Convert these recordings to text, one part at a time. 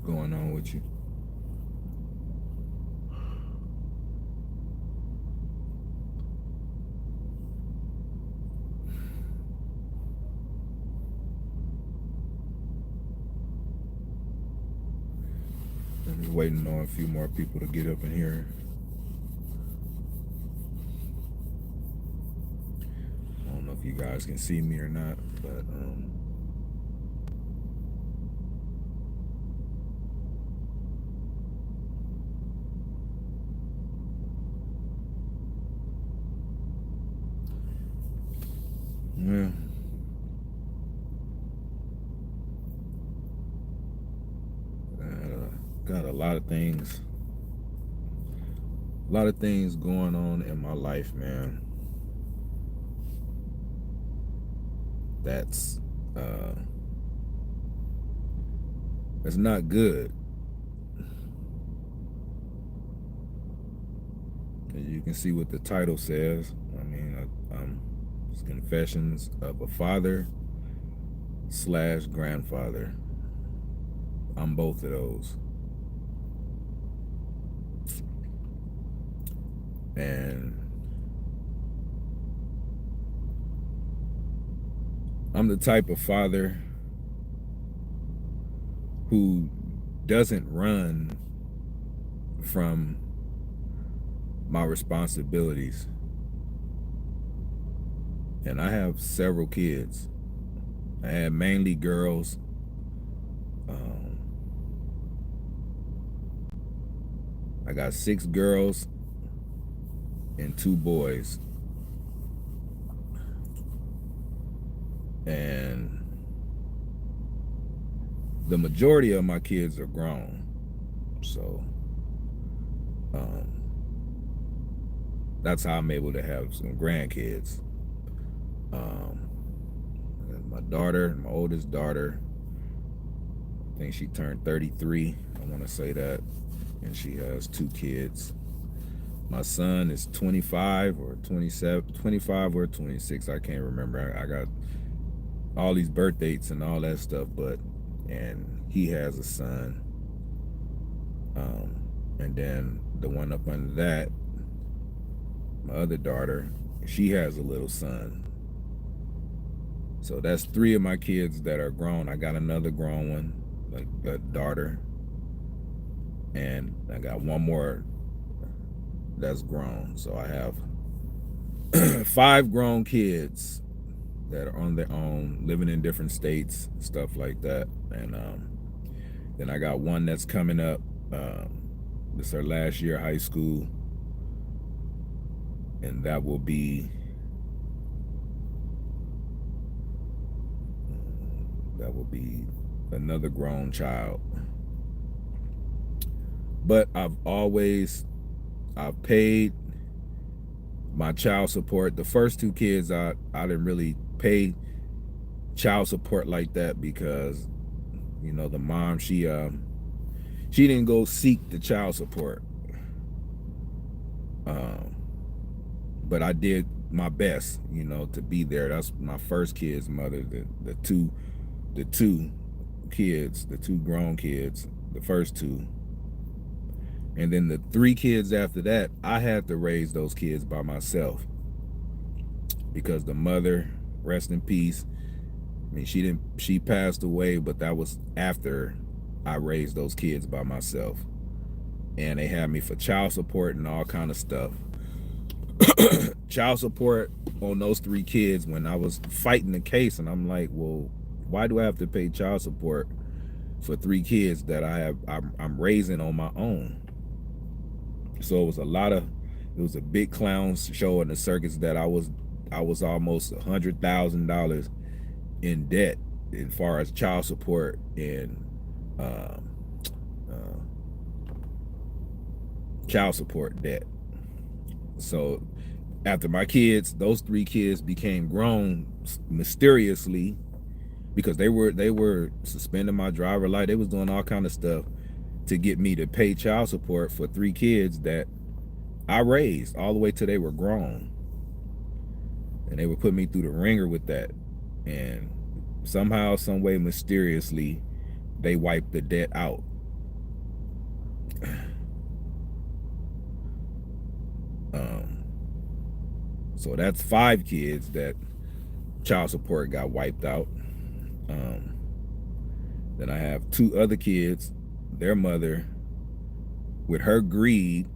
going on with you? I'm just waiting on a few more people to get up in here. I don't know if you guys can see me or not, but yeah. Got a lot of things going on in my life, man. That's it's not good. As you can see what the title says. I mean, it's Confessions of a Father / Grandfather. I'm both of those. And I'm the type of father who doesn't run from my responsibilities. And I have several kids. I had mainly girls. I got 6 girls and 2 boys. And the majority of my kids are grown. So that's how I'm able to have some grandkids. My daughter, my oldest daughter, I think she turned 33. I want to say that. And she has 2 kids. My son is 25 or 27, 25 or 26. I can't remember. I got all these birth dates and all that stuff, and he has a son. And then the one up under that, my other daughter, she has a little son. So that's 3 of my kids that are grown. I got another grown one, like a daughter. And I got one more that's grown. So I have 5 grown kids that are on their own, living in different states, stuff like that. And then I got one that's coming up. This is her last year of high school. And that will be another grown child. But I've paid my child support. The first 2 kids, I didn't really pay child support like that because, you know, the mom, she didn't go seek the child support. But I did my best, you know, to be there. That's my first kid's mother. The two kids, the 2 grown kids, the first 2. And then the 3 kids after that, I had to raise those kids by myself. Because the mother, rest in peace, I mean, she passed away, but that was after I raised those kids by myself. And they had me for child support and all kind of stuff. Child support on those 3 kids when I was fighting the case, and I'm like, well, why do I have to pay child support for 3 kids that I'm raising on my own? So it was a big clown show in the circus that I was almost $100,000 in debt as far as child support and child support debt. So after my kids, those 3 kids became grown mysteriously because they were suspending my driver license. They was doing all kind of stuff to get me to pay child support for 3 kids that I raised all the way till they were grown. And they would put me through the ringer with that. And somehow, some way, mysteriously, they wiped the debt out. So that's 5 kids that child support got wiped out. Then I have 2 other kids, their mother, with her greed,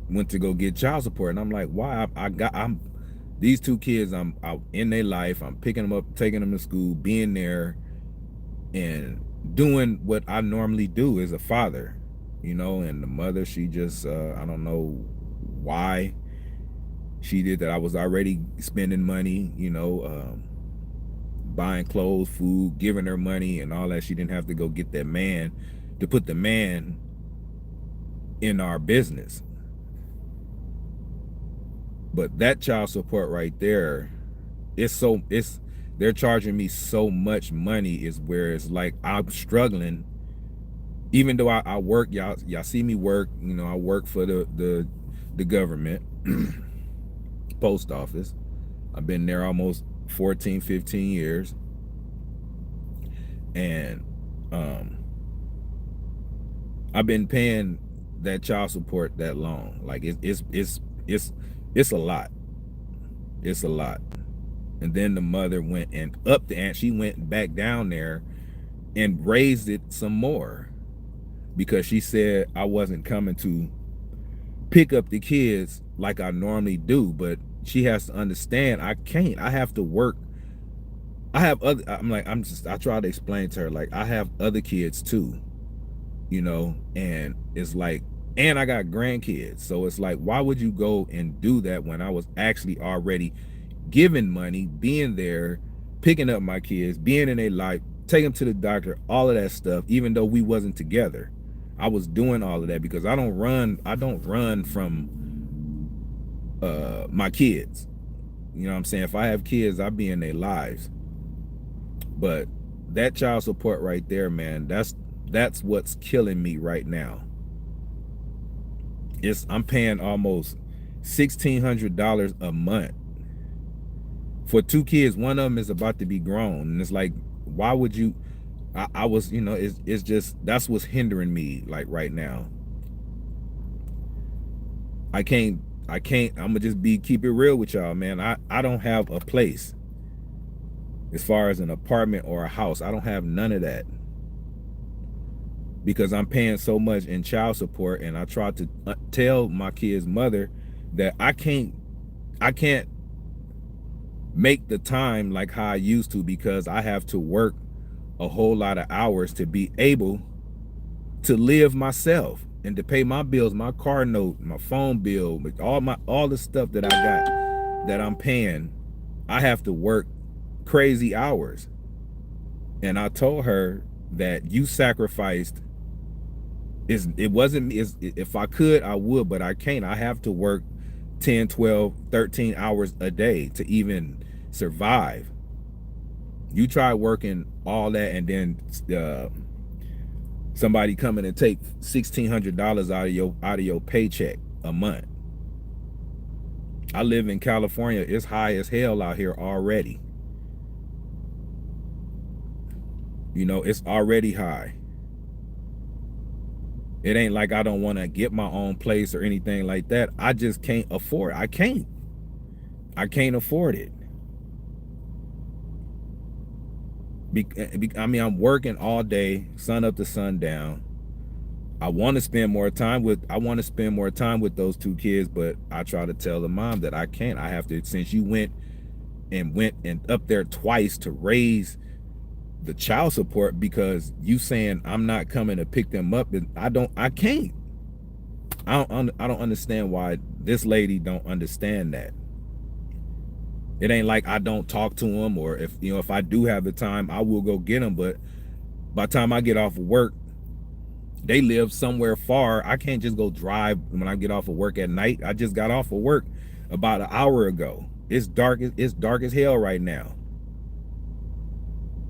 went to go get child support, and I'm like, why? I'm these 2 kids, I'm out in their life, I'm picking them up, taking them to school, being there, and doing what I normally do as a father, you know. And the mother, she just I don't know why she did that. I was already spending money, you know, buying clothes, food, giving her money and all that. She didn't have to go get that man to put the man in our business. But that child support right there, they're charging me so much money, is where it's like I'm struggling. Even though I work, y'all see me work, you know, I work for the government, post office. I've been there almost 14, 15 years. And I've been paying that child support that long. Like it's a lot. It's a lot. And then the mother went and upped the ante. She went back down there and raised it some more, because she said I wasn't coming to pick up the kids like I normally do. But she has to understand, I can't. I have to work. I have other, I try to explain to her, like, I have other kids too, you know, and it's like, and I got grandkids. So it's like, why would you go and do that when I was actually already giving money, being there, picking up my kids, being in their life, taking them to the doctor, all of that stuff, even though we wasn't together. I was doing all of that because I don't run from my kids. You know what I'm saying? If I have kids, I'll be in their lives. But that child support right there, man, that's what's killing me right now. I'm paying almost $1,600 a month for 2 kids. One of them is about to be grown, and it's like, why would you? I was, you know, it's just, that's what's hindering me, like, right now. I can't. I'm gonna just keep it real with y'all, man. I don't have a place as far as an apartment or a house. I don't have none of that, because I'm paying so much in child support. And I tried to tell my kid's mother that I can't make the time like how I used to, because I have to work a whole lot of hours to be able to live myself and to pay my bills, my car note, my phone bill, all the stuff that I got that I'm paying. I have to work crazy hours. And I told her that you sacrificed, it wasn't me. If I could, I would, but I can't. I have to work 10, 12, 13 hours a day to even survive. You try working all that, and then somebody coming and take $1,600 out of your paycheck a month. I live in California. It's high as hell out here already. You know, it's already high. It ain't like I don't want to get my own place or anything like that. I just can't afford it. I can't afford it. I mean, I'm working all day, sun up to sundown. I want to spend more time with those 2 kids, but I try to tell the mom that I can't. I have to, since you went up there twice to raise the child support, because you saying I'm not coming to pick them up, and I can't. I don't understand why this lady don't understand that. It ain't like I don't talk to them, or if I do have the time, I will go get them. But by the time I get off of work, they live somewhere far. I can't just go drive when I get off of work at night. I just got off of work about an hour ago. It's dark as hell right now.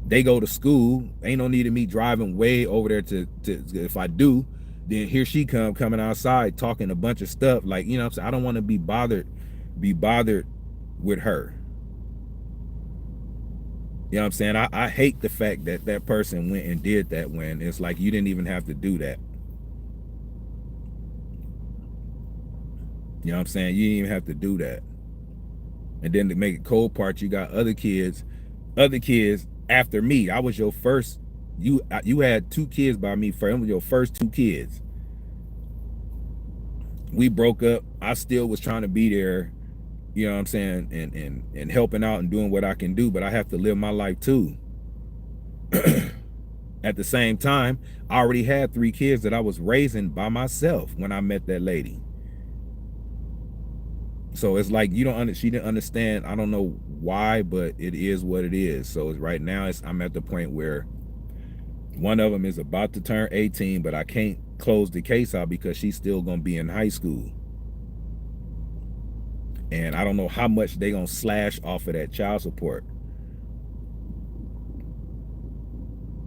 They go to school. Ain't no need of me driving way over there to if I do, then here she coming outside talking a bunch of stuff. Like, you know what I'm saying? I don't want to be bothered with her. You know what I'm saying? I hate the fact that that person went and did that, when it's like, you didn't even have to do that. You know what I'm saying? You didn't even have to do that. And then to make it cold part, you got other kids after me. I was your first. You had 2 kids by me first. I was your first 2 kids. We broke up. I still was trying to be there, you know what I'm saying, and helping out and doing what I can do, but I have to live my life too. At the same time, I already had 3 kids that I was raising by myself when I met that lady. So it's like she didn't understand. I don't know why, but it is what it is. So right now I'm at the point where one of them is about to turn 18, but I can't close the case out because she's still gonna be in high school. And I don't know how much they gonna slash off of that child support.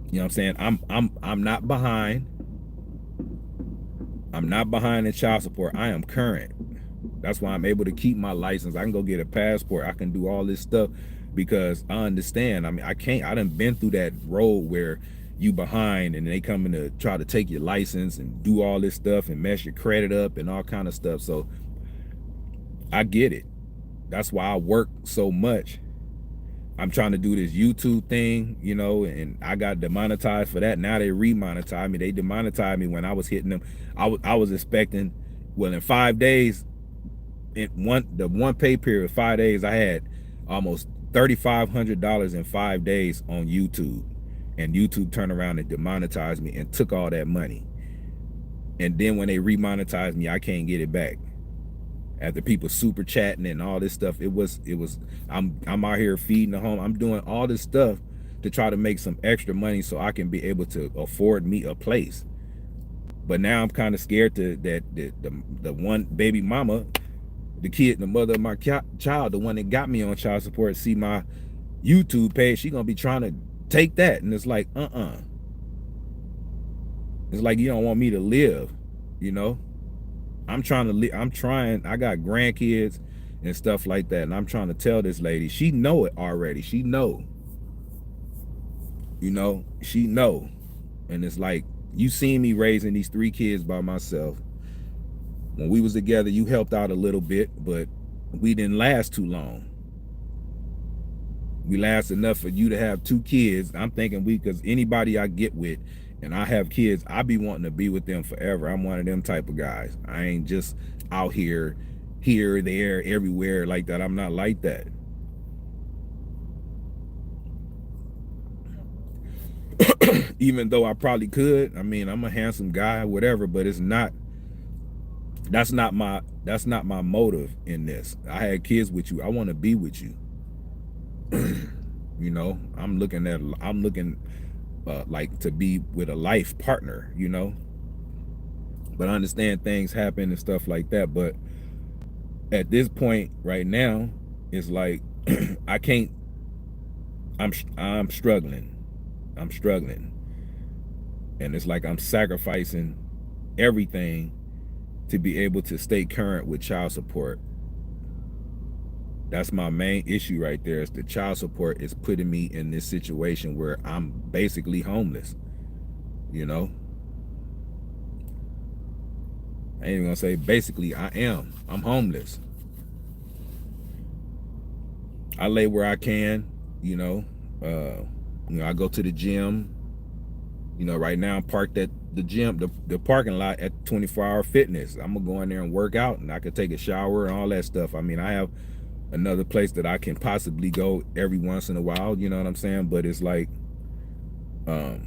You know what I'm saying? I'm not behind. I'm not behind in child support. I am current. That's why I'm able to keep my license. I can go get a passport. I can do all this stuff because I understand. I mean, I done been through that road where you behind and they coming to try to take your license and do all this stuff and mess your credit up and all kind of stuff. So I get it. That's why I work so much. I'm trying to do this YouTube thing, you know, and I got demonetized for that. Now they remonetized me. They demonetized me when I was hitting them. I was expecting, well, in 5 days, the one pay period, 5 days, I had almost $3,500 in 5 days on YouTube. And YouTube turned around and demonetized me and took all that money. And then when they remonetized me, I can't get it back. After people super chatting and all this stuff, I'm out here feeding the home. I'm doing all this stuff to try to make some extra money so I can be able to afford me a place. But now I'm kind of scared that the one baby mama, the mother of my child, the one that got me on child support, see my YouTube page, she gonna be trying to take that. And it's like, it's like you don't want me to live, you know? I'm trying to live. I got grandkids and stuff like that. And I'm trying to tell this lady, she know it already. She know, you know, she know. And it's like, you seen me raising these 3 kids by myself. When we was together, you helped out a little bit, but we didn't last too long. We last enough for you to have 2 kids. I'm thinking because anybody I get with and I have kids, I be wanting to be with them forever. I'm one of them type of guys. I ain't just out here, there, everywhere like that. I'm not like that. Even though I probably could. I mean, I'm a handsome guy, whatever, but that's not my motive in this. I had kids with you. I want to be with you. You know, I'm looking like to be with a life partner, you know. But I understand things happen and stuff like that. But at this point right now, it's like I can't. I'm struggling. I'm struggling, and it's like I'm sacrificing everything to be able to stay current with child support. That's my main issue right there, is the child support is putting me in this situation where I'm basically homeless, you know. I ain't even gonna say basically, I'm homeless. I lay where I can, you know. I go to the gym. You know, right now I'm parked at the gym, the parking lot at 24-hour fitness. I'm gonna go in there and work out, and I could take a shower and all that stuff. I mean, I have another place that I can possibly go every once in a while, you know what I'm saying? But it's like, I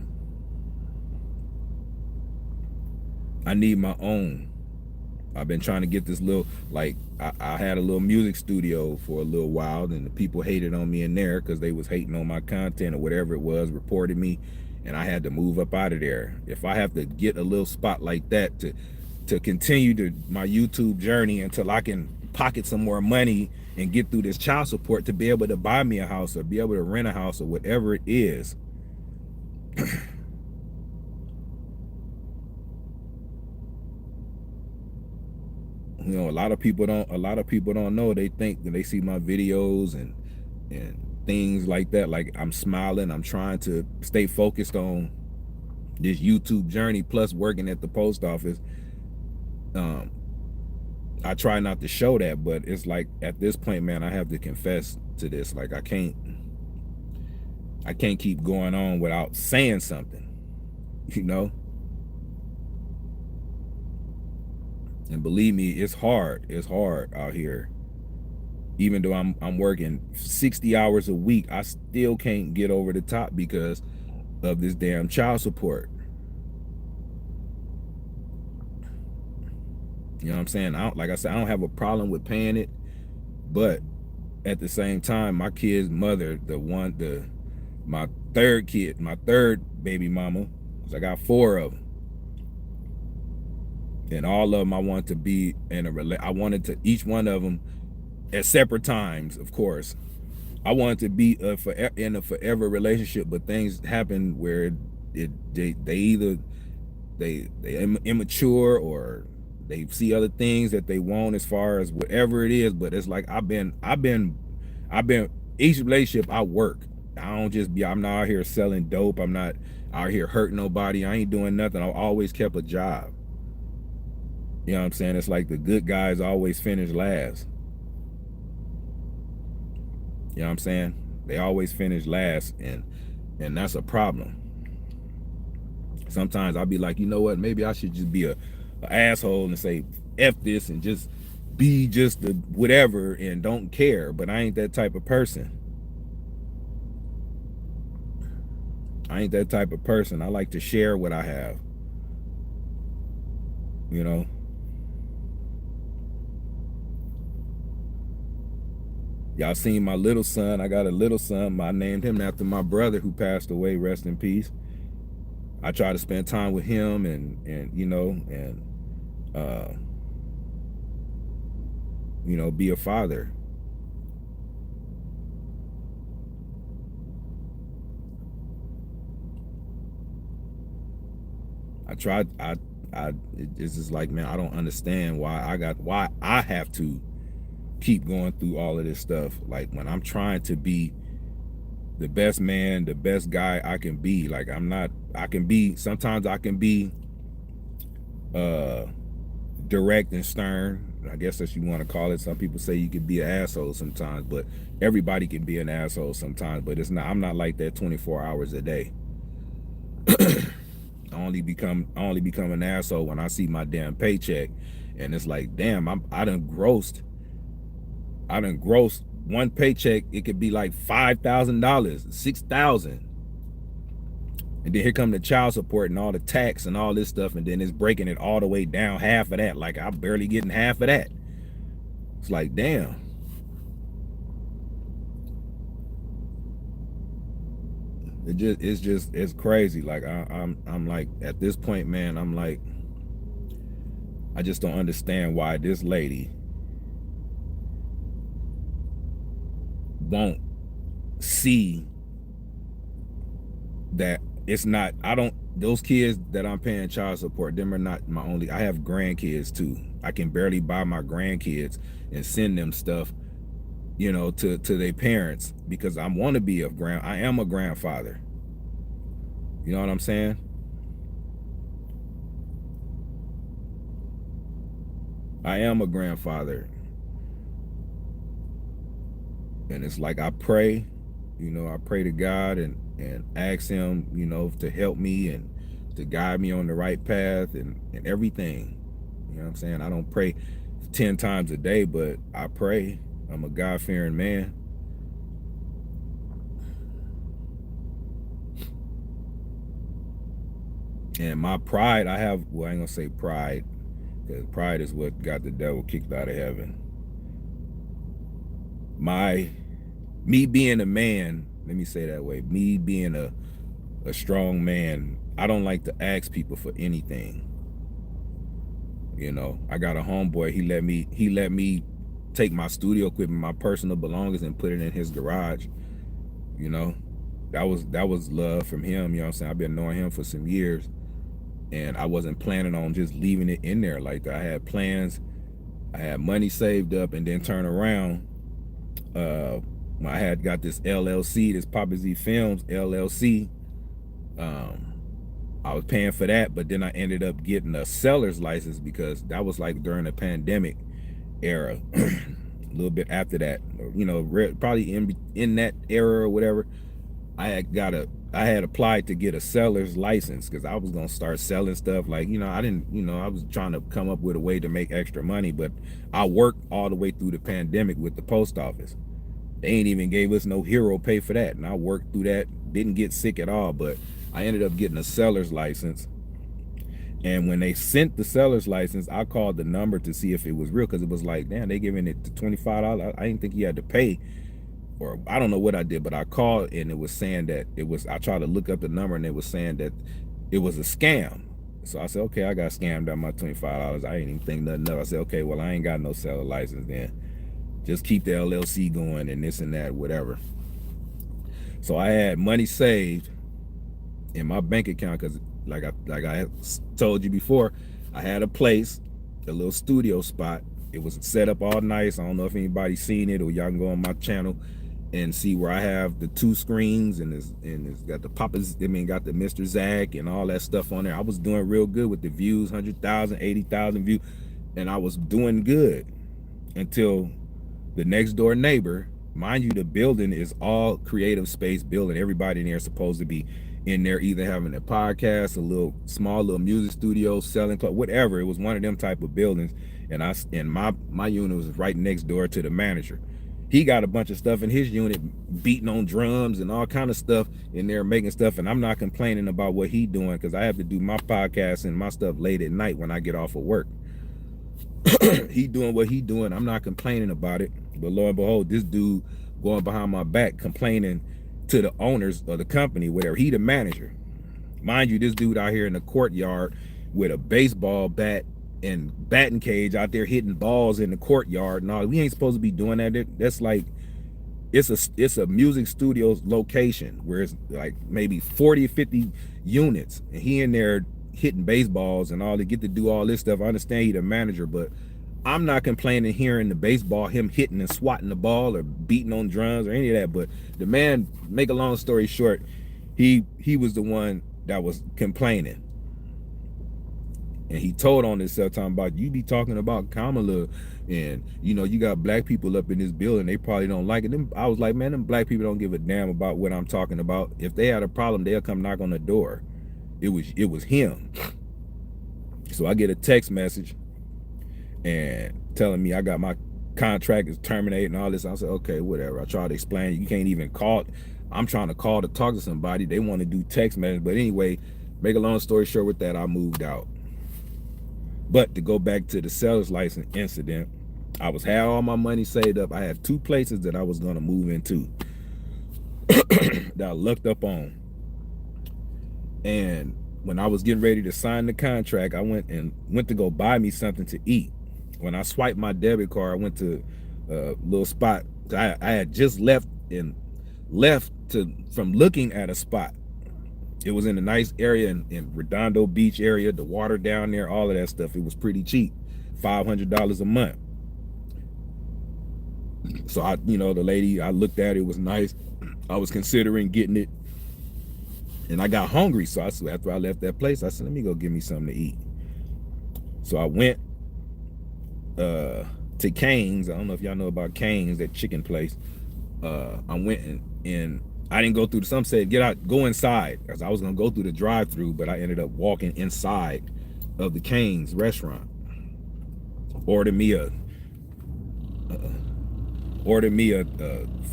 need my own. I've been trying to get this little, like, I had a little music studio for a little while, and the people hated on me in there because they was hating on my content or whatever it was, reported me, and I had to move up out of there. If I have to get a little spot like that to continue my YouTube journey until I can pocket some more money and get through this child support to be able to buy me a house or be able to rent a house or whatever it is. You know, a lot of people don't know. They think when they see my videos and things like that, like I'm smiling, I'm trying to stay focused on this YouTube journey plus working at the post office. I try not to show that, but it's like at this point, man, I have to confess to this. Like I can't keep going on without saying something, you know? And believe me, it's hard. It's hard out here. Even though I'm working 60 hours a week, I still can't get over the top because of this damn child support. You know what I'm saying? Like I said, I don't have a problem with paying it, but at the same time, my kid's mother, my third kid, my third baby mama, because I got 4 of them, and all of them I want to be in I wanted to each one of them at separate times, of course. I wanted to be in a forever relationship, but things happen where they either they immature or they see other things that they want as far as whatever it is. But it's like I've been each relationship I work. I don't just be, I'm not out here selling dope. I'm not out here hurting nobody. I ain't doing nothing. I've always kept a job. You know what I'm saying? It's like the good guys always finish last. You know what I'm saying? They always finish last, and that's a problem. Sometimes I'll be like, you know what? Maybe I should just be a asshole and say F this and just be just the whatever and don't care. But I ain't that type of person. I ain't that type of person. I like to share what I have. You know? Y'all seen my little son. I got a little son. I named him after my brother who passed away. Rest in peace. I try to spend time with him and you know, and you know, be a father. It's just like, man, I don't understand why I have to keep going through all of this stuff. Like when I'm trying to be the best man, the best guy I can be. Like sometimes I can be direct and stern. I guess that's what you want to call it. Some people say you can be an asshole sometimes, but everybody can be an asshole sometimes. But I'm not like that 24 hours a day. I only become an asshole when I see my damn paycheck, and it's like, damn, I done grossed one paycheck. It could be like $5,000, $6,000, and then here come the child support and all the tax and all this stuff, and then it's breaking it all the way down half of that. Like I'm barely getting half of that. It's like, damn. It's crazy. Like I'm like, at this point, man, I'm like, I just don't understand why this lady won't see that it's not, those kids that I'm paying child support, them are not my only, I have grandkids too. I can barely buy my grandkids and send them stuff, you know, to their parents because I want to be I am a grandfather. You know what I'm saying? I am a grandfather. And it's like I pray, you know, I pray to God and ask him, you know, to help me and to guide me on the right path and everything. You know what I'm saying? I don't pray 10 times a day, but I pray. I'm a God-fearing man. And my pride, I ain't gonna say pride, because pride is what got the devil kicked out of heaven. Me being a man, let me say that way, me being a strong man, I don't like to ask people for anything. You know, I got a homeboy, he let me take my studio equipment, my personal belongings, and put it in his garage. You know, that was love from him. You know what I'm saying? I've been knowing him for some years, and I wasn't planning on just leaving it in there. Like, I had plans, I had money saved up, and then turn around, I had got this LLC, this Papa Z Films LLC. I was paying for that, but then I ended up getting a seller's license because that was like during the pandemic. era, a little bit after that, you know, probably in that era or whatever. I had applied to get a seller's license because I was gonna start selling stuff. Like, you know, I was trying to come up with a way to make extra money, but I worked all the way through the pandemic with the post office. They ain't even gave us no hero pay for that, and I worked through that. Didn't get sick at all, but I ended up getting a seller's license. And when they sent the seller's license, I called the number to see if it was real, because it was like, damn, they giving it to $25. I didn't think you had to pay, or I don't know what I did, but I called and it was saying that it was, I tried to look up the number and it was saying that it was a scam. So I said, okay, I got scammed out my $25. I didn't even think nothing of it. I said, okay, well, I ain't got no seller license then. Just keep the LLC going and this and that, whatever. So I had money saved in my bank account because like I told you before, I had a place, a little studio spot. It was set up all nice. I don't know if anybody's seen it, or y'all can go on my channel and see where I have the 2 screens, and it's got the Papa's, got the Mr. Zach and all that stuff on there. I was doing real good with the views, 100,000, 80,000 views, and I was doing good until the next door neighbor, mind you, the building is all creative space building. Everybody in there is supposed to be in there either having a podcast, a small little music studio, selling club, whatever. It was one of them type of buildings, and my unit was right next door to the manager. He got a bunch of stuff in his unit, beating on drums and all kind of stuff in there, making stuff, and I'm not complaining about what he doing because I have to do my podcast and my stuff late at night when I get off of work. He doing what he doing. I'm not complaining about it, but lo and behold, this dude going behind my back complaining to the owners of the company, whatever. He the manager, mind you. This dude out here in the courtyard with a baseball bat and batting cage out there hitting balls in the courtyard and all. We ain't supposed to be doing that. That's like, it's a music studio location where it's like maybe 40 or 50 units, and he in there hitting baseballs and all. To get to do all this stuff, I understand he the manager, but I'm not complaining hearing the baseball, him hitting and swatting the ball or beating on drums or any of that. But the man, make a long story short, he was the one that was complaining. And he told on himself, talking about, you be talking about Kamala, and you know, you got black people up in this building, they probably don't like it. I was like, man, them black people don't give a damn about what I'm talking about. If they had a problem, they'll come knock on the door. It was him. So I get a text message and telling me I got my contract is terminated and all this. I said, okay, whatever. I tried to explain, you can't even call. I'm trying to call to talk to somebody. They want to do text message. But anyway, make a long story short with that, I moved out. But to go back to the seller's license incident, I had all my money saved up. I had 2 places that I was going to move into that I looked up on. And when I was getting ready to sign the contract, I went to go buy me something to eat. When I swiped my debit card, I went to a little spot. I had just left from looking at a spot. It was in a nice area in Redondo Beach area, the water down there, all of that stuff. It was pretty cheap, $500 a month. So the lady, I looked at it, was nice. I was considering getting it, and I got hungry. So after I left that place, I said, let me go get me something to eat. So I went to Cane's. I don't know if y'all know about Cane's, that chicken place. I went and I didn't go through some said go inside, because I was gonna go through the drive-through, but I ended up walking inside of the Cane's restaurant. Ordered me a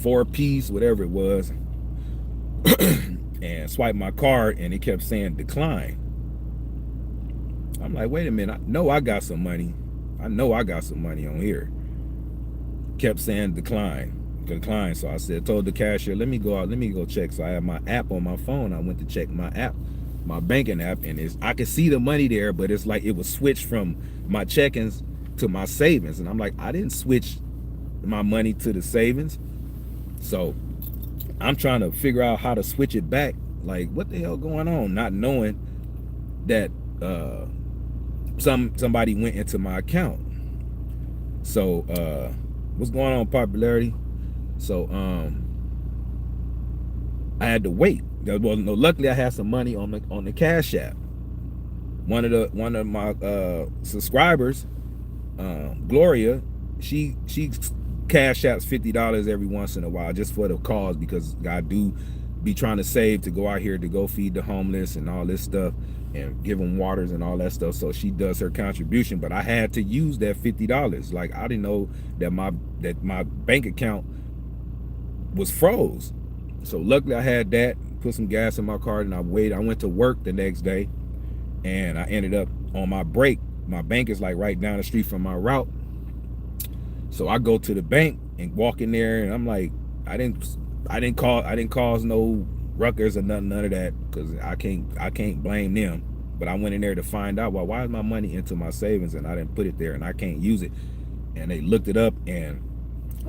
4-piece, whatever it was, and swiped my card, and it kept saying decline. I'm like, wait a minute, I know I got some money. I know I got some money on here. Kept saying decline. So I told the cashier, let me go check. So I had my app on my phone. I went to check my app, my banking app, and I could see the money there, but it's like it was switched from my check-ins to my savings. And I'm like, I didn't switch my money to the savings. So I'm trying to figure out how to switch it back. Like, what the hell going on? Not knowing that somebody went into my account. So what's going on, popularity? So I had to wait. Well, no, luckily I had some money on the Cash App. One of my subscribers, Gloria, she cash outs $50 every once in a while just for the cause, because I do be trying to save to go out here to go feed the homeless and all this stuff and give them waters and all that stuff. So she does her contribution, but I had to use that $50. Like, I didn't know that my bank account was froze. So luckily I had that, put some gas in my car, and I waited. I went to work the next day, and I ended up on my break. My bank is like right down the street from my route. So I go to the bank and walk in there, and I'm like, I didn't cause no ruckus or none of that, because I can't blame them. But I went in there to find out, well, why is my money into my savings and I didn't put it there and I can't use it? And they looked it up, and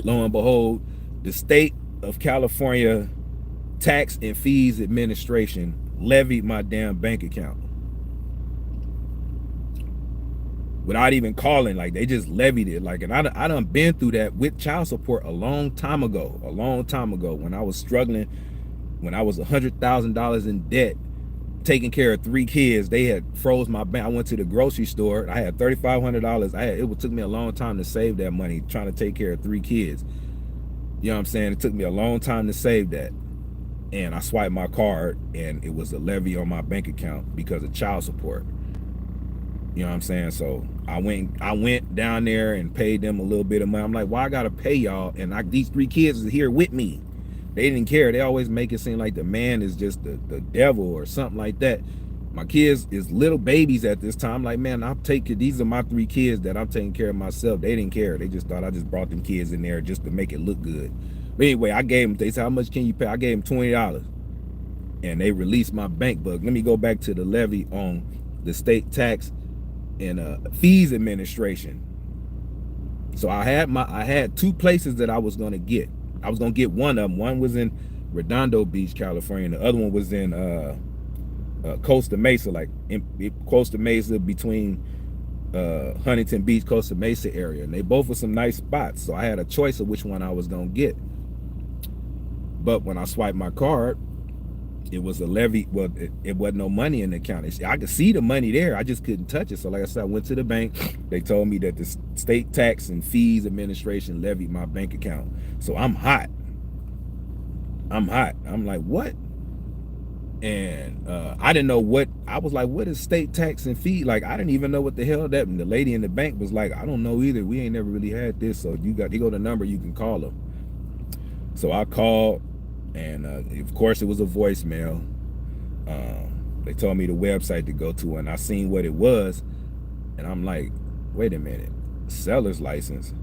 lo and behold, the state of California Tax and Fees Administration levied my damn bank account without even calling. Like, they just levied it. Like, and I done been through that with child support a long time ago, when I was struggling, when I was $100,000 in debt, taking care of 3 kids. They had froze my bank. I went to the grocery store. I had $3,500. It took me a long time to save that money, trying to take care of 3 kids. You know what I'm saying? It took me a long time to save that. And I swiped my card, and it was a levy on my bank account because of child support. You know what I'm saying? So I went down there and paid them a little bit of money. I'm like, why I gotta pay y'all? And these 3 kids is here with me. They didn't care. They always make it seem like the man is just the devil or something like that. My kids is little babies at this time. Like, man, these are my 3 kids that I'm taking care of myself. They didn't care. They just thought I just brought them kids in there just to make it look good. But anyway, I gave them, they said, how much can you pay? I gave them $20. And they released my bank book. Let me go back to the levy on the state tax and fees administration. So I had 2 places that I was gonna get. I was gonna get one of them. One was in Redondo Beach, California, and the other one was in Costa Mesa, like in Costa Mesa, between Huntington Beach, Costa Mesa area. And they both were some nice spots. So I had a choice of which one I was gonna get. But when I swiped my card, it was a levy. Well, it wasn't no money in the account. I could see the money there. I just couldn't touch it. So like I said, I went to the bank. They told me that the state tax and fees administration levied my bank account. So I'm hot. I'm like, what? And I didn't know what. I was like, what is state tax and fee? Like, I didn't even know what the hell that. And the lady in the bank was like, I don't know either. We ain't never really had this. So you go to the number, you can call them. So I called. And of course, it was a voicemail. They told me the website to go to, and I seen what it was, and I'm like, wait a minute, seller's license?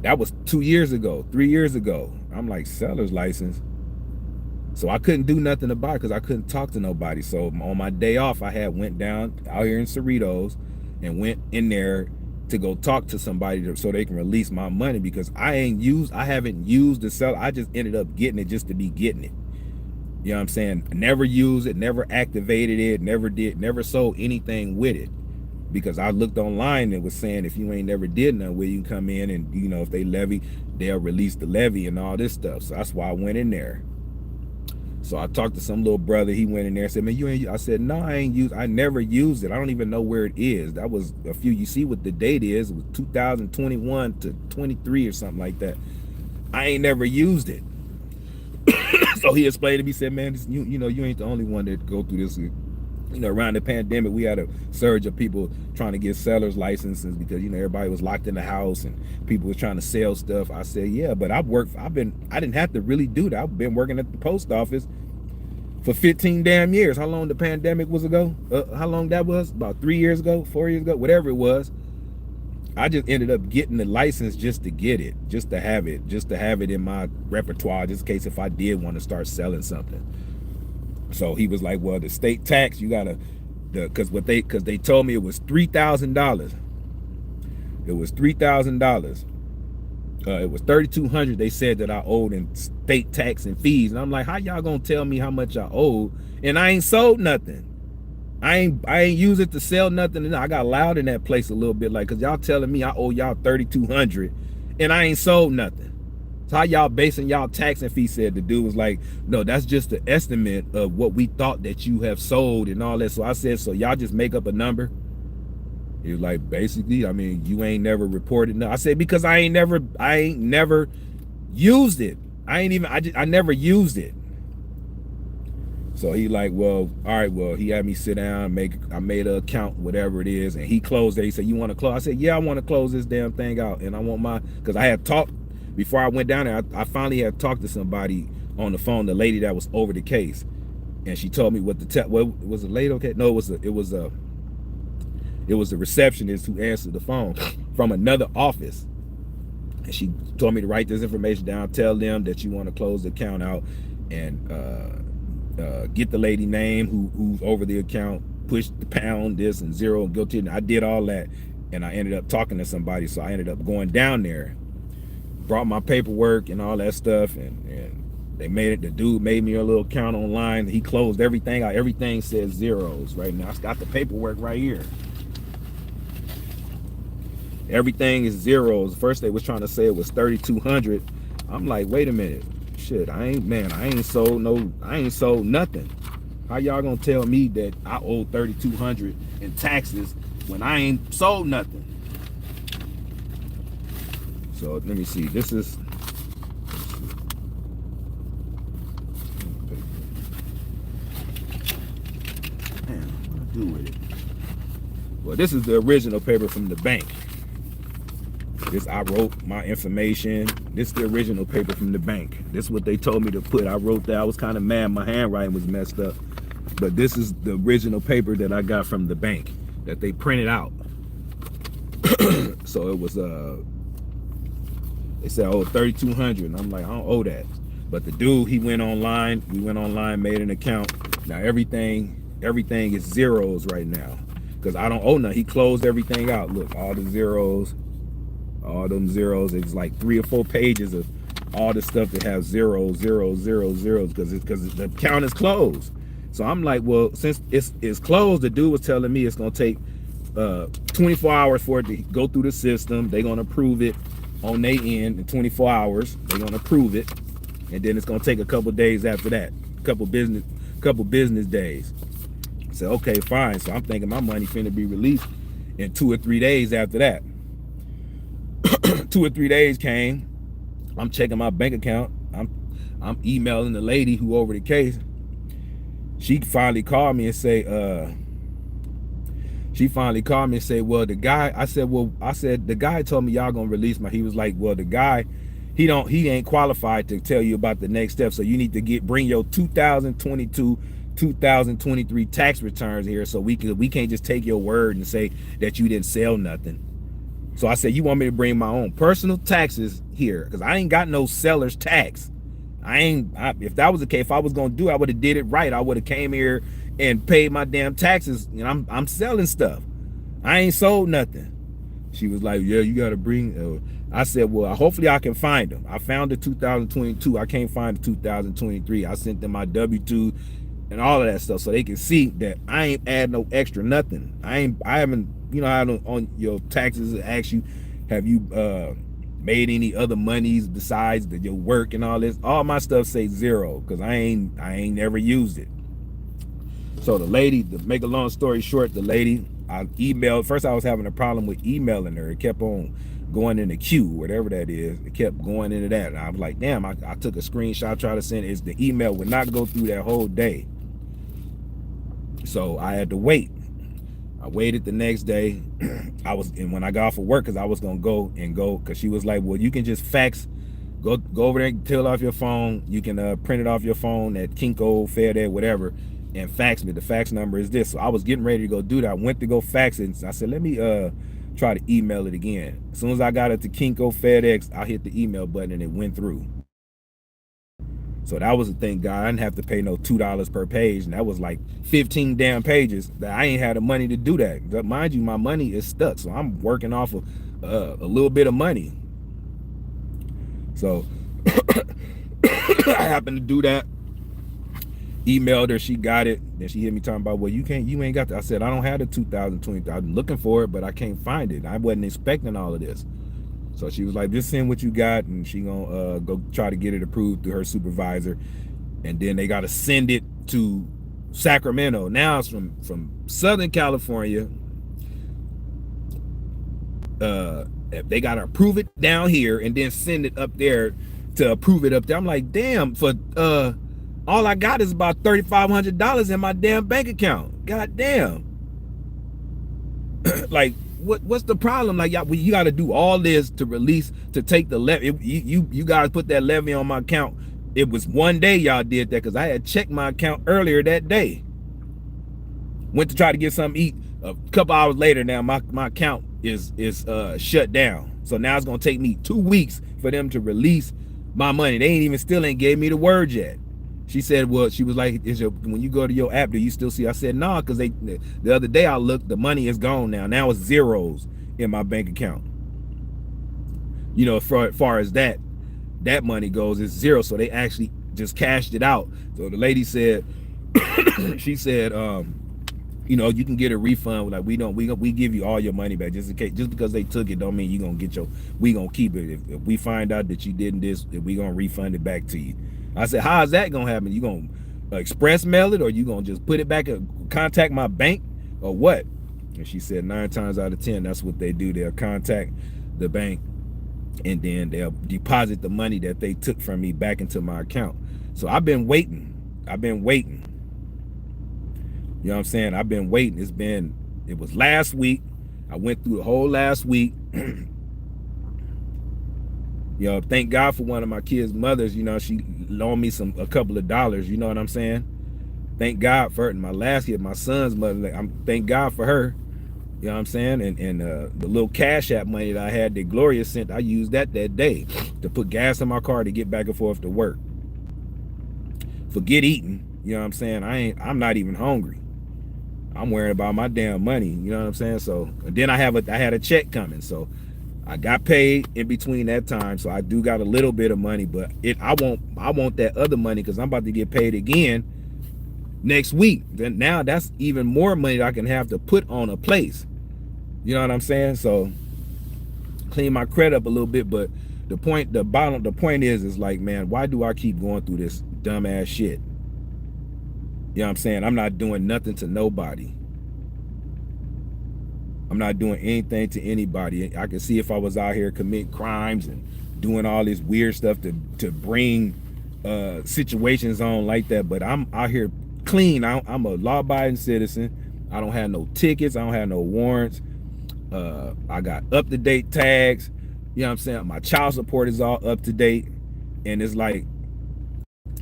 That was 2 years ago, 3 years ago. I'm like, seller's license? So I couldn't do nothing about it because I couldn't talk to nobody. So on my day off, I went down out here in Cerritos and went in there to go talk to somebody so they can release my money, because I haven't used the seller. I just ended up getting it just to be getting it. You know what I'm saying? Never used it, never activated it, never sold anything with it, because I looked online and it was saying if you ain't never did nothing with it, you can come in and, you know, if they levy, they'll release the levy and all this stuff. So that's why I went in there. So I talked to some little brother. He went in there and said, man, you ain't. I said, no, I never used it. I don't even know where it is. That was a few. You see what the date is? It was 2021 to 23 or something like that. I ain't never used it. So he explained to me, said, man, you know, you ain't the only one that go through this. You know, around the pandemic, we had a surge of people trying to get seller's licenses because, you know, everybody was locked in the house and people was trying to sell stuff. I said, yeah, but I didn't have to really do that. I've been working at the post office for 15 damn years. How long the pandemic was ago? How long that was? About 3 years ago, 4 years ago, whatever it was. I just ended up getting the license just to get it, just to have it in my repertoire, just in case if I did want to start selling something. So he was like, well, the state tax, you gotta, because they told me it was $3,000. It was $3,000. It was $3,200. They said that I owed in state tax and fees, and I'm like, how y'all gonna tell me how much I owe? And I ain't sold nothing. I ain't use it to sell nothing. And I got loud in that place a little bit, like, cause y'all telling me I owe y'all $3,200, and I ain't sold nothing. So how y'all basing y'all tax and fee? Said the dude was like, no, that's just the estimate of what we thought that you have sold and all that. So I said, so y'all just make up a number. He was like, basically, I mean, you ain't never reported. No, I said, because I ain't never used it. I never used it. So he like, well, all right, well, he had me sit down, I made an account, whatever it is, and he closed it. He said, you want to close? I said, yeah, I want to close this damn thing out, and I want because I had talked, before I went down there, I finally had talked to somebody on the phone, the lady that was over the case, and she told me what was it late, okay? No, it was the receptionist who answered the phone from another office. And she told me to write this information down, tell them that you want to close the account out, and get the lady name who's over the account, push the pound, this and zero, and go to it. I did all that, and I ended up talking to somebody, so I ended up going down there, brought my paperwork and all that stuff, and they made it. The dude made me a little account online. He closed everything out. Everything says zeros right now. I got the paperwork right here. Everything is zeros. First they was trying to say it was 3,200. I'm like, wait a minute. Shit, I ain't sold nothing. How y'all gonna tell me that I owe 3,200 in taxes when I ain't sold nothing? So let me see. This is what do I do with it? Well, this is the original paper from the bank. This, I wrote my information. This is the original paper from the bank. This is what they told me to put. I wrote that. I was kind of mad my handwriting was messed up. But this is the original paper that I got from the bank that they printed out. So it was they said, oh, 3,200. And I'm like, I don't owe that. But the dude, we went online, made an account. Now everything is zeros right now, because I don't owe nothing. He closed everything out. Look, all the zeros, all them zeros. It's like 3 or 4 pages of all the stuff that have zeros, because the account is closed. So I'm like, well, since it's closed, the dude was telling me it's gonna take 24 hours for it to go through the system. They're gonna approve it on their end in 24 hours. They're gonna approve it, and then it's gonna take a couple days after that, couple business days. I said, okay, fine. So I'm thinking my money finna be released in 2 or 3 days after that. 2 or 3 days came. I'm checking my bank account. I'm emailing the lady who over the case. She finally called me and say, well, the guy, I said, the guy told me y'all gonna release my, he was like, well, the guy, he ain't qualified to tell you about the next step. So you need to bring your 2022, 2023 tax returns here, so we can't just take your word and say that you didn't sell nothing. So I said, you want me to bring my own personal taxes here? Because I ain't got no seller's tax. If that was the case, if I was gonna do it, I would have did it right. I would have came here and paid my damn taxes. You know, I'm selling stuff. I ain't sold nothing. She was like, yeah, you gotta bring. I said, well, hopefully I can find them. I found the 2022. I can't find the 2023. I sent them my W-2 and all of that stuff so they can see that I ain't add no extra nothing. I haven't, you know, I don't on your taxes ask you, have you made any other monies besides your work and all this? All my stuff say zero, because I ain't never used it. So the lady, to make a long story short, the lady, I emailed. First I was having a problem with emailing her. It kept on going in the queue, whatever that is. It kept going into that. And I was like, damn, I took a screenshot, tried to send it. The email would not go through that whole day. So I had to wait. I waited the next day. And when I got off of work, because I was gonna go, because she was like, well, you can just fax, go over there, tell off your phone. You can print it off your phone at Kinko, FedEx, whatever, and fax me. The fax number is this. So I was getting ready to go do that. I went to go fax it, and I said, let me try to email it again. As soon as I got it to Kinko, FedEx, I hit the email button and it went through. So that was the thing, God. I didn't have to pay no $2 per page, and that was like 15 damn pages. That I ain't had the money to do that. But mind you, my money is stuck, so I'm working off of a little bit of money. So I happened to do that. Emailed her, she got it. Then she hit me talking about, well, you ain't got that. I said, I don't have the 2020. I'm looking for it, but I can't find it. I wasn't expecting all of this. So she was like, just send what you got, and she gonna go try to get it approved through her supervisor, and then they gotta send it to Sacramento. Now it's from Southern California if they gotta approve it down here and then send it up there to approve it up there. I'm like, damn, for all I got is about $3,500 in my damn bank account. God damn. Like, what's the problem? Like, you got to do all this to release, to take the levy. You guys put that levy on my account. It was one day y'all did that, because I had checked my account earlier that day. Went to try to get something to eat. A couple hours later, now my account is shut down. So now it's gonna take me 2 weeks for them to release my money. They still ain't gave me the word yet. She said, well, she was like, when you go to your app, do you still see? I said, nah, because the other day I looked, the money is gone now. Now it's zeros in my bank account. You know, as far as that money goes, it's zero. So they actually just cashed it out. So the lady said, she said, you know, you can get a refund. Like, we give you all your money back, just in case. Just because they took it don't mean you gonna get we gonna keep it. If we find out that you didn't this, we gonna refund it back to you. I said, how is that gonna happen? You gonna express mail it, or you gonna just put it back and contact my bank, or what? And she said 9 times out of 10, that's what they do. They'll contact the bank, and then they'll deposit the money that they took from me back into my account. So I've been waiting. You know what I'm saying? I've been waiting. It was last week. I went through the whole last week. You know, thank God for one of my kids' mothers. You know, she loaned me a couple of dollars. You know what I'm saying? Thank God for it. And my last kid, my son's mother, thank God for her. You know what I'm saying? And the little Cash App money that I had that Gloria sent, I used that day to put gas in my car to get back and forth to work. Forget eating. You know what I'm saying? I'm not even hungry. I'm worrying about my damn money. You know what I'm saying? So then I had a check coming. So I got paid in between that time. So I do got a little bit of money, but I want that other money, because I'm about to get paid again next week. Then now that's even more money that I can have to put on a place. You know what I'm saying? So clean my credit up a little bit. But the point is like, man, why do I keep going through this dumbass shit? You know what I'm saying? I'm not doing nothing to nobody. I'm not doing anything to anybody. I can see if I was out here committing crimes and doing all this weird stuff to bring situations on like that, but I'm out here clean. I'm a law-abiding citizen. I don't have no tickets. I don't have no warrants. I got up-to-date tags. You know what I'm saying? My child support is all up to date. And it's like,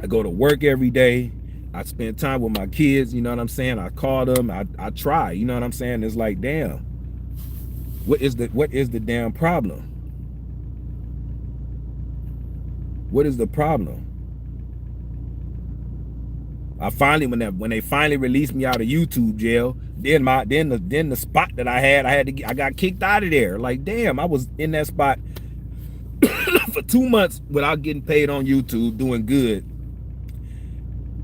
I go to work every day. I spend time with my kids, you know what I'm saying? I call them, I try, you know what I'm saying? It's like, damn, what is the damn problem? What is the problem? I finally, when they finally released me out of YouTube jail, then the spot that I got kicked out of there. Like, damn, I was in that spot for 2 months without getting paid on YouTube, doing good,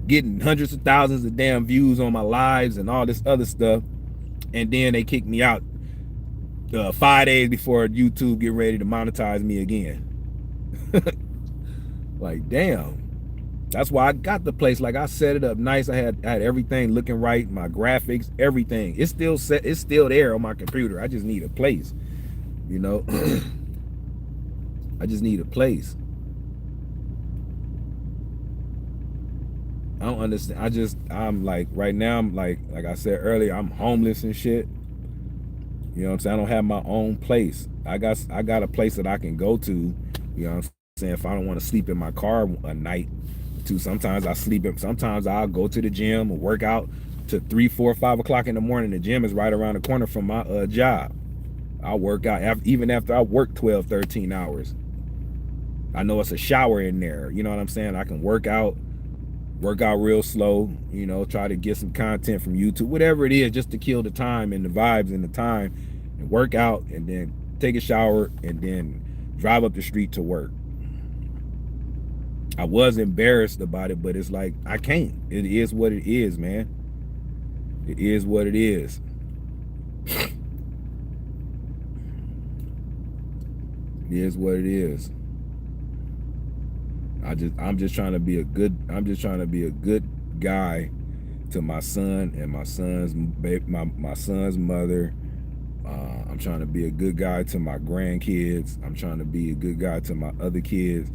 getting hundreds of thousands of damn views on my lives and all this other stuff, and then they kicked me out 5 days before YouTube get ready to monetize me again. Like, damn. That's why I got the place. Like, I set it up nice. I had everything looking right, my graphics, everything. It's still set. It's still there on my computer. I just need a place, you know. I just need a place. I don't understand. I'm like, right now, I'm like I said earlier, I'm homeless and shit. You know what I'm saying? I don't have my own place. I got a place that I can go to, you know what I'm saying, if I don't want to sleep in my car a night too. Sometimes sometimes I'll go to the gym or work out to 3, 4, 5 o'clock in the morning. The gym is right around the corner from my job. I'll work out even after I work 12, 13 hours. I know it's a shower in there. You know what I'm saying? I can work out real slow, you know, try to get some content from YouTube, whatever it is, just to kill the time and the vibes and the time, and work out, and then take a shower, and then drive up the street to work. I was embarrassed about it, but it's like, I can't. It is what it is, man. It is what it is. It is what it is. I'm just trying to be a good guy to my son and my son's mother, I'm trying to be a good guy to my grandkids. I'm trying to be a good guy to my other kids.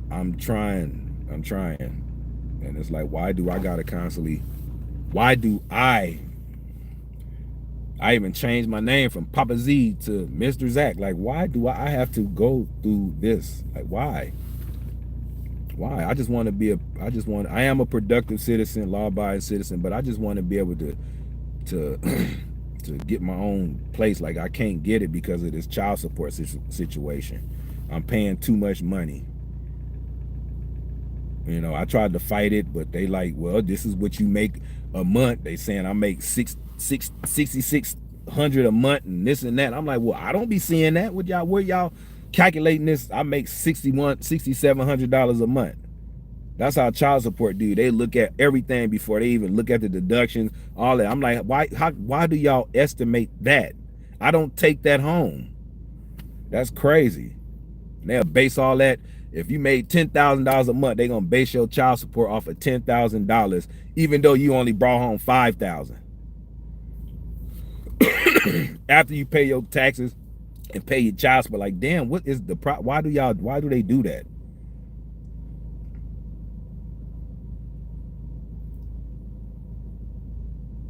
I'm trying. And it's like, why do I gotta constantly, why do I even changed my name from Papa Z to Mr. Zach. Like, why do I have to go through this? Like, why? Why? I just want to be I am a productive citizen, law-abiding citizen, but I just want to be able to to get my own place. Like, I can't get it because of this child support situation. I'm paying too much money. You know, I tried to fight it, but they like, well, this is what you make a month. They saying I make 6,600 a month and this and that. I'm like, well, I don't be seeing that. Where y'all calculating this? I make $6,700 a month. That's how child support do. They look at everything before they even look at the deductions, all that. I'm like, why do y'all estimate that? I don't take that home. That's crazy. And they'll base all that. If you made $10,000 a month, they're gonna base your child support off of $10,000, even though you only brought home $5,000. After you pay your taxes and pay your child support, like, damn, what is the why do they do that?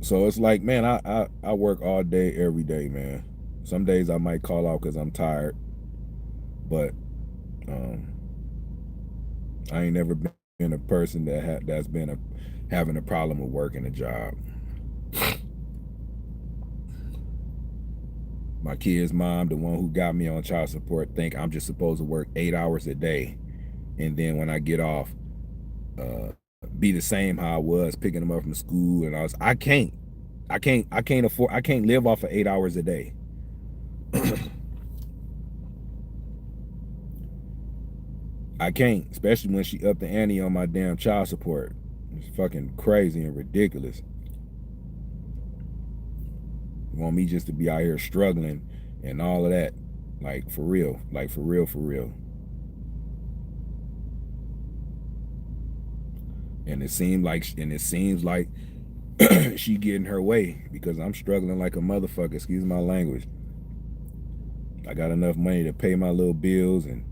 So it's like, man, I work all day, every day, man. Some days I might call out because I'm tired, but I ain't never been a person that's been having a problem with working a job. My kid's mom, the one who got me on child support, think I'm just supposed to work 8 hours a day, and then when I get off, be the same how I was picking them up from school. And I can't live off of 8 hours a day. I can't, especially when she upped the ante on my damn child support. It's fucking crazy and ridiculous. You want me just to be out here struggling and all of that, like, for real, for real. And it seems like she getting her way because I'm struggling like a motherfucker. Excuse my language. I got enough money to pay my little bills and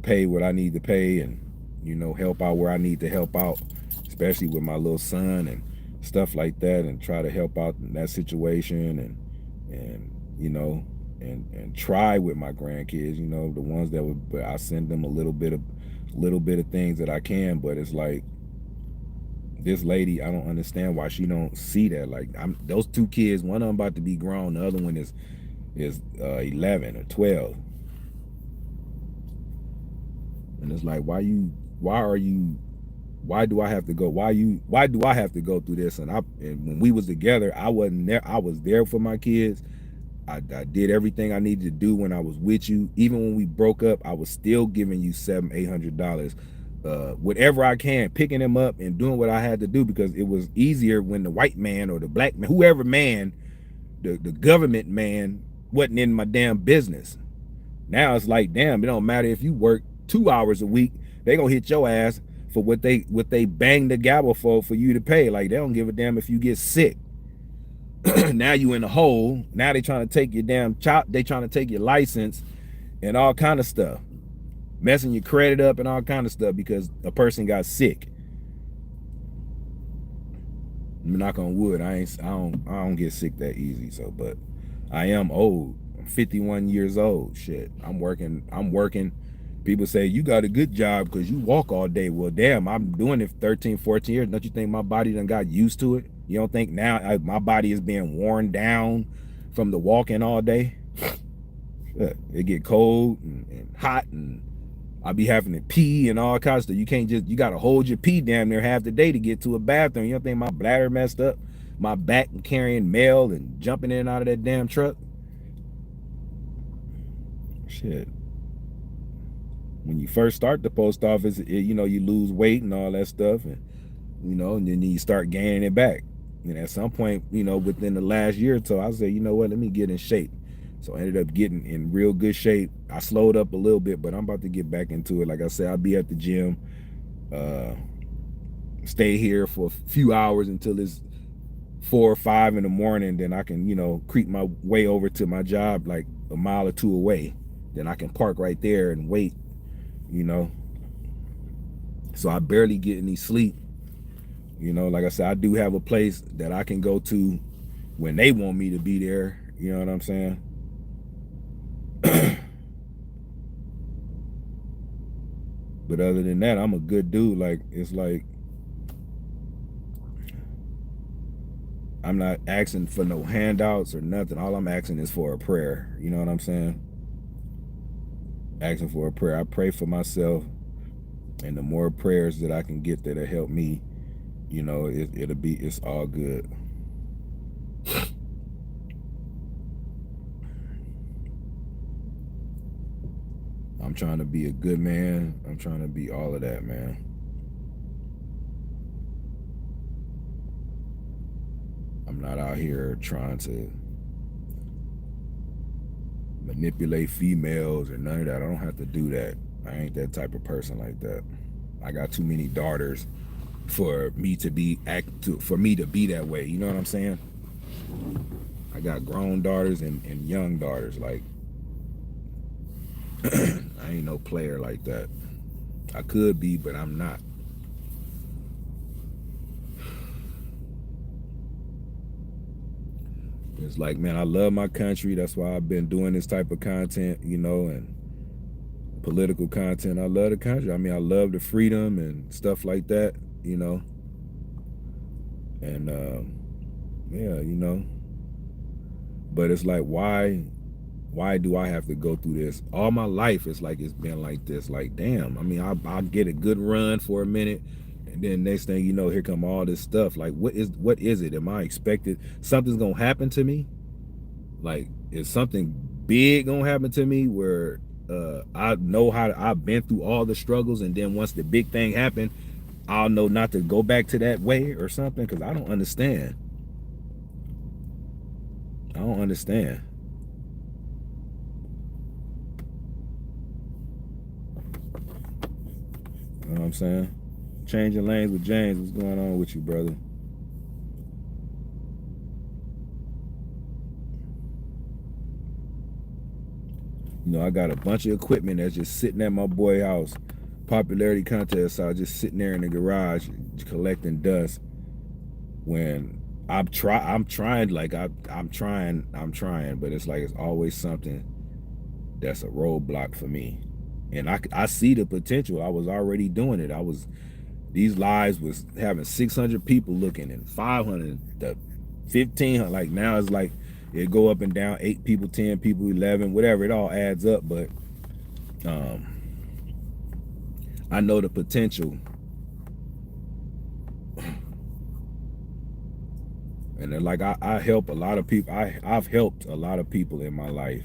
pay what I need to pay, and, you know, help out where I need to help out, especially with my little son and stuff like that, and try to help out in that situation, and you know, and try with my grandkids, you know, the ones that would, I send them a little bit of things that I can. But it's like, this lady, I don't understand why she don't see that. Like, those two kids, one of them about to be grown, the other one is 11 or 12. And it's like, why do I have to go through this? And when we was together, I wasn't there. I was there for my kids. I did everything I needed to do when I was with you. Even when we broke up, I was still giving you $700-800, whatever I can, picking them up and doing what I had to do, because it was easier when the white man or the black man, whoever man, the government man, wasn't in my damn business. Now it's like, damn, it don't matter if you work 2 hours a week, they gonna hit your ass for what they bang the gavel for you to pay. Like, they don't give a damn if you get sick. Now you in the hole. Now they trying to take your damn they trying to take your license and all kind of stuff, messing your credit up and all kind of stuff because a person got sick. Knock on wood, I don't get sick that easy. So, but I am old. I'm 51 years old. Shit, I'm working. People say, you got a good job because you walk all day. Well, damn, I'm doing it 13, 14 years. Don't you think my body done got used to it? You don't think now my body is being worn down from the walking all day? Shit, it get cold and hot, and I be having to pee and all kinds of stuff. You got to hold your pee damn near half the day to get to a bathroom. You don't think my bladder messed up? My back and carrying mail and jumping in and out of that damn truck? Shit. When you first start the post office, you know, you lose weight and all that stuff, and, you know, and then you start gaining it back. And at some point, you know, within the last year or so, I said, you know what, let me get in shape. So I ended up getting in real good shape. I slowed up a little bit, but I'm about to get back into it. Like I said, I'll be at the gym, stay here for a few hours until it's 4 or 5 in the morning, then I can, you know, creep my way over to my job like a mile or two away. Then I can park right there and wait, you know. So I barely get any sleep. You know, like I said, I do have a place that I can go to when they want me to be there. You know what I'm saying? But other than that, I'm a good dude. Like, it's like I'm not asking for no handouts or nothing. All I'm asking is for a prayer. You know what I'm saying? Asking for a prayer. I pray for myself, and the more prayers that I can get that'll help me, you know, it's all good. I'm trying to be a good man. I'm trying to be all of that, man. I'm not out here trying to manipulate females or none of that. I don't have to do that. I ain't that type of person like that. I got too many daughters for me to be for me to be that way. You know what I'm saying? I got grown daughters and young daughters. Like, I ain't no player like that. I could be, but I'm not. It's like, man, I love my country. That's why I've been doing this type of content, you know, and political content. I love the country. I mean, I love the freedom and stuff like that, you know. And yeah, you know. But it's like, why do I have to go through this? All my life it's like it's been like this. Like, damn. I mean, I'll get a good run for a minute, and then next thing you know, here come all this stuff. Like, what is it? Am I expected something's gonna happen to me? Like, is something big gonna happen to me where I know I've been through all the struggles, and then once the big thing happened, I'll know not to go back to that way or something? Because I don't understand. I don't understand. You know what I'm saying? Changing lanes with James. What's going on with you, brother? You know, I got a bunch of equipment that's just sitting at my boy house. Popularity contest, so I was just sitting there in the garage collecting dust. When I'm trying, like I'm trying, but it's like it's always something that's a roadblock for me. And I see the potential. I was already doing it. These lives was having 600 people looking and 500, the 1500. Like, now it's like it go up and down, 8 people, 10 people, 11, whatever. It all adds up. But um, I know the potential, and then, like, I help a lot of people. I've helped a lot of people in my life,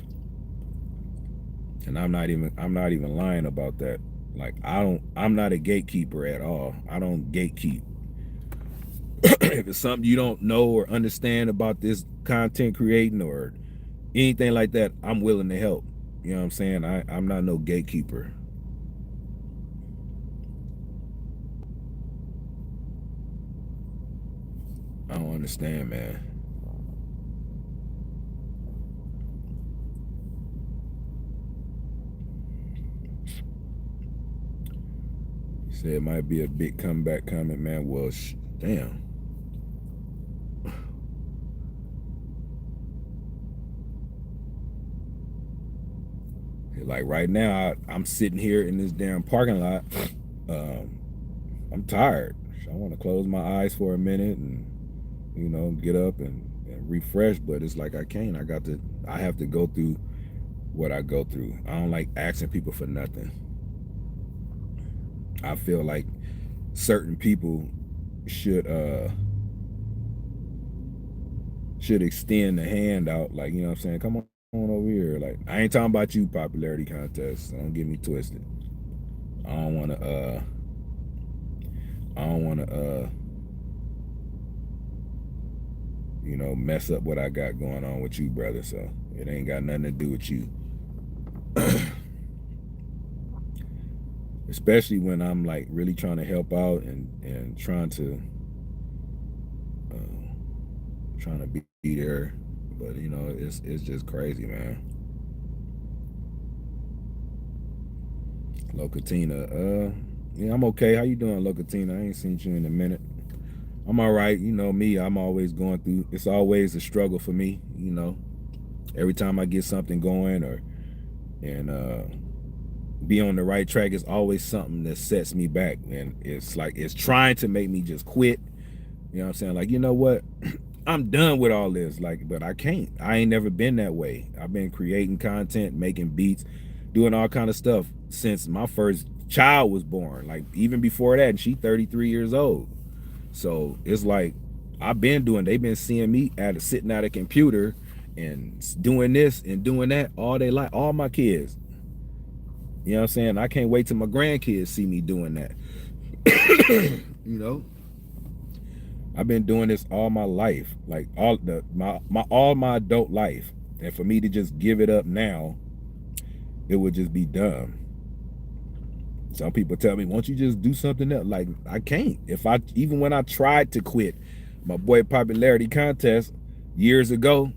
and I'm not even lying about that. Like, I'm not a gatekeeper at all. I don't gatekeep. If it's something you don't know or understand about this content creating or anything like that, I'm willing to help. You know what I'm saying? I'm not no gatekeeper. I don't understand, man. He said it might be a big comeback coming, man. Well, damn. Like, right now, I'm sitting here in this damn parking lot. Um, I'm tired. I want to close my eyes for a minute and, you know, get up and refresh. But it's like I can't. I have to go through what I go through. I don't like asking people for nothing. I feel like certain people should extend the hand out, like, you know what I'm saying? Come on over here. Like, I ain't talking about you, popularity contests. Don't get me twisted. I don't wanna I don't wanna you know, mess up what I got going on with you, brother. So it ain't got nothing to do with you. Especially when I'm like really trying to help out and trying to trying to be there, but you know, it's just crazy, man. Locatina, yeah, I'm okay. How you doing, Locatina? I ain't seen you in a minute. I'm all right. You know me, I'm always going through. It's always a struggle for me. You know, every time I get something going or and be on the right track, it's always something that sets me back, and it's like it's trying to make me just quit. You know what I'm saying? Like, you know what? I'm done with all this. Like, but I can't. I ain't never been that way. I've been creating content, making beats, doing all kind of stuff since my first child was born. Like even before that, and she 33 years old. So it's like I've been doing. They've been seeing me sitting at a computer and doing this and doing that all day. Like all my kids. You know what I'm saying? I can't wait till my grandkids see me doing that. You know, I've been doing this all my life, like all my adult life, and for me to just give it up now, it would just be dumb. Some people tell me, "Won't you just do something else?" Like I can't. If I even when I tried to quit, my boy popularity contest years ago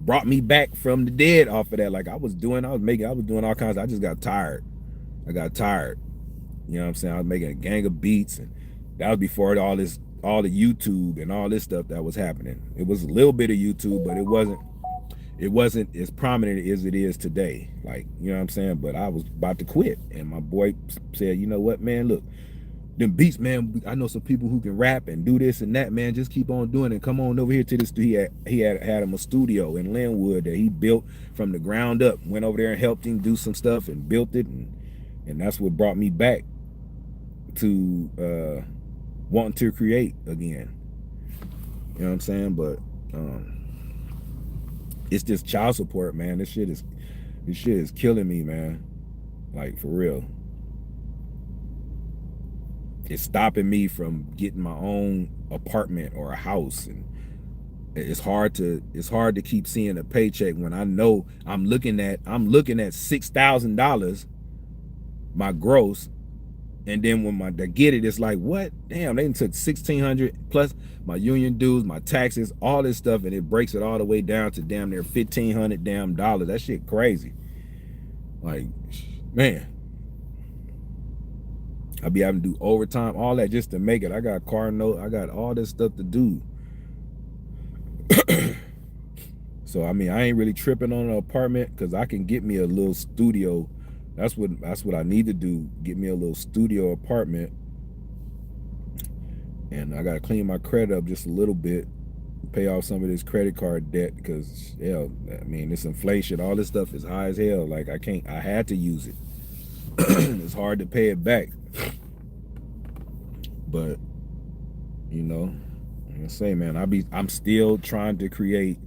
brought me back from the dead off of that. Like I was doing all kinds. I just got tired. I got tired. You know what I'm saying? I was making a gang of beats, and that was before all the YouTube and all this stuff that was happening. It was a little bit of YouTube, but it wasn't as prominent as it is today. Like, you know what I'm saying? But I was about to quit, and my boy said, "You know what, man? Look, them beats, man. I know some people who can rap and do this and that, man. Just keep on doing it. Come on over here to this." He had him a studio in Linwood that he built from the ground up. Went over there and helped him do some stuff and built it, and that's what brought me back to wanting to create again. You know what I'm saying? But it's just child support, man. This shit is killing me, man. Like for real. It's stopping me from getting my own apartment or a house, and it's hard to keep seeing a paycheck when I know I'm looking at $6,000 my gross. And then when I get it, it's like, what? Damn, they took $1,600 plus my union dues, my taxes, all this stuff, and it breaks it all the way down to damn near $1,500 damn dollars. That shit crazy. Like, man, I be having to do overtime, all that just to make it. I got car note, I got all this stuff to do. So I mean, I ain't really tripping on an apartment because I can get me a little studio. That's what I need to do. Get me a little studio apartment, and I gotta clean my credit up just a little bit, pay off some of this credit card debt because yeah, I mean this inflation, all this stuff is high as hell. Like I had to use it. It's hard to pay it back, but you know, like I say, man, I'm still trying to create.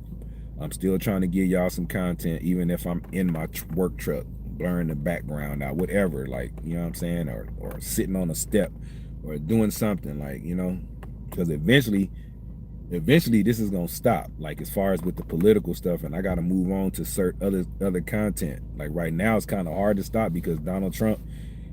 I'm still trying to give y'all some content, even if I'm in my work truck, blurring the background out, whatever, like, you know what I'm saying, or sitting on a step, or doing something, like, you know, because eventually this is gonna stop. Like as far as with the political stuff, and I got to move on to certain other content. Like right now, it's kind of hard to stop because Donald Trump,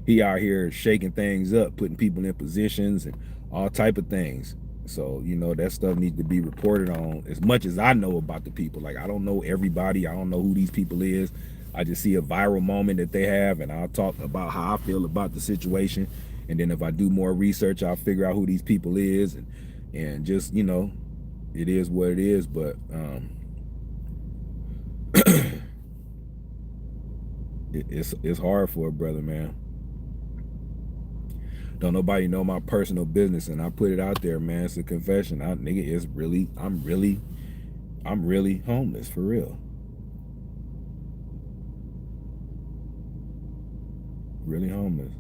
he out here shaking things up, putting people in positions and all type of things. So, you know, that stuff needs to be reported on as much as I know about the people. Like, I don't know everybody. I don't know who these people is. I just see a viral moment that they have, and I'll talk about how I feel about the situation. And then if I do more research, I'll figure out who these people is. And just, you know, it is what it is. But it's hard for a brother, man. Don't nobody know my personal business, and I put it out there, man. It's a confession. Nigga, it's really, I'm really homeless for real. Really homeless.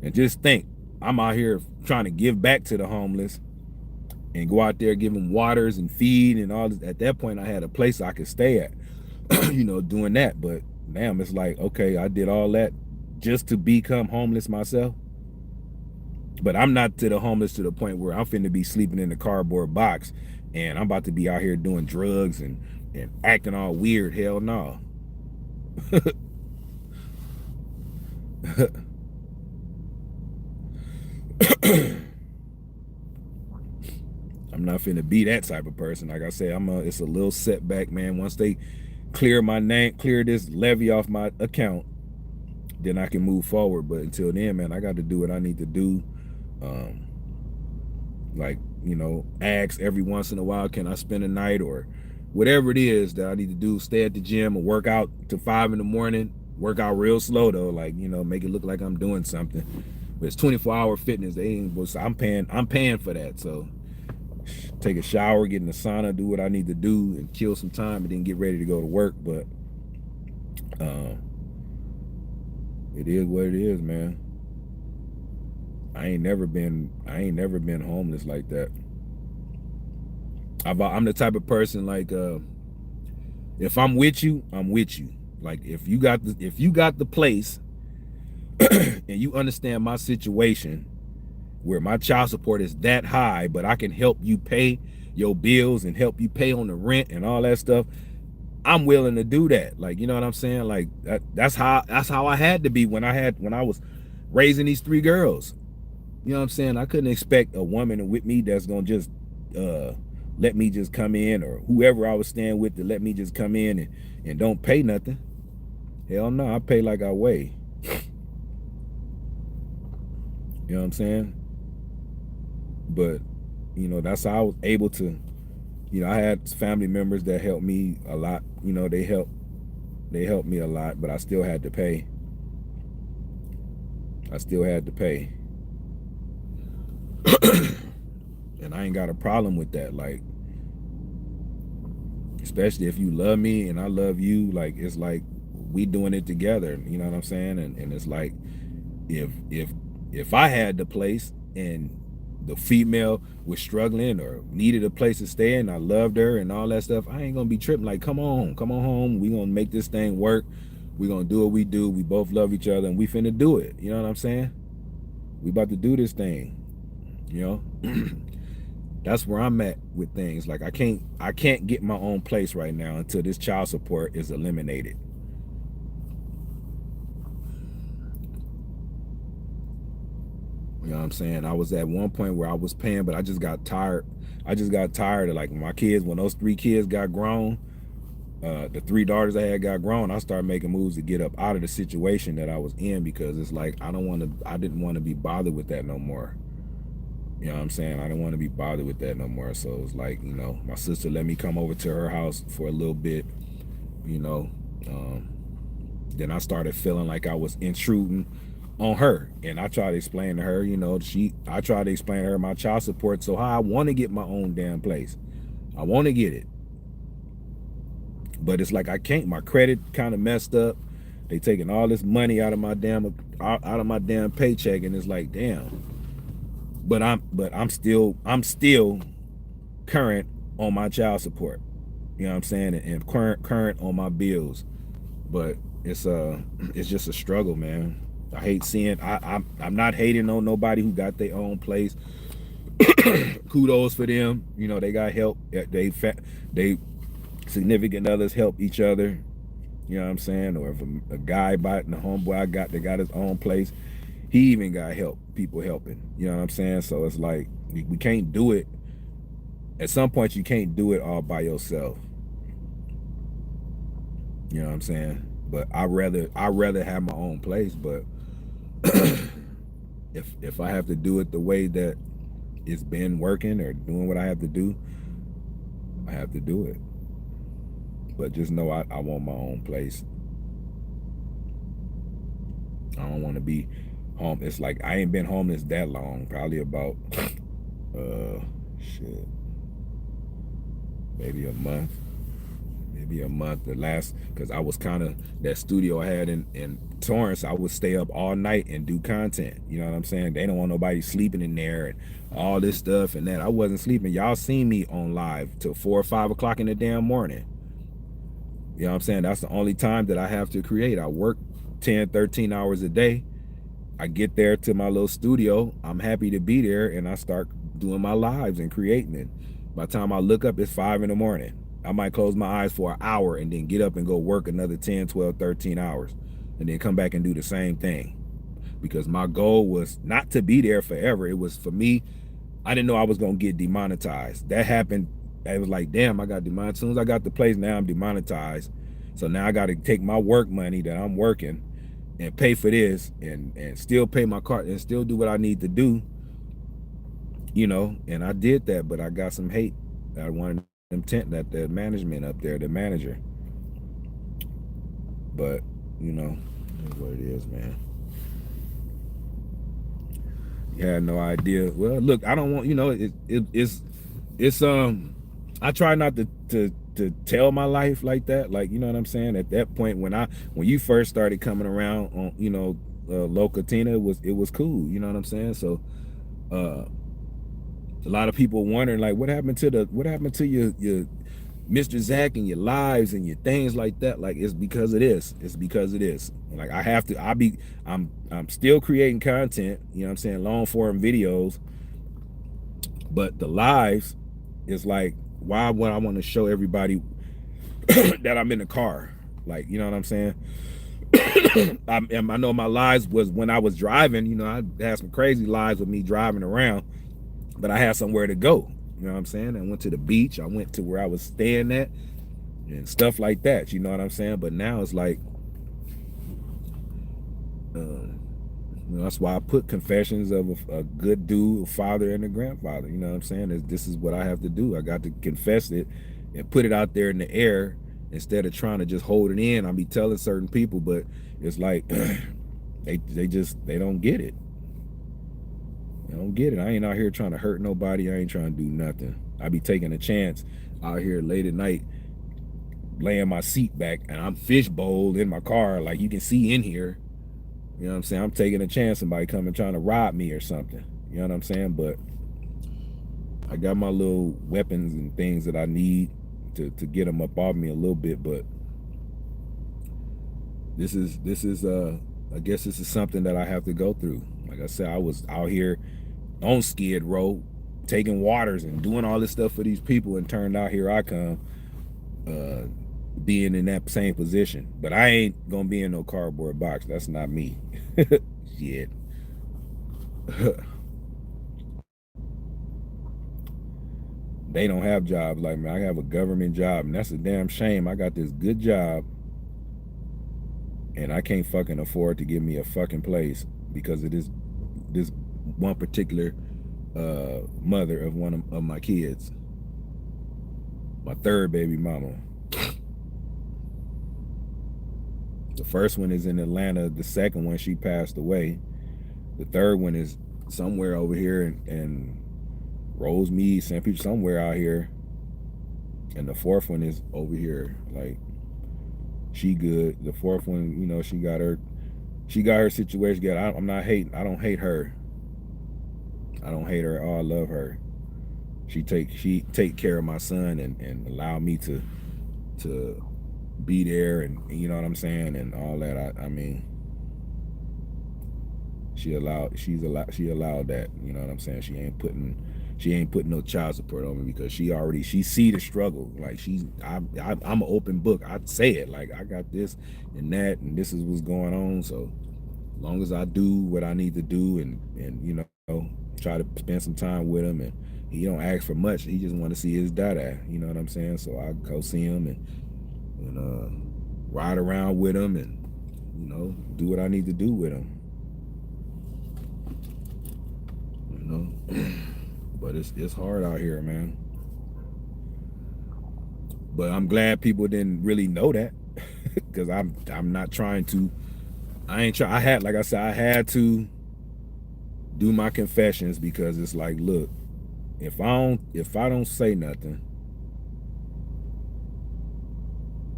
And just think, I'm out here trying to give back to the homeless and go out there, give them waters and feed and all this. At that point, I had a place I could stay at, you know, doing that. But damn, it's like, okay, I did all that just to become homeless myself. But I'm not to the homeless to the point where I'm finna be sleeping in a cardboard box and I'm about to be out here doing drugs and acting all weird. Hell no. I'm not finna be that type of person. Like I say, it's a little setback, man. Once they clear my name, clear this levy off my account, then I can move forward. But until then, man, I got to do what I need to do. Like, ask every once in a while, can I spend a night, or whatever it is that I need to do, stay at the gym or work out to 5 in the morning, work out real slow though, like, make it look like I'm doing something. But it's 24-hour fitness. I'm paying for that. So take a shower, get in the sauna, do what I need to do and kill some time, and then get ready to go to work. But it is what it is, man. I ain't never been homeless like that. I'm the type of person, like, if I'm with you, I'm with you. Like, if you got the place and you understand my situation where my child support is that high, but I can help you pay your bills and help you pay on the rent and all that stuff, I'm willing to do that. Like, you know what I'm saying? Like, that's how I had to be when I was raising these 3 girls. You know what I'm saying? I couldn't expect a woman with me that's gonna just let me just come in, or whoever I was staying with to let me just come in and don't pay nothing. Hell no, I pay like I weigh. You know what I'm saying? But, that's how I was able to, I had family members that helped me a lot. They helped me a lot, but I still had to pay. And I ain't got a problem with that. Like, especially if you love me and I love you, like, it's like we doing it together. You know what I'm saying? And it's like, if I had the place and the female was struggling or needed a place to stay and I loved her and all that stuff, I ain't gonna be tripping. Like, come on home. We gonna make this thing work. We gonna do what we do. We both love each other and we finna do it. You know what I'm saying? We about to do this thing. That's where I'm at with things. Like, I can't get my own place right now until this child support is eliminated. You know what I'm saying? I was at one point where I was paying, but I just got tired. Of, like, my kids, when those 3 kids got grown, the 3 daughters I had got grown, I started making moves to get up out of the situation that I was in, because it's like, I didn't want to be bothered with that no more. You know what I'm saying? I didn't want to be bothered with that no more. So it's like, my sister let me come over to her house for a little bit, then I started feeling like I was intruding on her. And I tried to explain to her, I tried to explain to her my child support. So how I want to get my own damn place. I want to get it. But it's like, I can't. My credit kind of messed up. They taking all this money out of my damn paycheck, and it's like, damn. But I'm still current on my child support. You know what I'm saying? And current on my bills. But it's just a struggle, man. I hate seeing. I'm not hating on nobody who got their own place. Kudos for them. They got help. They significant others help each other. You know what I'm saying? Or if a guy bought the homeboy that got his own place, he even got help. People helping. You know what I'm saying? So it's like, we can't do it. At some point, you can't do it all by yourself. You know what I'm saying? But I rather have my own place. But if I have to do it the way that it's been working, or doing what I have to do, I have to do it. But just know I want my own place. I don't want to be home. It's like, I ain't been homeless that long. Probably about maybe a month. Because I was kind of, that studio I had in Torrance, I would stay up all night and do content. You know what I'm saying? They don't want nobody sleeping in there and all this stuff and that. I wasn't sleeping. Y'all seen me on live till 4 or 5 o'clock in the damn morning. You know what I'm saying? That's the only time that I have to create. I work 10, 13 hours a day. I get there to my little studio. I'm happy to be there, and I start doing my lives and creating it. By the time I look up, it's 5 in the morning. I might close my eyes for an hour and then get up and go work another 10, 12, 13 hours, and then come back and do the same thing. Because my goal was not to be there forever. It was for me, I didn't know I was gonna get demonetized. That happened. I was like, damn, I got demonetized. As soon as I got the place, now I'm demonetized. So now I got to take my work money that I'm working and pay for this and still pay my card and still do what I need to do, you know. And I did that, but I got some hate. I wanted them that the management up there, the manager. But you know, that's what it is, man. You had no idea. Well, look, I don't want, you know, it's I try not to tell my life like that, like, you know what I'm saying. At that point, when you first started coming around on, you know, Local Tina, it was cool, you know what I'm saying. So a lot of people wondering, like, what happened to your Mr. Zach and your lives and your things like that. Like, it's because of this. It's because of this. Like, I'm still creating content, you know what I'm saying, long form videos, but the lives is like, why would I want to show everybody that I'm in the car? Like, you know what I'm saying? I know my lives was when I was driving, you know, I had some crazy lives with me driving around, but I had somewhere to go. You know what I'm saying? I went to the beach. I went to where I was staying at and stuff like that. You know what I'm saying? But now it's like, you know, that's why I put confessions of a good dude, a father, and a grandfather. You know what I'm saying? This is what I have to do. I got to confess it and put it out there in the air instead of trying to just hold it in. I'll be telling certain people, but it's like they don't get it. I don't get it. I ain't out here trying to hurt nobody. I ain't trying to do nothing. I be taking a chance out here late at night, laying my seat back, and I'm fishbowled in my car, like you can see in here. You know what I'm saying? I'm taking a chance somebody coming trying to rob me or something. You know what I'm saying? But I got my little weapons and things that I need to get them up off me a little bit. But this is I guess this is something that I have to go through. Like I said, I was out here on Skid Row taking waters and doing all this stuff for these people, and turned out here I come being in that same position. But I ain't gonna be in no cardboard box. That's not me. Shit. They don't have jobs like me. I have a government job, and that's a damn shame. I got this good job and I can't fucking afford to give me a fucking place because of this one particular mother of one of my kids, my third baby mama. The first one is in Atlanta. The second one, she passed away. The third one is somewhere over here in Rosemead, St. Peter, somewhere out here. And the fourth one is over here. Like, she good. The fourth one, you know, she got her situation good. I'm not hating. I don't hate her. I don't hate her. Oh, I love her. She take care of my son and allow me to be there, and you know what I'm saying, and all that. I mean, she allowed that, you know what I'm saying. She ain't putting no child support on me because she see the struggle. Like, I'm an open book. I'd say it, like, I got this and that, and this is what's going on. So as long as I do what I need to do and you know, try to spend some time with him, and he don't ask for much. He just want to see his dada, you know what I'm saying. So I go see him and ride around with him, and you know, do what I need to do with him, you know. But it's hard out here, man. But I'm glad people didn't really know that, because I'm not trying to. I had, like I said, I had to do my confessions, because it's like, look, if I don't say nothing,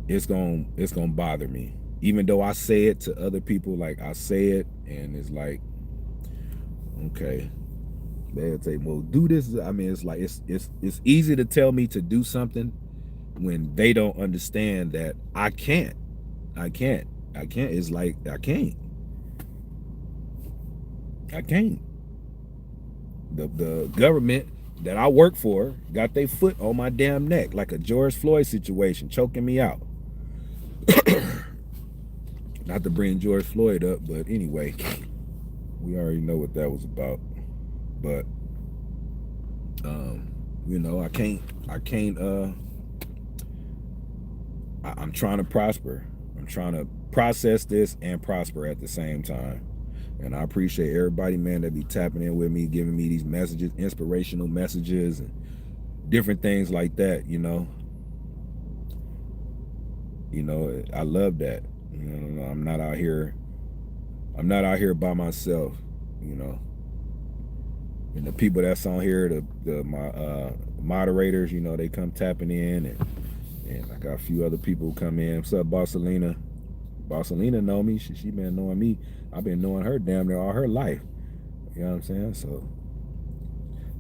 it's gonna bother me. Even though I say it to other people, like I say it, and it's like, okay, they'll say, well, do this. I mean, it's like, it's easy to tell me to do something when they don't understand that I can't. It's like, I can't. The government that I work for got their foot on my damn neck, like a George Floyd situation, choking me out. Not to bring George Floyd up, but anyway, we already know what that was about. But You know, I'm trying to prosper. I'm trying to process this and prosper at the same time. And I appreciate everybody, man, that be tapping in with me, giving me these messages, inspirational messages and different things like that, you know. You know, I love that. You know, I'm not out here by myself, you know. And the people that's on here, my moderators, you know, they come tapping in, and I got a few other people come in. What's up, Barcelina? Barcelina know me. She been knowing me. I've been knowing her damn near all her life. You know what I'm saying? So,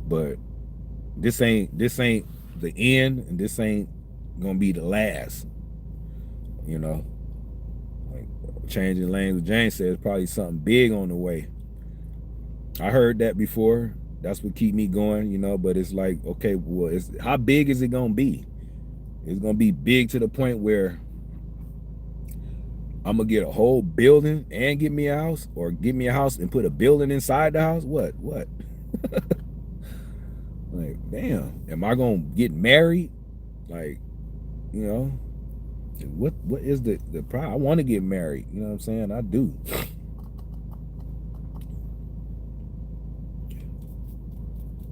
but this ain't the end, and this ain't gonna be the last. You know, like changing lanes with James says, probably something big on the way. I heard that before. That's what keep me going, you know. But it's like, okay, well, how big is it gonna be? It's gonna be big to the point where I'm gonna get a whole building and get me a house, or get me a house and put a building inside the house. What? Like, damn, am I gonna get married? Like, you know, what is the problem? I want to get married. You know what I'm saying? I do.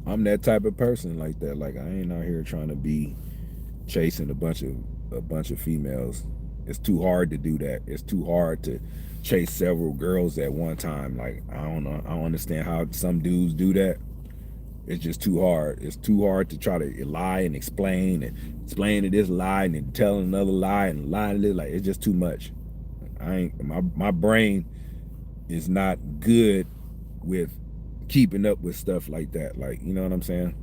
I'm that type of person like that. Like, I ain't out here trying to be chasing a bunch of females. It's too hard to do that. It's too hard to chase several girls at one time. Like, I don't know. I don't understand how some dudes do that. It's just too hard. It's too hard to try to lie and explain to this lie and then tell another lie and lie to this. Like, it's just too much. My brain is not good with keeping up with stuff like that. Like, you know what I'm saying?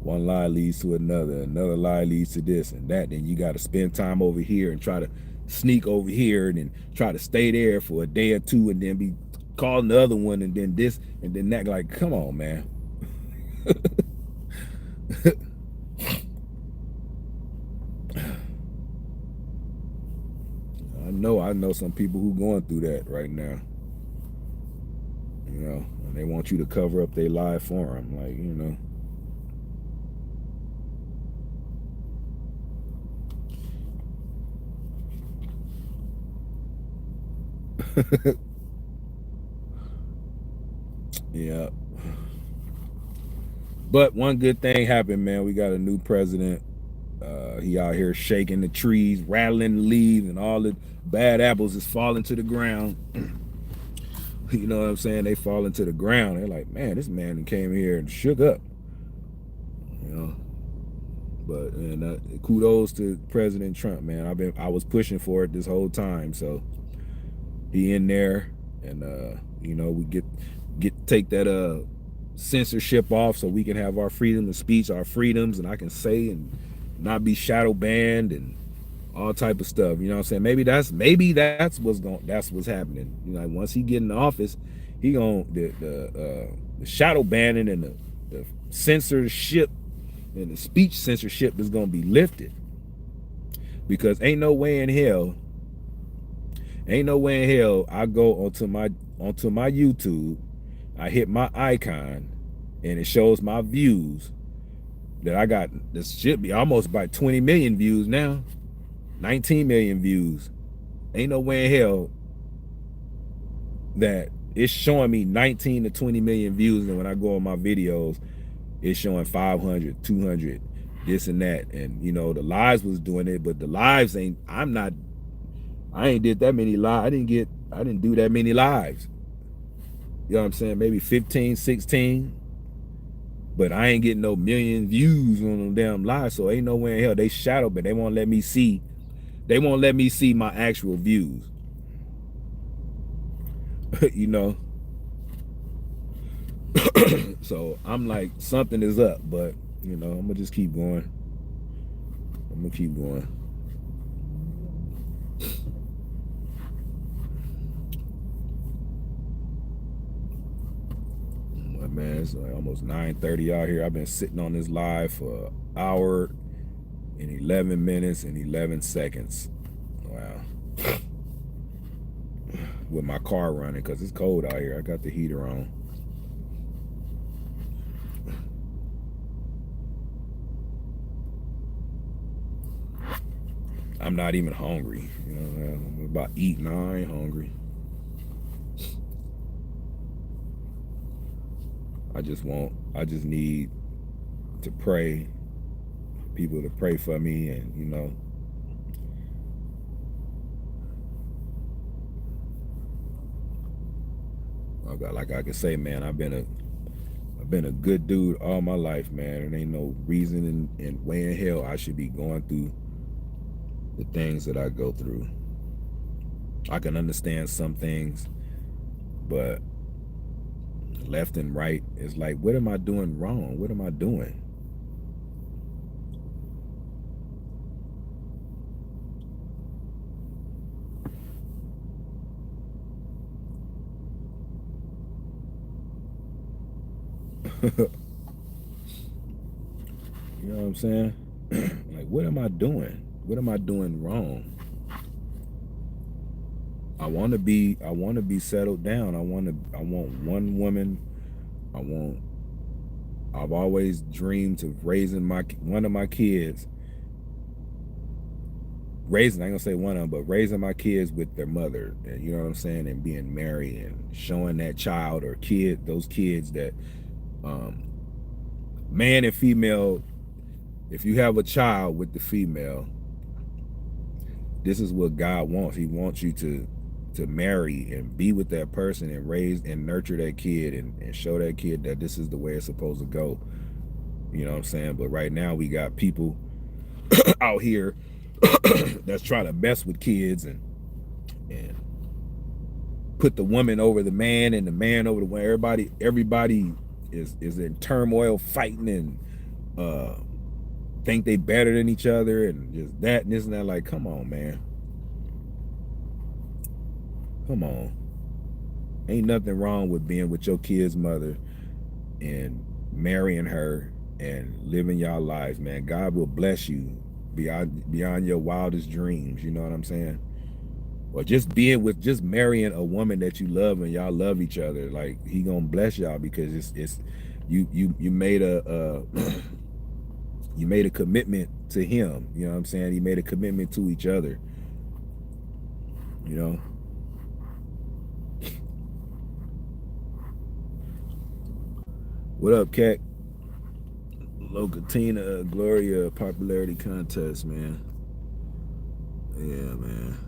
One lie leads to another lie leads to this and that. Then you got to spend time over here and try to sneak over here and then try to stay there for a day or two and then be calling the other one and then this and then that. Like, come on, man. I know some people who going through that right now. You know, and they want you to cover up their lie for them. Like, you know. Yeah. But one good thing happened, man. We got a new president. He out here shaking the trees, rattling the leaves, and all the bad apples is falling to the ground. You know what I'm saying? They fall into the ground. They're like, man, this man came here and shook up. You know. But and kudos to President Trump, man. I was pushing for it this whole time, so he in there, and you know, we take that censorship off so we can have our freedom of speech, our freedoms, and I can say and not be shadow banned and all type of stuff. You know what I'm saying? Maybe that's what's happening. You know, once he get in the office, he gonna the shadow banning and the censorship and the speech censorship is gonna be lifted, because ain't no way in hell I go onto my YouTube, I hit my icon, and it shows my views that I got. This should be almost about 20 million views now, 19 million views. Ain't no way in hell that it's showing me 19 to 20 million views, and when I go on my videos, it's showing 500, 200, this and that. And you know, the lives was doing it, but the lives ain't. I ain't did that many lives. I didn't do that many lives. You know what I'm saying? Maybe 15, 16. But I ain't getting no million views on them damn lives. So ain't no way in hell they shadow, but they won't let me see. They won't let me see my actual views. You know. So I'm like, something is up, but you know, I'm gonna just keep going. I'm gonna keep going. Man, it's like almost 9:30 out here. I've been sitting on this live for an hour and 11 minutes and 11 seconds. Wow. With my car running, because it's cold out here. I got the heater on. I'm not even hungry. You know, I'm about eating. I ain't hungry. I just need to pray, people to pray for me, and you know, like I can say, man, I've been a good dude all my life, man. There ain't no reason in way in hell I should be going through the things that I go through. I can understand some things, but left and right is like, what am I doing wrong? What am I doing? You know what I'm saying? Like, what am I doing? What am I doing wrong? I want to be settled down. I want one woman. I want I've always dreamed of raising one of my kids. Raising, I ain't gonna say one of them, but raising my kids with their mother, and you know what I'm saying, and being married and showing that child or kid, those kids that um man and female, if you have a child with the female, this is what God wants. He wants you to marry and be with that person and raise and nurture that kid and show that kid that this is the way it's supposed to go. You know what I'm saying? But right now we got people out here that's trying to mess with kids and put the woman over the man and the man over the woman. Everybody is in turmoil, fighting, and think they better than each other, and just that and this and that. Like, come on, man. Come on. Ain't nothing wrong with being with your kid's mother and marrying her and living y'all lives, man. God will bless you beyond your wildest dreams. You know what I'm saying? Or just marrying a woman that you love and y'all love each other. Like, he gonna bless y'all because it's you made a you made a commitment to him. You know what I'm saying? He made a commitment to each other. You know. What up, Cat? Locatina Gloria popularity contest, man. Yeah, man.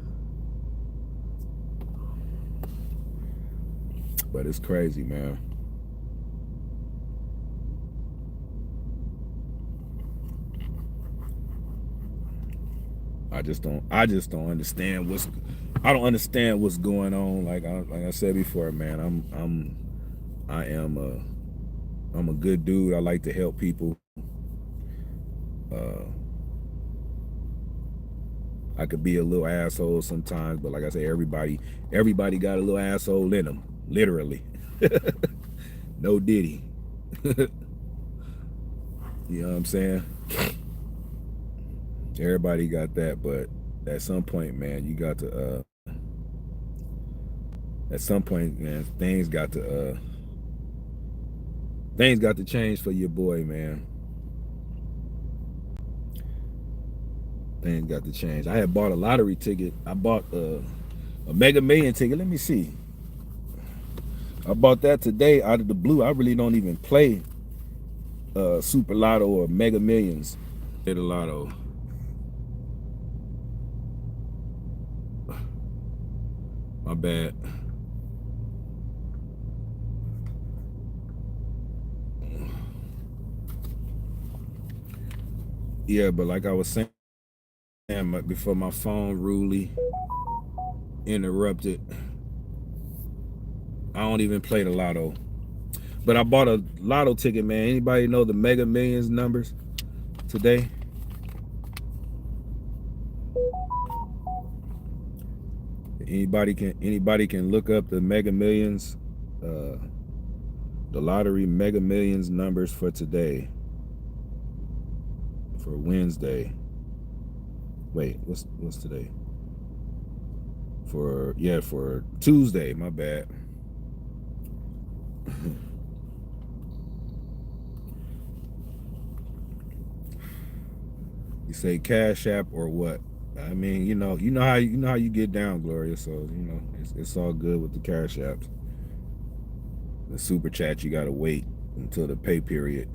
But it's crazy, man. I just don't understand I don't understand what's going on. Like I said before, man, I'm a good dude. I like to help people. Uh, I could be a little asshole sometimes, but like I say, everybody got a little asshole in them, literally. No Diddy. You know what I'm saying? Everybody got that, but at some point, man, you got to at some point, man, things got to change for your boy, man. Things got to change. I had bought a lottery ticket. I bought a Mega Million ticket. Let me see. I bought that today out of the blue. I really don't even play Super Lotto or Mega Millions. Did a lotto. My bad. Yeah, but like I was saying before my phone rudely interrupted, I don't even play the lotto. But I bought a lotto ticket, man. Anybody know the Mega Millions numbers today? Anybody can look up the Mega Millions, the lottery Mega Millions numbers for today, for Wednesday. Wait, what's today? For Tuesday. My bad. You say Cash App or what? I mean, you know how you get down, Gloria. So it's all good with the cash apps. The super chat, you gotta wait until the pay period,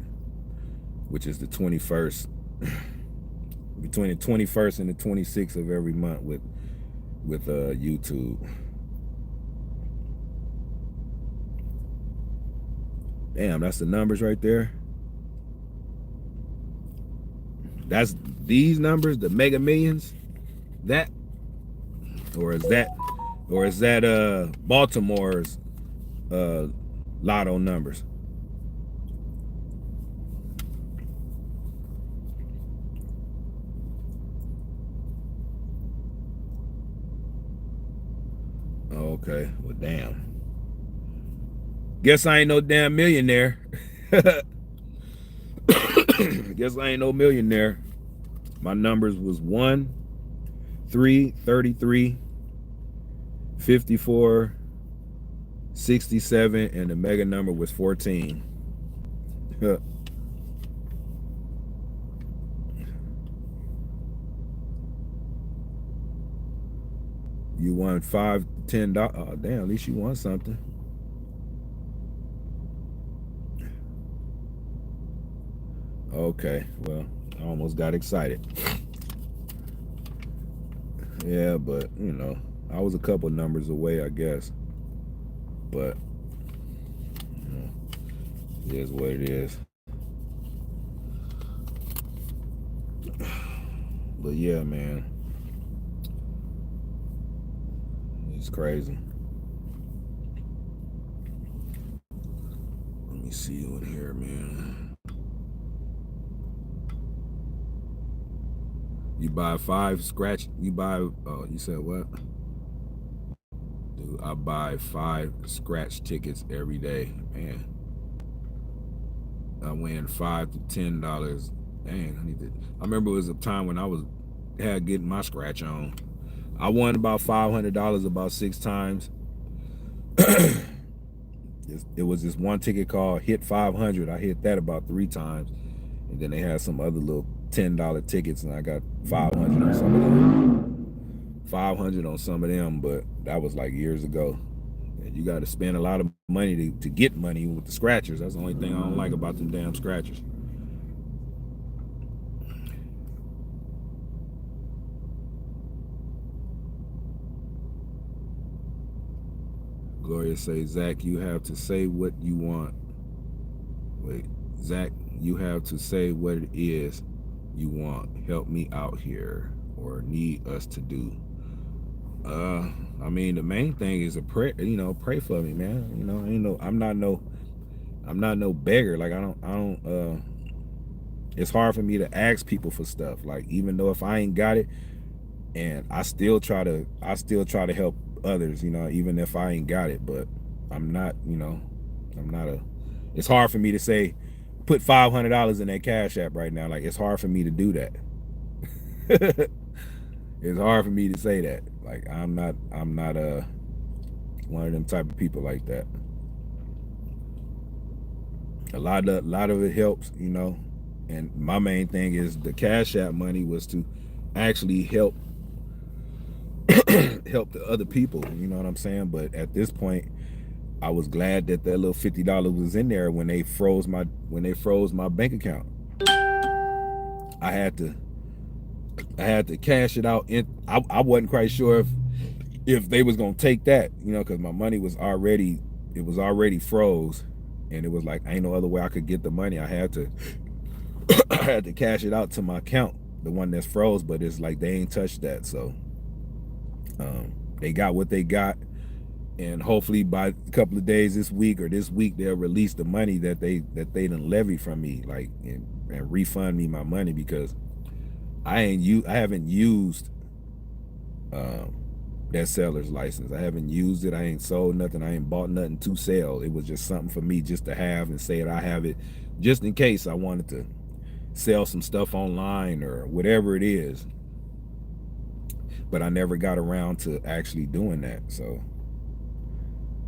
which is the 21st, between the 21st and the 26th of every month with YouTube. Damn, that's the numbers right there. That's these numbers, the Mega Millions. That, or is that Baltimore's lotto numbers? Okay, well, damn. Guess I ain't no damn millionaire. Guess I ain't no millionaire. My numbers was 1, 3, 33, 54, 67, and the mega number was 14. You won $5, $10. Oh, damn, at least you won something. Okay, well, I almost got excited. Yeah, but I was a couple numbers away, I guess. But it is what it is. But yeah, man, it's crazy. Let me see you in here, man. You buy 5 scratch. You buy. Oh, you said what? Dude, I buy 5 scratch tickets every day, man. I win $5 to $10. Dang, I remember it was a time when I had getting my scratch on. I won about $500 about 6 times. It was this one ticket called Hit 500. I hit that about 3 times, and then they had some other little $10 tickets, and I got 500 on some of them. 500 on some of them, but that was like years ago. And you got to spend a lot of money to get money with the scratchers. That's the only thing I don't like about them damn scratchers. Gloria says, Zach, you have to say what you want. Wait, Zach, you have to say what it is you want. Help me out here, or need us to do. I mean, the main thing is a prayer. Pray for me, man. I'm not no beggar. Like I don't. It's hard for me to ask people for stuff. Like, even though if I ain't got it, and I still try to help others. Even if I ain't got it, but I'm not. It's hard for me to say, put $500 in that Cash App right now. Like, it's hard for me to do that. It's hard for me to say that. Like, I'm not one of them type of people like that. A lot of it helps, and my main thing is the Cash App money was to actually help the other people, you know what I'm saying? But at this point, I was glad that little $50 was in there when they froze my bank account. I had to cash it out. I wasn't quite sure if they was gonna take that, because my money was already froze, and it was like, ain't no other way I could get the money. I had to cash it out to my account, the one that's froze, but it's like they ain't touched that. So they got what they got, and hopefully by a couple of days this week they'll release the money that they done levy from me, like, and refund me my money, because I haven't used that seller's license. I haven't used it. I ain't sold nothing. I ain't bought nothing to sell. It was just something for me just to have and say that I have it, just in case I wanted to sell some stuff online or whatever it is. But I never got around to actually doing that. So,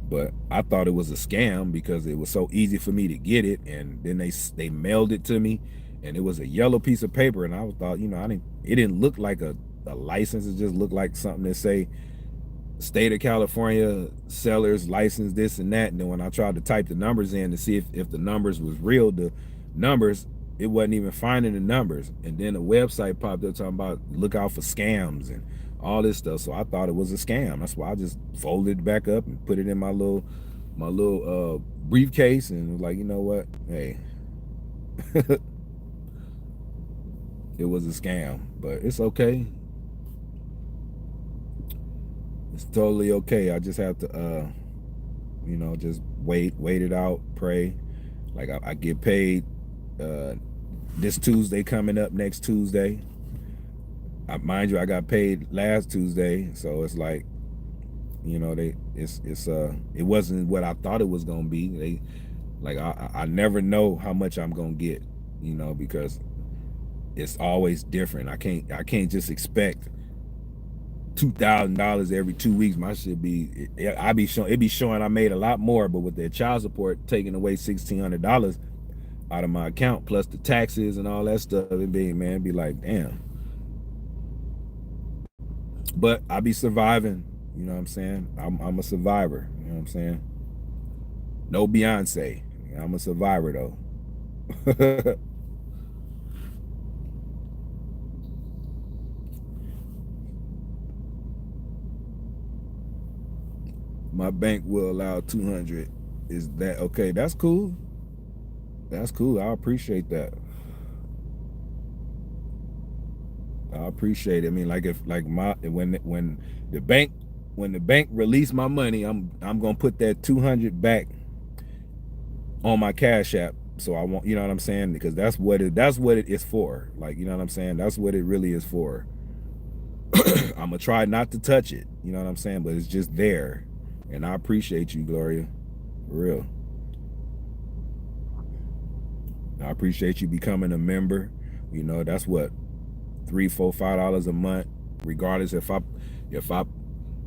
but I thought it was a scam because it was so easy for me to get it, and then they mailed it to me, and it was a yellow piece of paper, and I thought, it didn't look like a the licenses just look like something that say state of California sellers license this and that. And then when I tried to type the numbers in to see if the numbers was real, the numbers, it wasn't even finding the numbers. And then the website popped up talking about look out for scams and all this stuff. So I thought it was a scam. That's why I just folded it back up and put it in my little briefcase and was like, you know what? Hey, it was a scam, but it's okay. It's totally okay. I just have to, you know, just wait it out, pray. Like I get paid this Tuesday coming up next Tuesday. Mind you, I got paid last Tuesday, so it's like, you know, it wasn't what I thought it was gonna be. I never know how much I'm gonna get, you know, because it's always different. I can't just expect $2,000 every 2 weeks. My shit be it be showing I made a lot more, but with their child support taking away $1,600 out of my account plus the taxes and all that stuff, it be like, damn. But I be surviving, you know what I'm saying? I'm a survivor, you know what I'm saying? No Beyonce. I'm a survivor though. My bank will allow 200. Is that okay? That's cool. That's cool. I appreciate that. I appreciate it. I mean, like when the bank released my money, I'm gonna put that 200 back on my Cash App. So I want, you know what I'm saying? Because that's what it is for. Like, you know what I'm saying? That's what it really is for. I'm gonna try not to touch it. You know what I'm saying? But it's just there. And I appreciate you, Gloria. For real. I appreciate you becoming a member. You know, that's what, $3, $4, $5 a month, regardless if I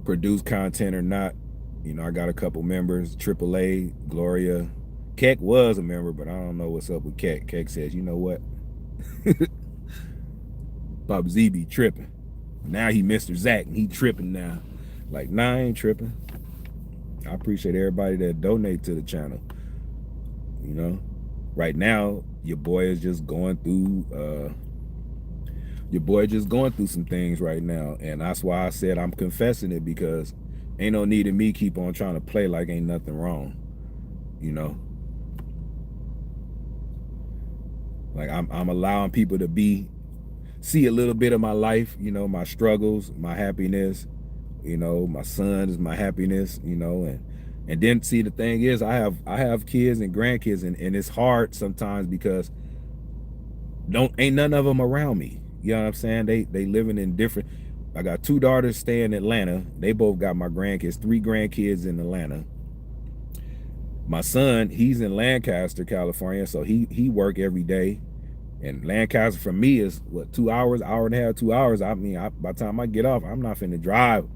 produce content or not. You know, I got a couple members. AAA, Gloria. Keck was a member, but I don't know what's up with Keck. Keck says, you know what? Bob Z be tripping. Now he Mr. Zach and he tripping now. Like, nah, I ain't tripping. I appreciate everybody that donate to the channel. You know, right now your boy is just going through some things right now, and that's why I said I'm confessing it, because ain't no need in me keep on trying to play like ain't nothing wrong. You know, like I'm allowing people to see a little bit of my life, you know, my struggles, my happiness, you know, my son is my happiness, you know, and then see, the thing is, I have kids and grandkids, and it's hard sometimes because ain't none of them around me. You know what I'm saying? They living in different. I got 2 daughters stay in Atlanta. They both got my grandkids, 3 grandkids in Atlanta. My son, he's in Lancaster, California, so he work every day. And Lancaster for me is what, 2 hours, hour and a half, 2 hours. I mean, by the time I get off, I'm not finna drive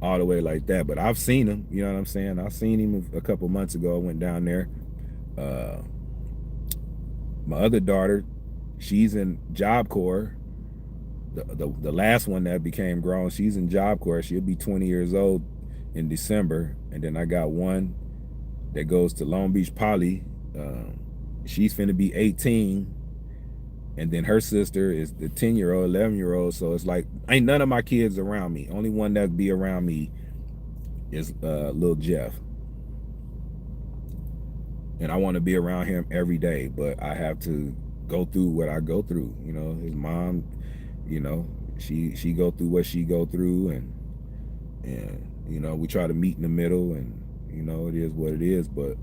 all the way like that. But I've seen him, you know what I'm saying? I seen him a couple months ago. I went down there. My other daughter, she's in Job Corps. The last one that became grown, she's in Job Corps. She'll be 20 years old in December. And then I got one that goes to Long Beach Poly. She's finna be 18. And then her sister is the 10-year-old, 11-year-old. So it's like, ain't none of my kids around me. Only one that be around me is Lil Jeff. And I want to be around him every day, but I have to go through what I go through. You know, his mom, you know, she go through what she go through, and you know, we try to meet in the middle, and you know, it is what it is. But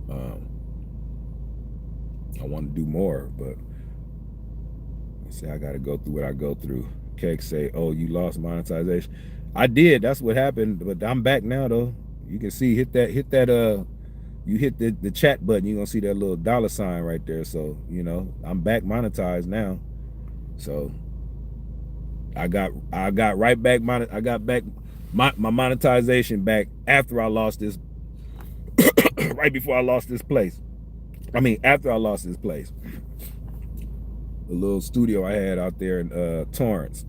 I want to do more, but say I got to go through what I go through. Keck say, oh, you lost monetization. I did. That's what happened, but I'm back now though. You can see, hit that you hit the chat button, you're gonna see that little $ right there. So, you know, I'm back monetized now. So I got right back I got back my monetization back after I lost this right before I lost this place. I mean, after I lost this place. The little studio I had out there in Torrance.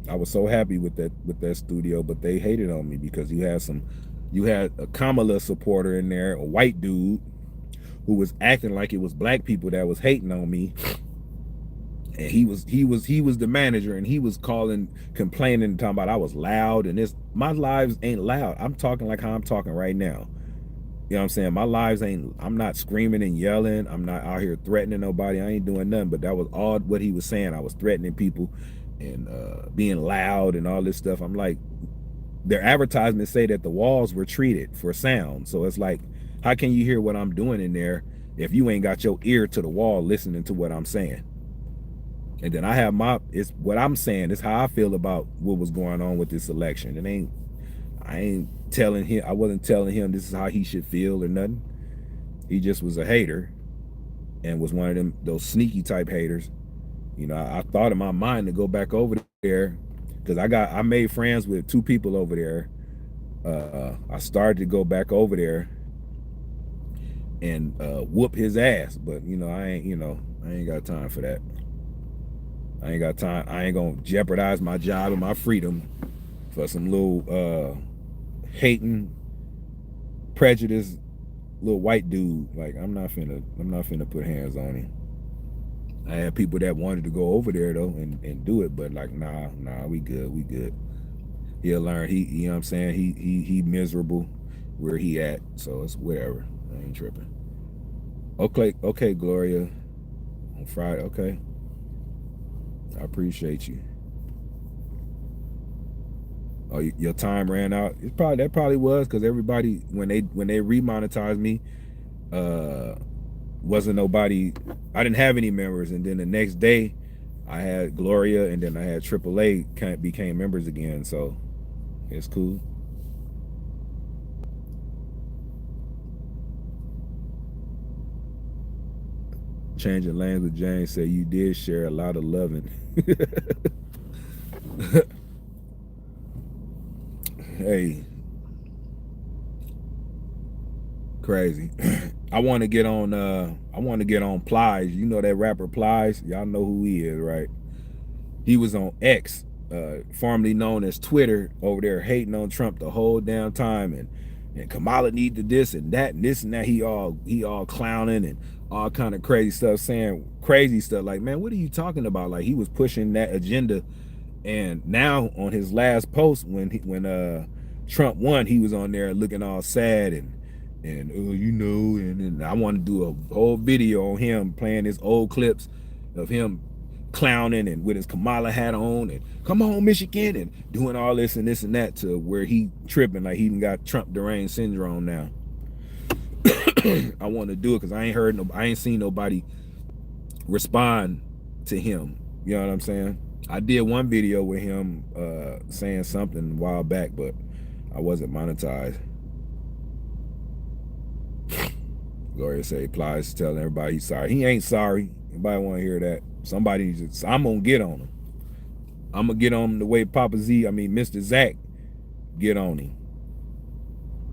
I was so happy with that studio, but they hated on me because you had a Kamala supporter in there, a white dude who was acting like it was black people that was hating on me. And he was the manager, and he was calling, complaining, talking about I was loud, and this, my lives ain't loud. I'm talking like how I'm talking right now. You know what I'm saying? My lives ain't, I'm not screaming and yelling. I'm not out here threatening nobody. I ain't doing nothing. But that was all what he was saying. I was threatening people and being loud and all this stuff. I'm like, their advertisements say that the walls were treated for sound. So it's like, how can you hear what I'm doing in there if you ain't got your ear to the wall listening to what I'm saying? And then I have it's what I'm saying is how I feel about what was going on with this election. I ain't telling him, I wasn't telling him this is how he should feel or nothing. He just was a hater and was one of those sneaky type haters. You know, I thought in my mind to go back over there because I made friends with 2 people over there. I started to go back over there and whoop his ass, but you know, I ain't got time for that. I ain't got time. I ain't gonna jeopardize my job and my freedom for some little hating, prejudiced little white dude. Like, I'm not finna put hands on him. I had people that wanted to go over there though and do it, but like, nah, we good. He'll learn. You know what I'm saying? He miserable where he at, so it's whatever. I ain't tripping. Okay, Gloria. On Friday, okay. I appreciate you. Oh, your time ran out. That probably was because everybody when they remonetized me, wasn't nobody. I didn't have any members, and then the next day, I had Gloria, and then I had AAA became members again. So it's cool. Changing lanes with James said you did share a lot of loving. Hey, crazy. I want to get on Plies. You know that rapper Plies? Y'all know who he is, right? He was on X, formerly known as Twitter, over there hating on Trump the whole damn time, and Kamala need to this and that and this and that. He all clowning and all kind of crazy stuff, saying crazy stuff like, man, what are you talking about? Like, he was pushing that agenda. And now on his last post, when Trump won, he was on there looking all sad and you know, and I want to do a whole video on him playing his old clips of him clowning and with his Kamala hat on and come on Michigan and doing all this and this and that, to where he tripping like he even got Trump deranged syndrome now. I want to do it because I ain't seen nobody respond to him. You know what I'm saying? I did one video with him saying something a while back, but I wasn't monetized. Gloria say Plies telling everybody he's sorry. He ain't sorry. Anybody want to hear that? Somebody just, I'm gonna get on him. I'm gonna get on him the way Mr. Zach get on him.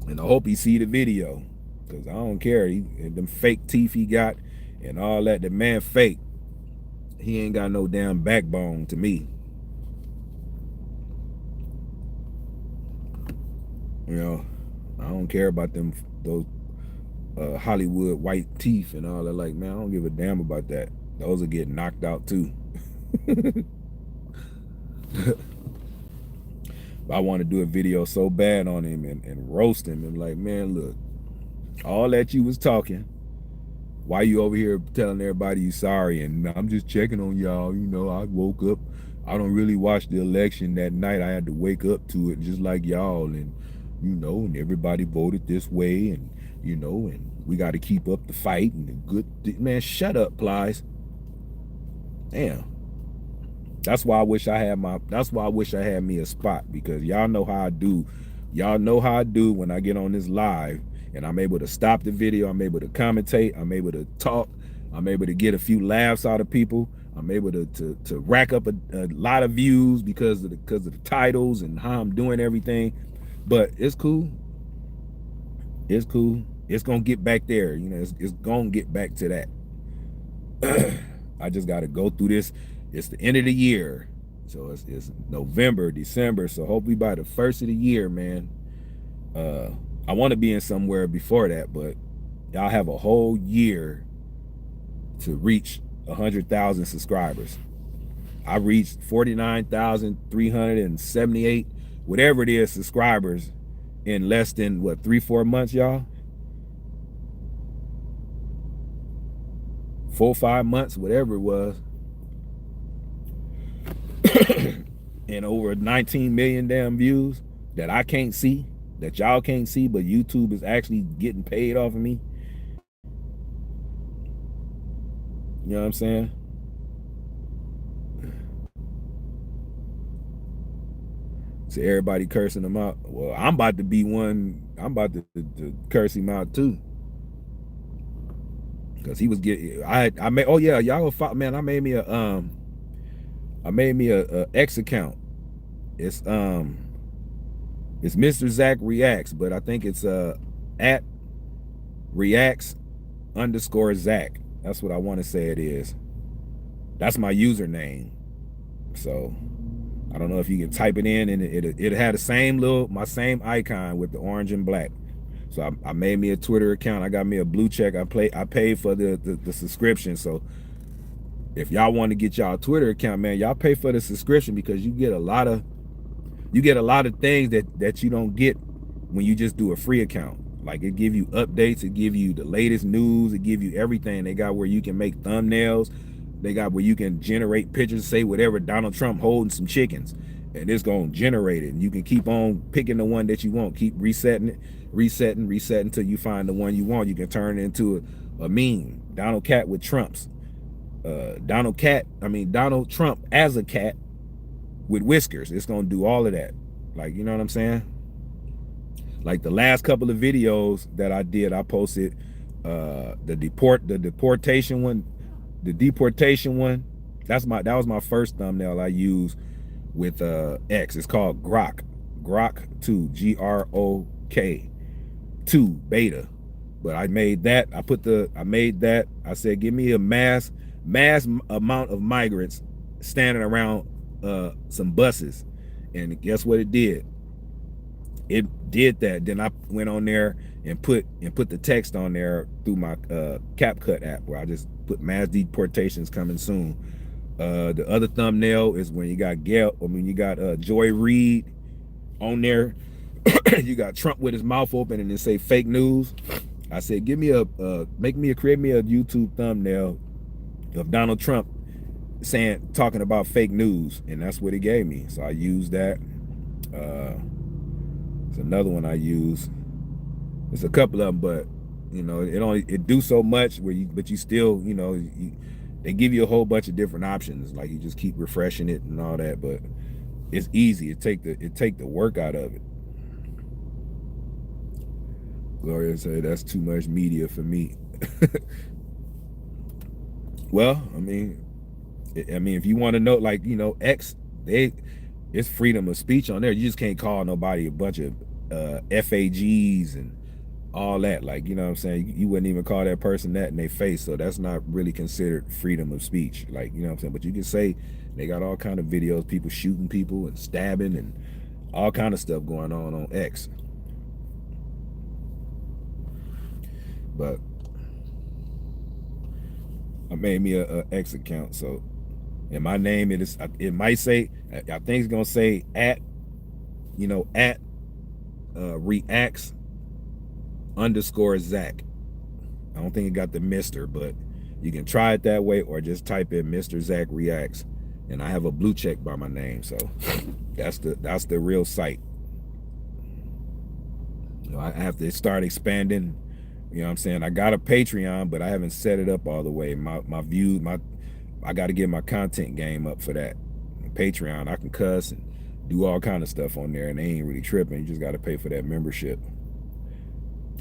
And I hope he see the video, because I don't care. Them fake teeth he got and all that, the man fake. He ain't got no damn backbone to me. You know, I don't care about those Hollywood white teeth and all that. Like, man, I don't give a damn about that. Those are getting knocked out too. I want to do a video so bad on him and roast him and like, man, look, all that you was talking, why you over here telling everybody you sorry and I'm just checking on y'all. You know, I woke up, I don't really watch the election that night. I had to wake up to it just like y'all, and you know, and everybody voted this way, and you know, and we got to keep up the fight and the good. Man, shut up, Plies. Damn. That's why I wish I had me a spot, because y'all know how I do. Y'all know how I do when I get on this live and I'm able to stop the video, I'm able to commentate, I'm able to talk, I'm able to get a few laughs out of people, I'm able to rack up a lot of views because of the titles and how I'm doing everything. But it's cool. It's cool. It's gonna get back there. You know, it's gonna get back to that. I just gotta go through this. It's the end of the year. So it's November, December. So hopefully by the first of the year, man. I want to be in somewhere before that, but y'all have a whole year to reach 100,000 subscribers. I reached 49,378, whatever it is, subscribers in less than what, 3-4 months, y'all. 4-5 months, whatever it was. And over 19 million damn views that I can't see, that y'all can't see, but YouTube is actually getting paid off of me. You know what I'm saying? So everybody cursing him out. Well, I'm about to be one. I'm about to curse him out too. Cause he was getting, I made, oh yeah, y'all man, I made me a X account. It's Mr. Zach Reacts, but I think it's at Reacts_Zach. That's what I want to say it is. That's my username. So I don't know if you can type it in, and it had the same my same icon with the orange and black. So I made me a Twitter account. I got me a blue check. I paid for the subscription. So if y'all want to get y'all Twitter account, man, y'all pay for the subscription, because you get a lot of things that you don't get when you just do a free account. Like, it give you updates, it give you the latest news, it give you everything. They got where you can make thumbnails. They got where you can generate pictures, say whatever, Donald Trump holding some chickens, and it's gonna generate it. And you can keep on picking the one that you want, keep resetting it, resetting until you find the one you want. You can turn it into a meme. Donald Cat with Trumps. Donald Trump as a cat with whiskers. It's gonna do all of that. Like, you know what I'm saying? Like the last couple of videos that I did, I posted the deportation one. That was my first thumbnail I used with X. It's called Grok 2, GROK 2 beta. But I made that. I said, give me a mass amount of migrants standing around some buses, and guess what it did? It did that. Then I went on there and put the text on there through my CapCut app, where I just put mass deportations coming soon. The other thumbnail is when you got Joy Reid on there. You got Trump with his mouth open and then say fake news. I said, create me a YouTube thumbnail of Donald Trump talking about fake news, and that's what he gave me. So I used that. It's another one I use. It's a couple of them, but you know, it do so much but you still, you know, they give you a whole bunch of different options. Like, you just keep refreshing it and all that, but it's easy. It take the work out of it. Gloria said that's too much media for me. Well, I mean, if you want to know, like, you know, X, it's freedom of speech on there. You just can't call nobody a bunch of FAGs and all that. Like, you know what I'm saying? You wouldn't even call that person that in their face. So that's not really considered freedom of speech. Like, you know what I'm saying? But you can say they got all kind of videos, people shooting people and stabbing and all kind of stuff going on X. But I made me a X account, so in my name it might say, I think it's gonna say at Reacts_Zach. I don't think it got the Mr., but you can try it that way, or just type in Mr. Zach Reacts, and I have a blue check by my name, so that's the real site. You know, I have to start expanding. You know what I'm saying? I got a Patreon, but I haven't set it up all the way. My views, I got to get my content game up for that. Patreon, I can cuss and do all kind of stuff on there, and they ain't really tripping. You just got to pay for that membership.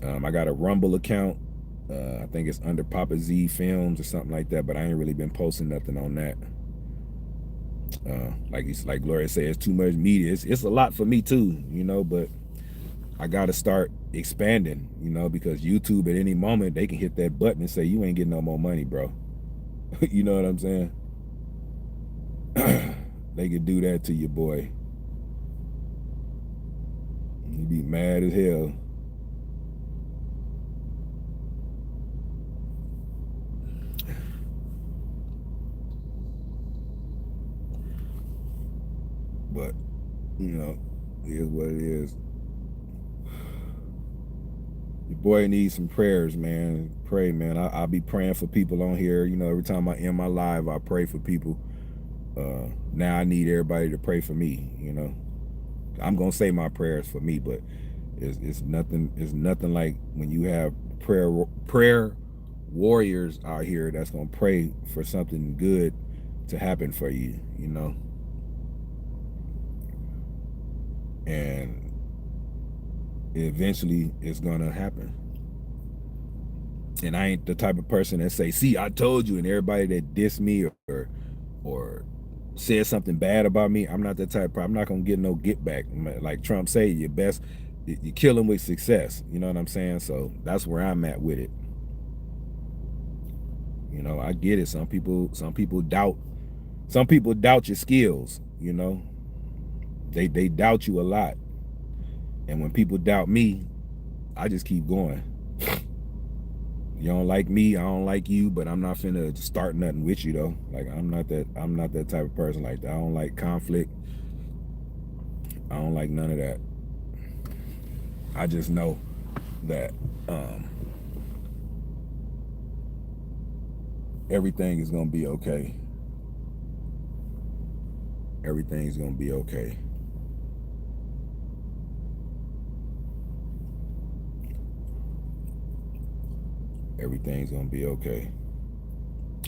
I got a Rumble account. I think it's under Papa Z Films or something like that, but I ain't really been posting nothing on that. Like Gloria said, it's too much media. It's a lot for me too, you know, but I got to start expanding, you know, because YouTube at any moment, they can hit that button and say, you ain't getting no more money, bro. You know what I'm saying? they could do that to your boy. You'd be mad as hell. But, you know, it is what it is. Your boy needs some prayers, man. Pray, man. I'll be praying for people on here. You know, every time I end my live, I pray for people. Now I need everybody to pray for me, you know. I'm gonna say my prayers for me, but it's nothing like when you have prayer warriors out here that's gonna pray for something good to happen for you, you know. And eventually it's gonna happen. And I ain't the type of person that say, "See, I told you," and everybody that diss me or said something bad about me, I'm not that type of, I'm not gonna get no get back. Like Trump say, you kill him with success. You know what I'm saying? So that's where I'm at with it. You know, I get it. Some people doubt your skills, you know. They doubt you a lot. And when people doubt me, I just keep going. You don't like me, I don't like you, but I'm not finna start nothing with you though. Like I'm not that type of person like that. I don't like conflict. I don't like none of that. I just know that everything is gonna be okay. Everything's gonna be okay. Everything's gonna be okay.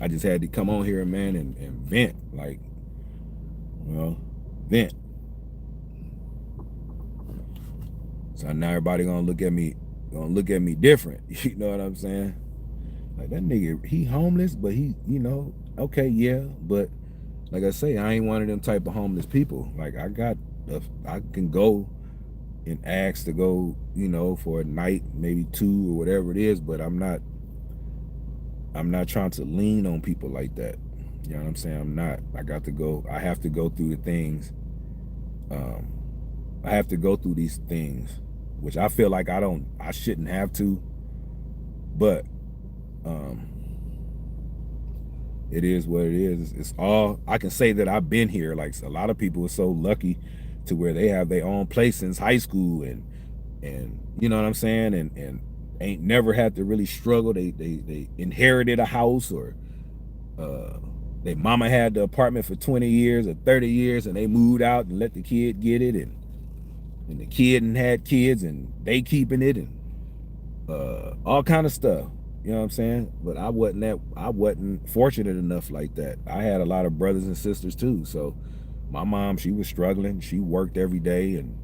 I just had to come on here, man, and vent, like, you know, vent. So now everybody gonna look at me different. You know what I'm saying? Like that nigga, he homeless, but he, you know, okay, yeah, but like I say, I ain't one of them type of homeless people. Like I can go and ask to go, you know, for a night, maybe 2 or whatever it is, but I'm not trying to lean on people like that. You know what I'm saying? I'm not. I have to go through the things. I have to go through these things, which I feel like I shouldn't have to, but it is what it is. It's all I can say that I've been here. Like a lot of people are so lucky to where they have their own place since high school and you know what I'm saying, and ain't never had to really struggle. They inherited a house or their mama had the apartment for 20 years or 30 years and they moved out and let the kid get it, and the kid and had kids and they keeping it, and all kind of stuff. You know what I'm saying? But I wasn't fortunate enough like that. I had a lot of brothers and sisters too. So my mom, she was struggling. She worked every day and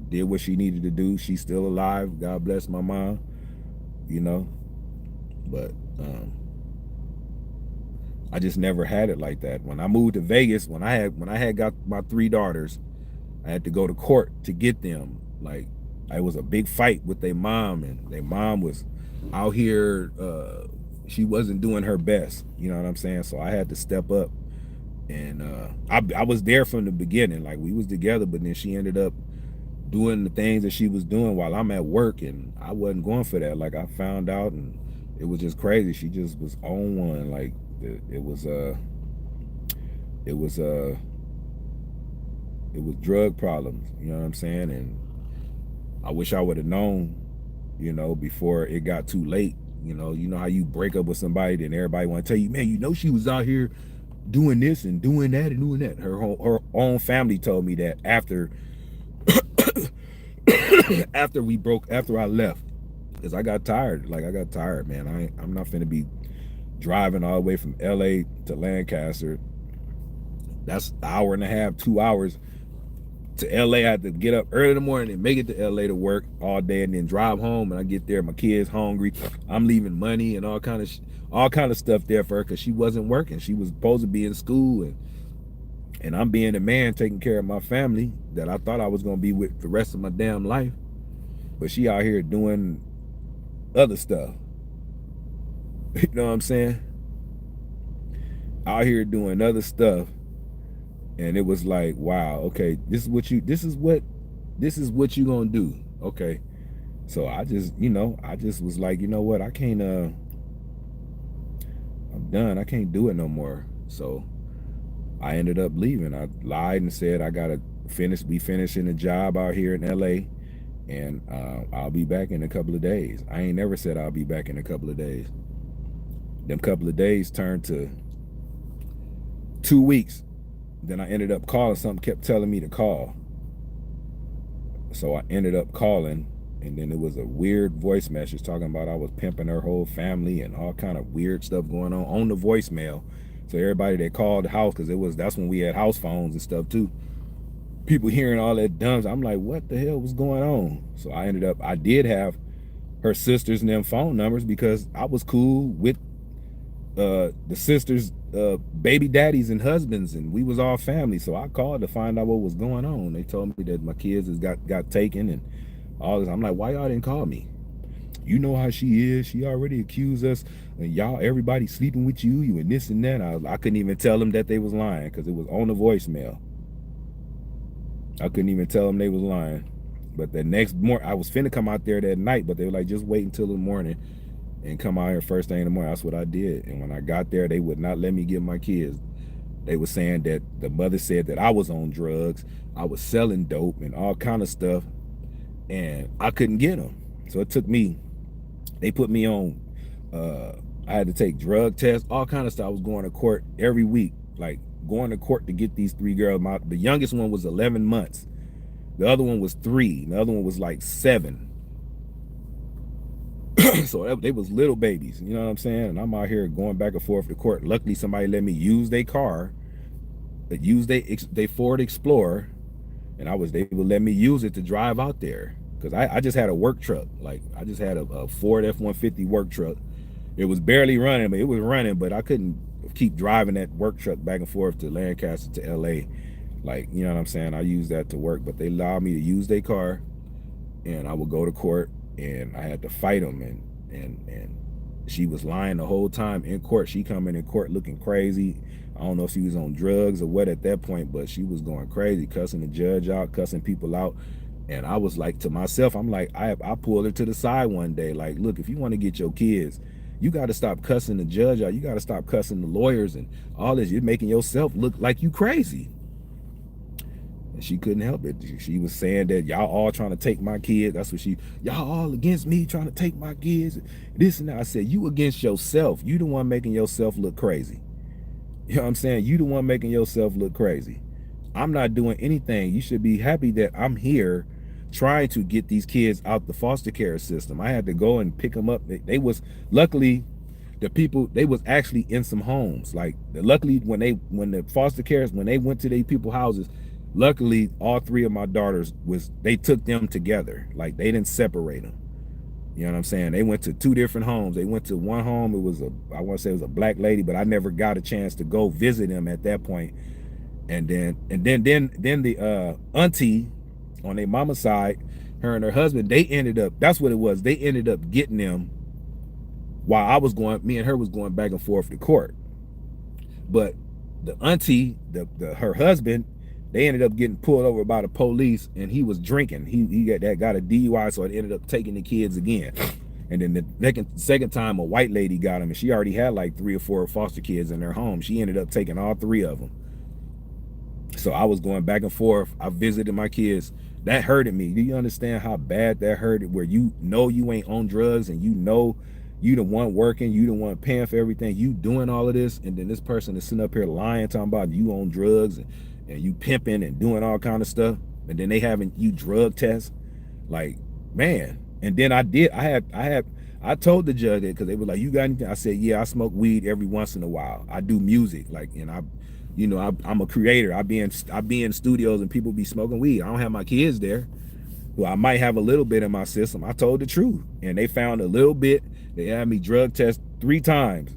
did what she needed to do. She's still alive. God bless my mom, you know. But I just never had it like that. When I moved to Vegas, when I had got my 3 daughters, I had to go to court to get them. Like it was a big fight with their mom, and their mom was out here. She wasn't doing her best. You know what I'm saying? So I had to step up, and I was there from the beginning. Like we was together, but then she ended up doing the things that she was doing while I'm at work, and I wasn't going for that. Like I found out, and it was just crazy. She just was on one. Like it was drug problems. You know what I'm saying? And I wish I would have known, you know, before it got too late. You know how you break up with somebody, then everybody want to tell you, man, you know, she was out here doing this and doing that and doing that. Her own family told me that after after I left, because I got tired. Like I got tired, man. I'm not finna be driving all the way from LA to Lancaster. That's an hour and a half, 2 hours to LA. I had to get up early in the morning and make it to LA to work all day, and then drive home. And I get there, my kid's hungry. I'm leaving money and all kind of stuff there for her because she wasn't working. She was supposed to be in school, and I'm being a man taking care of my family that I thought I was gonna be with the rest of my damn life. But she out here doing other stuff. You know what I'm saying? Out here doing other stuff And it was like, wow, okay, this is what you gonna do. Okay. So I just, I just was like, you know what, I can't I'm done. I can't do it no more. So I ended up leaving. I lied and said I gotta be finishing a job out here in LA, and I'll be back in a couple of days. I ain't never said I'll be back in a couple of days. Them couple of days turned to 2 weeks. Then I ended up calling. Something kept telling me to call. So I ended up calling, and then it was a weird voice message talking about I was pimping her whole family and all kind of weird stuff going on the voicemail. So everybody that called the house, because that's when we had house phones and stuff too. People hearing all that dumb, I'm like, what the hell was going on? So I did have her sisters and them phone numbers because I was cool with the sisters, baby daddies and husbands, and we was all family. So I called to find out what was going on. They told me that my kids got taken and all this. I'm like, why y'all didn't call me? You know how she is. She already accused us, and everybody sleeping with you and this and that. I couldn't even tell them that they was lying because it was on the voicemail. I couldn't even tell them they was lying. But the next morning, I was finna come out there that night, but they were like, just wait until the morning and come out here first thing in the morning. That's what I did. And when I got there, they would not let me get my kids. They were saying that the mother said that I was on drugs, I was selling dope and all kind of stuff, and I couldn't get them. So they put me on, I had to take drug tests, all kind of stuff. I was going to court every week, like going to court to get these 3 girls. The youngest one was 11 months. The other one was 3. The other one was like 7. So they was little babies, you know what I'm saying? And I'm out here going back and forth to court. Luckily, somebody let me use their car, use they Ford Explorer, and they would let me use it to drive out there. Because I just had a work truck. Like, I just had a Ford F-150 work truck. It was barely running, but it was running, but I couldn't keep driving that work truck back and forth to Lancaster to LA. Like, you know what I'm saying? I used that to work, but they allowed me to use their car, and I would go to court, and I had to fight them, and she was lying the whole time in court. She coming in court looking crazy. I don't know if she was on drugs or what at that point, but she was going crazy, cussing the judge out, cussing people out. And I was like to myself, I'm like, I pulled her to the side one day, like, look, if you want to get your kids, you got to stop cussing the judge out. You got to stop cussing the lawyers and all this. You're making yourself look like you crazy. And she couldn't help it. She was saying that y'all all trying to take my kids. That's what y'all all against me trying to take my kids. This and that. I said, you against yourself. You the one making yourself look crazy. You know what I'm saying? You the one making yourself look crazy. I'm not doing anything. You should be happy that I'm here trying to get these kids out the foster care system. I had to go and pick them up. They was, luckily, the people, they was actually in some homes. Like, luckily, when the foster cares, when they went to these people's houses, luckily all 3 of my daughters they took them together. Like, they didn't separate them. You know what I'm saying? They went to 2 different homes. They went to one home, it was I want to say it was a black lady, but I never got a chance to go visit them at that point. And then the auntie on their mama's side, her and her husband, they ended up, that's what it was, they ended up getting them while me and her was going back and forth to court. But the auntie, her husband, they ended up getting pulled over by the police, and he was drinking. He got a DUI, so it ended up taking the kids again. And then the second time, a white lady got him, and she already had like 3 or 4 foster kids in their home. She ended up taking all 3 of them. So I was going back and forth. I visited my kids. That hurted me. Do you understand how bad that hurted? Where you know you ain't on drugs, and you know you the one working, you the one paying for everything, you doing all of this, and then this person is sitting up here lying, talking about you on drugs and you pimping and doing all kind of stuff, and then they having you drug tests. Like, man. And then I told the judge that, because they were like, you got anything? I said, yeah, I smoke weed every once in a while. I do music, like, and I'm a creator. I be in studios and people be smoking weed. I don't have my kids there. Well, I might have a little bit in my system. I told the truth, and they found a little bit. They had me drug test 3 times,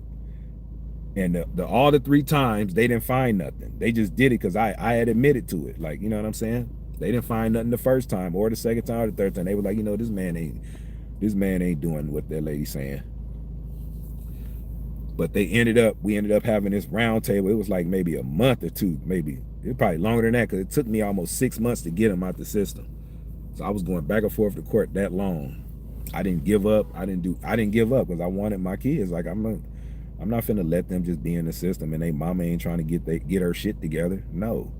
and all the 3 times they didn't find nothing. They just did it because I had admitted to it. Like, you know what I'm saying? They didn't find nothing the first time or the second time or the third time. They were like, this man ain't doing what that lady's saying. But we ended up having this round table. It was like maybe a month or two, maybe. It was probably longer than that, because it took me almost 6 months to get them out the system. So I was going back and forth to court that long. I didn't give up. I didn't give up because I wanted my kids. Like, I'm not finna let them just be in the system and they mama ain't trying to get her shit together. No.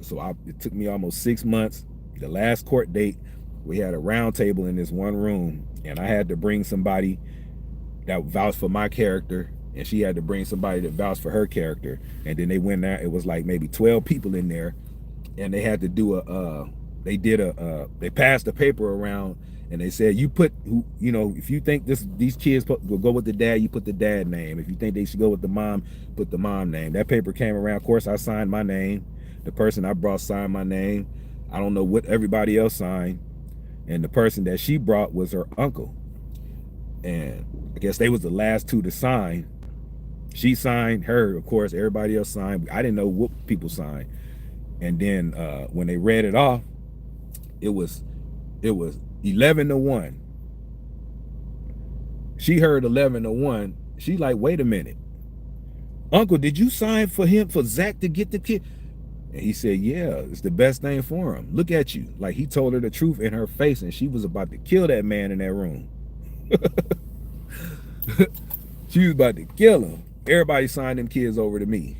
So it took me almost 6 months. The last court date, we had a round table in this one room, and I had to bring somebody that vouched for my character, and she had to bring somebody that vouched for her character. And then they went there. It was like maybe 12 people in there, and they had to do they passed the paper around, and they said, you put if you think these kids will go with the dad, you put the dad name. If you think they should go with the mom, put the mom name. That paper came around. Of course, I signed my name. The person I brought signed my name. I don't know what everybody else signed. And the person that she brought was her uncle. And I guess they was the last two to sign. She signed, her, of course, everybody else signed. I didn't know what people signed. And then when they read it off, it was 11-1. She heard 11-1. She like, wait a minute. Uncle, did you sign for Zach to get the kid? And he said, yeah, it's the best thing for him. Look at you. Like, he told her the truth in her face, and she was about to kill that man in that room. She was about to kill him. Everybody signed them kids over to me.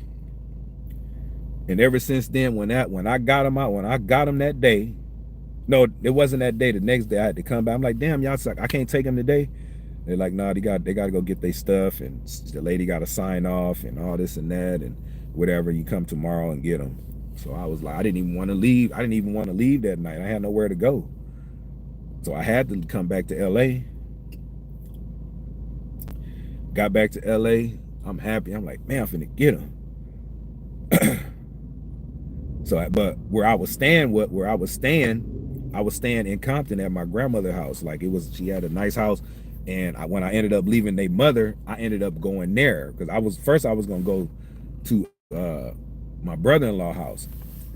And ever since then, when I got them that day, no, it wasn't that day. The next day I had to come back. I'm like, damn, y'all suck. I can't take them today. They're like, nah, they got to go get their stuff, and the lady got to sign off and all this and that and whatever. You come tomorrow and get them. So I was like, I didn't even want to leave. I didn't even want to leave that night. I had nowhere to go. So I had to come back to LA. Got back to LA. I'm happy. I'm like, man, I'm finna get them. So, but where I was staying in Compton at my grandmother's house. Like, she had a nice house. And when I ended up leaving their mother, I ended up going there. Because I was going to go to my brother-in-law house.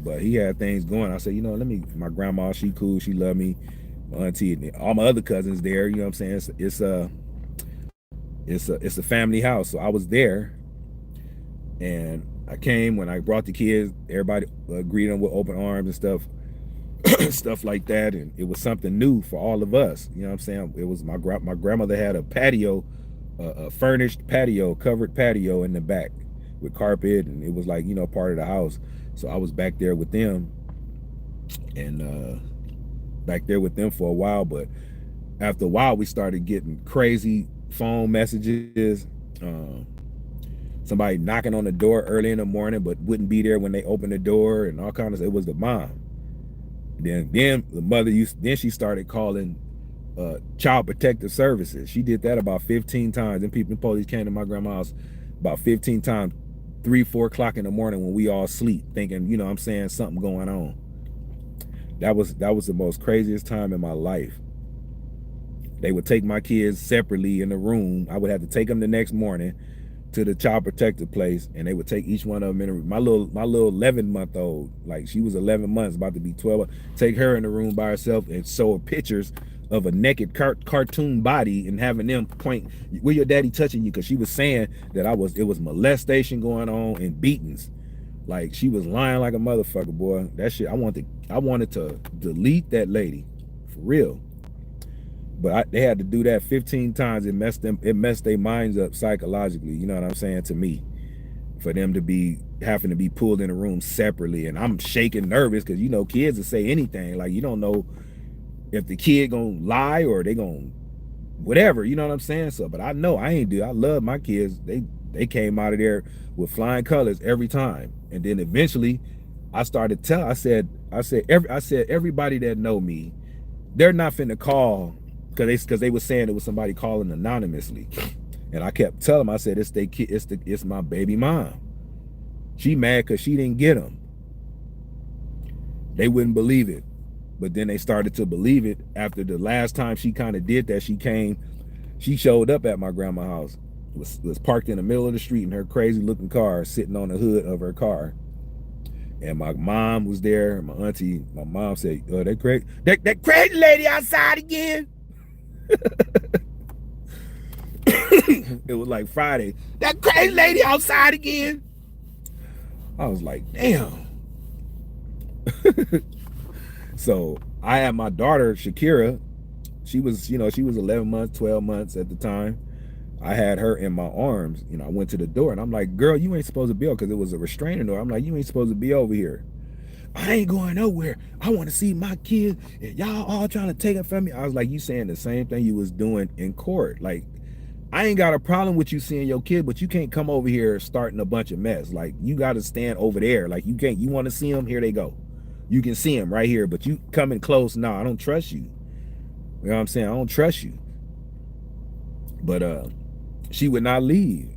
But he had things going. I said, my grandma, she cool. She love me. My auntie, and all my other cousins there. You know what I'm saying? It's a family house. So I was there. And I came when I brought the kids. Everybody greeted them with open arms and stuff. Stuff like that. And it was something new for all of us. You know what I'm saying? It was my grandmother had a patio, a furnished patio, covered patio in the back with carpet, and it was like, part of the house. So I was back there with them, and back there with them for a while. But after a while, we started getting crazy phone messages. Somebody knocking on the door early in the morning, but wouldn't be there when they opened the door, and all kinds of. It was the mom. Then the mother then she started calling Child Protective Services. She did that about 15 times. And police came to my grandma's house about 15 times, 3-4 o'clock in the morning when we all sleep, thinking, I'm saying, something going on. That was the most craziest time in my life. They would take my kids separately in the room. I would have to take them the next morning to the child protective place, and they would take each one of them in a room. My little 11-month-old, like, she was 11 months, about to be 12, take her in the room by herself and show her pictures of a naked cartoon body, and having them point, where your daddy touching you? Because she was saying that it was molestation going on and beatings. Like, she was lying like a motherfucker, boy. That shit, I wanted to delete that lady, for real. But they had to do that 15 times. It messed their minds up psychologically. You know what I'm saying? To me, for them to be having to be pulled in a room separately, and I'm shaking, nervous, because kids will say anything. Like, you don't know if the kid gonna lie or they gonna whatever. You know what I'm saying? So, but I know I ain't do. I love my kids. They came out of there with flying colors every time. And then eventually, I started telling. I said everybody that know me, they're not finna call. Because they were saying it was somebody calling anonymously, and I kept telling them, I said, it's my baby mom. She mad because she didn't get them. They wouldn't believe it, but then they started to believe it after the last time she kind of did that. She showed up at my grandma's house, was parked in the middle of the street in her crazy looking car, sitting on the hood of her car. And my mom was there, my auntie. My mom said, that crazy lady outside again. It was like Friday. That crazy lady outside again. I was like, damn. So I had my daughter, Shakira. She was, she was 11 months, 12 months at the time. I had her in my arms. I went to the door and I'm like, girl, you ain't supposed to be over, because it was a restraining order. I'm like, you ain't supposed to be over here. I ain't going nowhere. I want to see my kid, and y'all all trying to take it from me. I was like, you saying the same thing you was doing in court. Like, I ain't got a problem with you seeing your kid, but you can't come over here starting a bunch of mess. Like, you got to stand over there. Like, you can't, you want to see them, here they go. You can see them right here, but you coming close, no, I don't trust you. You know what I'm saying? I don't trust you. But she would not leave.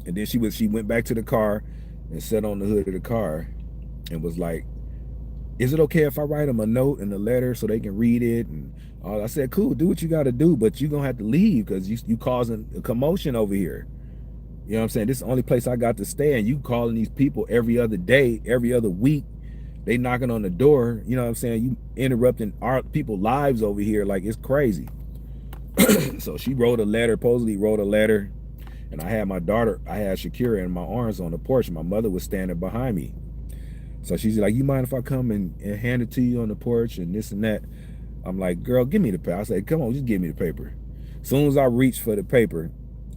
And then she went back to the car and sat on the hood of the car and was like, is it okay if I write them a note and a letter so they can read it? And I said, cool, do what you got to do, but you're going to have to leave because you causing a commotion over here. You know what I'm saying? This is the only place I got to stay, and you calling these people every other day, every other week. They knocking on the door. You know what I'm saying? You interrupting our people's lives over here like it's crazy. So she wrote a letter, supposedly wrote a letter, and I had my daughter, I had Shakira in my arms on the porch. My mother was standing behind me. So she's like, you mind if I come and hand it to you on the porch and this and that? I'm like, girl, give me the paper. I said, come on, just give me the paper. As soon as I reached for the paper,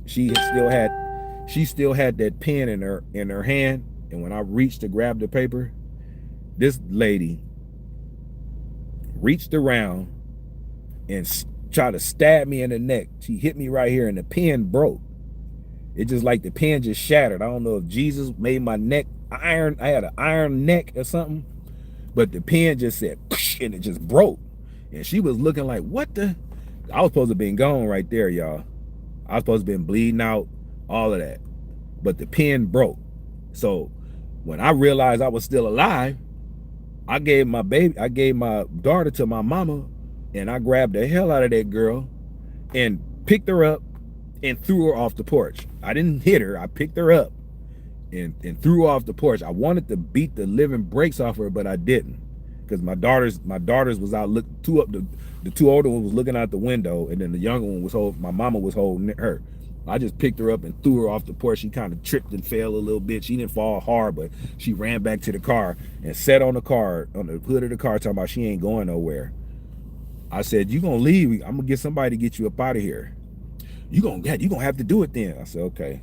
she still had that pen in her hand. And when I reached to grab the paper, this lady reached around and tried to stab me in the neck. She hit me right here and the pen broke. It just like the pen just shattered. I don't know if Jesus made my neck iron. I had an iron neck or something, but the pen just said, and it just broke. And she was looking like, what the? I was supposed to have been gone right there, y'all. I was supposed to have been bleeding out, all of that. But the pen broke. So when I realized I was still alive, I gave my daughter to my mama, and I grabbed the hell out of that girl and picked her up and threw her off the porch. I didn't hit her. I picked her up and threw her off the porch. I wanted to beat the living brakes off her, but I didn't, because my daughters was out the two older ones was looking out the window, and then the younger one was my mama was holding her. I just picked her up and threw her off the porch. She kind of tripped and fell a little bit. She didn't fall hard, but she ran back to the car and sat on the hood of the car, talking about she ain't going nowhere. I said, you gonna leave? I'm gonna get somebody to get you up out of here. You gonna have to do it then. I said, okay.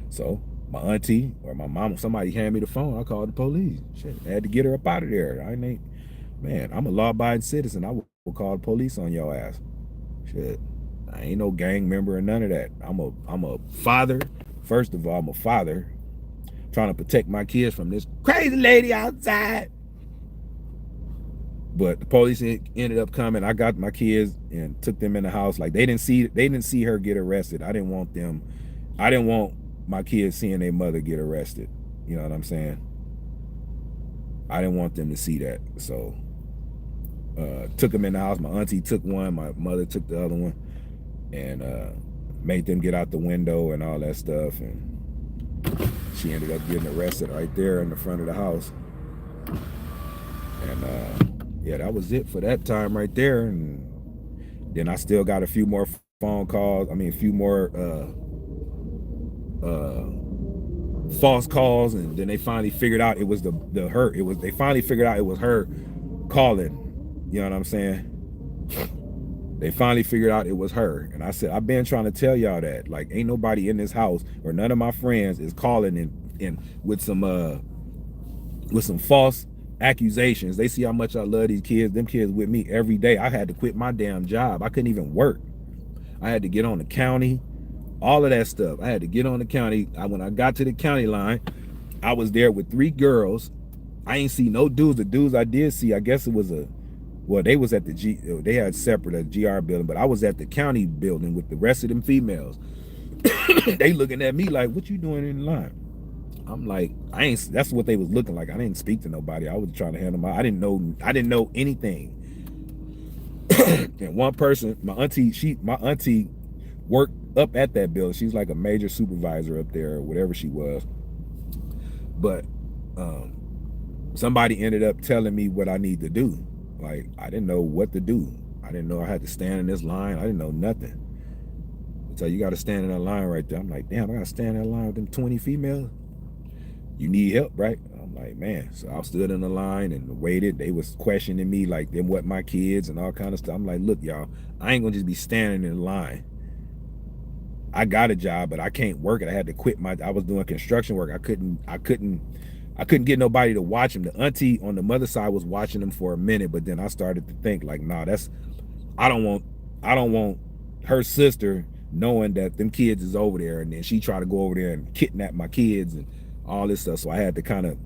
So my auntie or my mom, somebody handed me the phone. I called the police. Shit, I had to get her up out of there. I'm a law-abiding citizen. I will call the police on your ass. Shit, I ain't no gang member or none of that. I'm a father. First of all, I'm a father trying to protect my kids from this crazy lady outside. But the police ended up coming. I got my kids and took them in the house. Like, they didn't see her get arrested. I didn't want my kids seeing their mother get arrested. You know what I'm saying? I didn't want them to see that. So took them in the house. My auntie took one, my mother took the other one, and made them get out the window and all that stuff. And she ended up getting arrested right there in the front of the house. And yeah, that was it for that time right there. And then I still got a few more phone calls. I mean, a few more false calls, and then they finally figured out it was they finally figured out it was her calling. You know what I'm saying? They finally figured out it was her. And I said, I've been trying to tell y'all that. Like, ain't nobody in this house, or none of my friends is calling in with some false accusations. They see how much I love these kids. Them kids with me every day. I had to quit my damn job. I couldn't even work. I had to get on the county, all of that stuff. I had to get on the county. When I got to the county line, I was there with 3 girls. I ain't see no dudes. The dudes I did see, I guess it was they was at they had separate a GR building, but I was at the county building with the rest of them females. They looking at me like, what you doing in line? I'm like, that's what they was looking like. I didn't speak to nobody. I was trying to handle I didn't know anything. And one person, my auntie worked up at that building. She's like a major supervisor up there, or whatever she was. But somebody ended up telling me what I need to do. Like, I didn't know what to do. I didn't know I had to stand in this line. I didn't know nothing. So you got to stand in that line right there. I'm like, damn, I got to stand in that line with them 20 females. You need help, right? I'm like, man. So I stood in the line and waited. They was questioning me like them what my kids and all kind of stuff. I'm like, look, y'all, I ain't gonna just be standing in line. I got a job, but I can't work it. I had to quit I was doing construction work. I couldn't get nobody to watch them. The auntie on the mother side was watching them for a minute, but then I started to think like, nah, I don't want her sister knowing that them kids is over there, and then she tried to go over there and kidnap my kids and all this stuff. So I had to kind of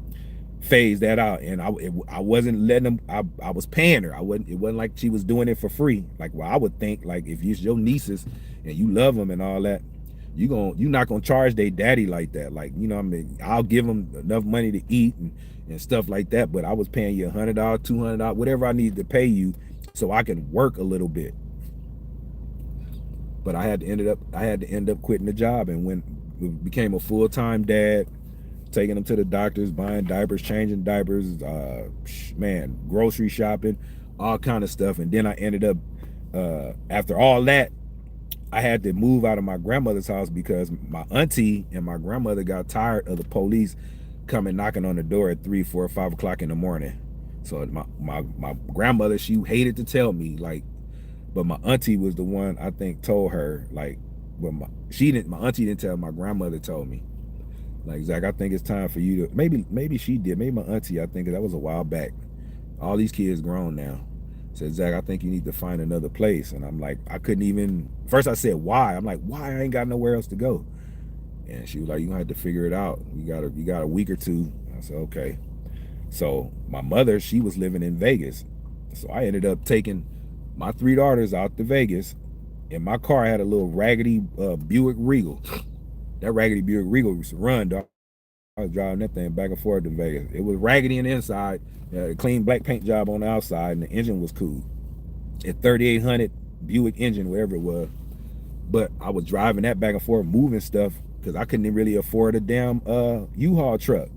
phase that out, and I wasn't letting them. I was paying her. It wasn't like she was doing it for free. Like, well, I would think like if it's your nieces and you love them and all that, you're not gonna charge their daddy like that. Like, you know what I mean? I'll give them enough money to eat and stuff like that. But I was paying you $100, $200, whatever I needed to pay you, so I can work a little bit. But I had to end up quitting the job, and when became a full-time dad, taking them to the doctors, buying diapers, changing diapers, man, grocery shopping, all kind of stuff. And then I ended up, after all that, I had to move out of my grandmother's house because my auntie and my grandmother got tired of the police coming knocking on the door at 3, 4, 5 o'clock in the morning. So my grandmother, she hated to tell me, like, but my auntie was the one I think told her, like, well, my auntie didn't tell, my grandmother told me, like, Zach, I think it's time for you to, maybe she did, maybe my auntie, I think that was a while back. All these kids grown now. Said, Zach, I think you need to find another place. And I'm like, I couldn't even, first I said, why? I'm like, why? I ain't got nowhere else to go. And she was like, you gonna have to figure it out. You got a week or two. I said, okay. So my mother, she was living in Vegas. So I ended up taking my 3 daughters out to Vegas. In my car, I had a little raggedy Buick Regal. That raggedy Buick Regal used to run, dog. I was driving that thing back and forth to Vegas. It was raggedy on the inside, a clean black paint job on the outside, and the engine was cool. A 3800 Buick engine, wherever it was. But I was driving that back and forth, moving stuff, because I couldn't really afford a damn U-Haul truck.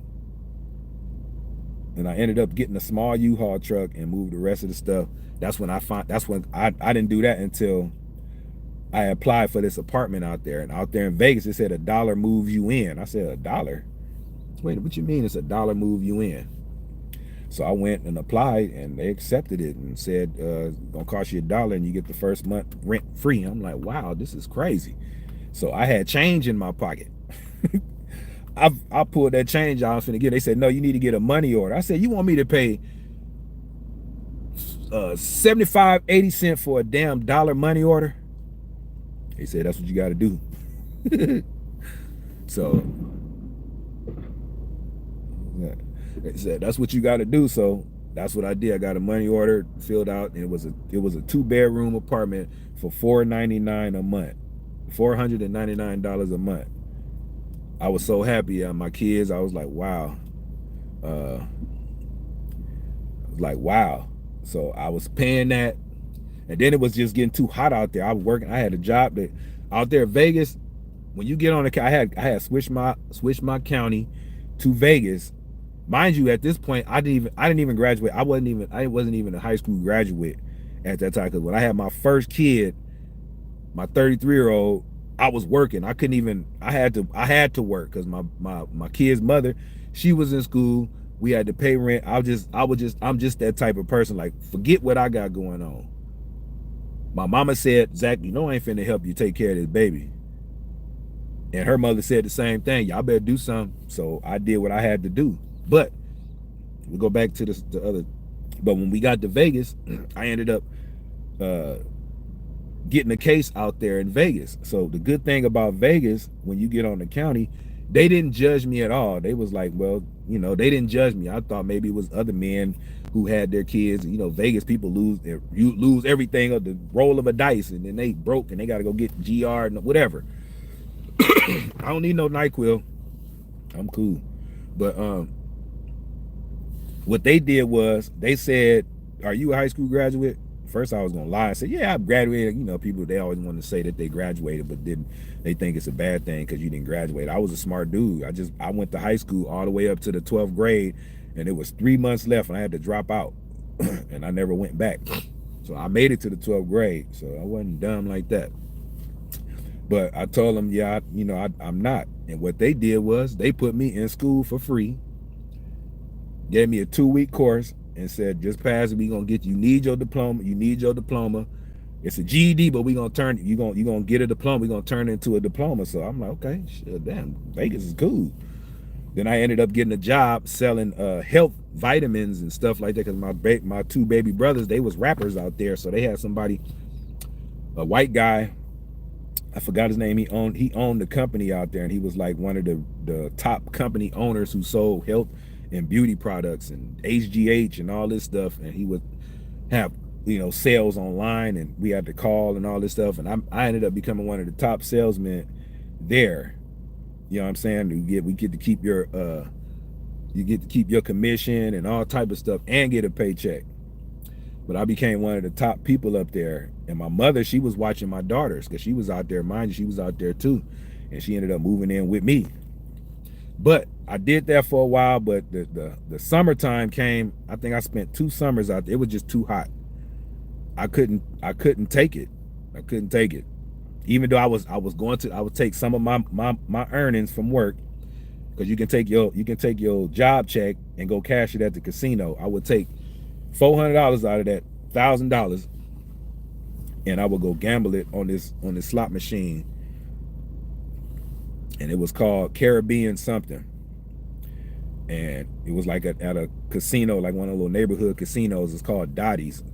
And I ended up getting a small U-Haul truck and moved the rest of the stuff. That's when I didn't do that until I applied for this apartment out there. And out there in Vegas, it said $1 moves you in. I said, $1? Wait, what you mean it's $1 move you in? So I went and applied, and they accepted it and said, it's gonna cost you $1 and you get the first month rent free. I'm like, wow, this is crazy. So I had change in my pocket. I pulled that change out. I was finna get. They said, no, you need to get a money order. I said, you want me to pay 75, 80 cents for a damn $1 money order? He said, that's what you got to do. So they said, that's what you got to do. So that's what I did. I got a money order filled out, and it was a 2-bedroom apartment for $499 a month, $499 a month. I was so happy at my kids. I was like, wow. So I was paying that, and then it was just getting too hot out there. I was working. I had a job that out there in Vegas. When you get on the, I had switched my county to Vegas. Mind you, at this point, I didn't even graduate. I wasn't even a high school graduate at that time. Because when I had my first kid, my 33-year-old, I was working. I couldn't even. I had to work because my kid's mother, she was in school. We had to pay rent. I'm just that type of person. Like, forget what I got going on. My mama said, Zach, you know I ain't finna help you take care of this baby. And her mother said the same thing. Y'all better do something. So I did what I had to do. But we go back to the other. But when we got to Vegas, I ended up getting a case out there in Vegas. So the good thing about Vegas, when you get on the county, they didn't judge me at all. They was like, well, you know, they didn't judge me. I thought maybe it was other men who had their kids. You know, Vegas people lose everything of the roll of a dice, and then they broke and they got to go get GR and whatever. I don't need no NyQuil. I'm cool. But what they did was they said, are you a high school graduate? First I was gonna lie and say, yeah, I graduated. You know, people, they always want to say that they graduated, but then they think it's a bad thing because you didn't graduate. I was a smart dude. I went to high school all the way up to the 12th grade, and it was 3 months left and I had to drop out. And I never went back. So I made it to the 12th grade. So I wasn't dumb like that. But I told them, yeah, I'm not. And what they did was they put me in school for free, gave me a 2-week course, and said, just pass it. We gonna get you need your diploma. You need your diploma. It's a GED, but we gonna turn you gonna get a diploma. We gonna turn it into a diploma. So I'm like, okay, shit, damn, Vegas is cool. Then I ended up getting a job selling health vitamins and stuff like that, because my 2 baby brothers, they was rappers out there, so they had somebody, a white guy, I forgot his name. He owned the company out there, and he was like one of the top company owners who sold health and beauty products and HGH and all this stuff. And he would have sales online, and we had to call and all this stuff. And I ended up becoming one of the top salesmen there. You know what I'm saying? We get to keep your you get to keep your commission and all type of stuff and get a paycheck. But I became one of the top people up there. And my mother, she was watching my daughters, because she was out there, mind you, she was out there too. And she ended up moving in with me. But I did that for a while, but the summertime came. I think I spent 2 summers out there. It was just too hot. I couldn't take it. I couldn't take it. Even though I would take some of my earnings from work, because you can take your job check and go cash it at the casino. I would take $400 out of that $1,000, and I would go gamble it on this slot machine, and it was called Caribbean something, and it was like at a casino, like one of the little neighborhood casinos. It's called Dottie's.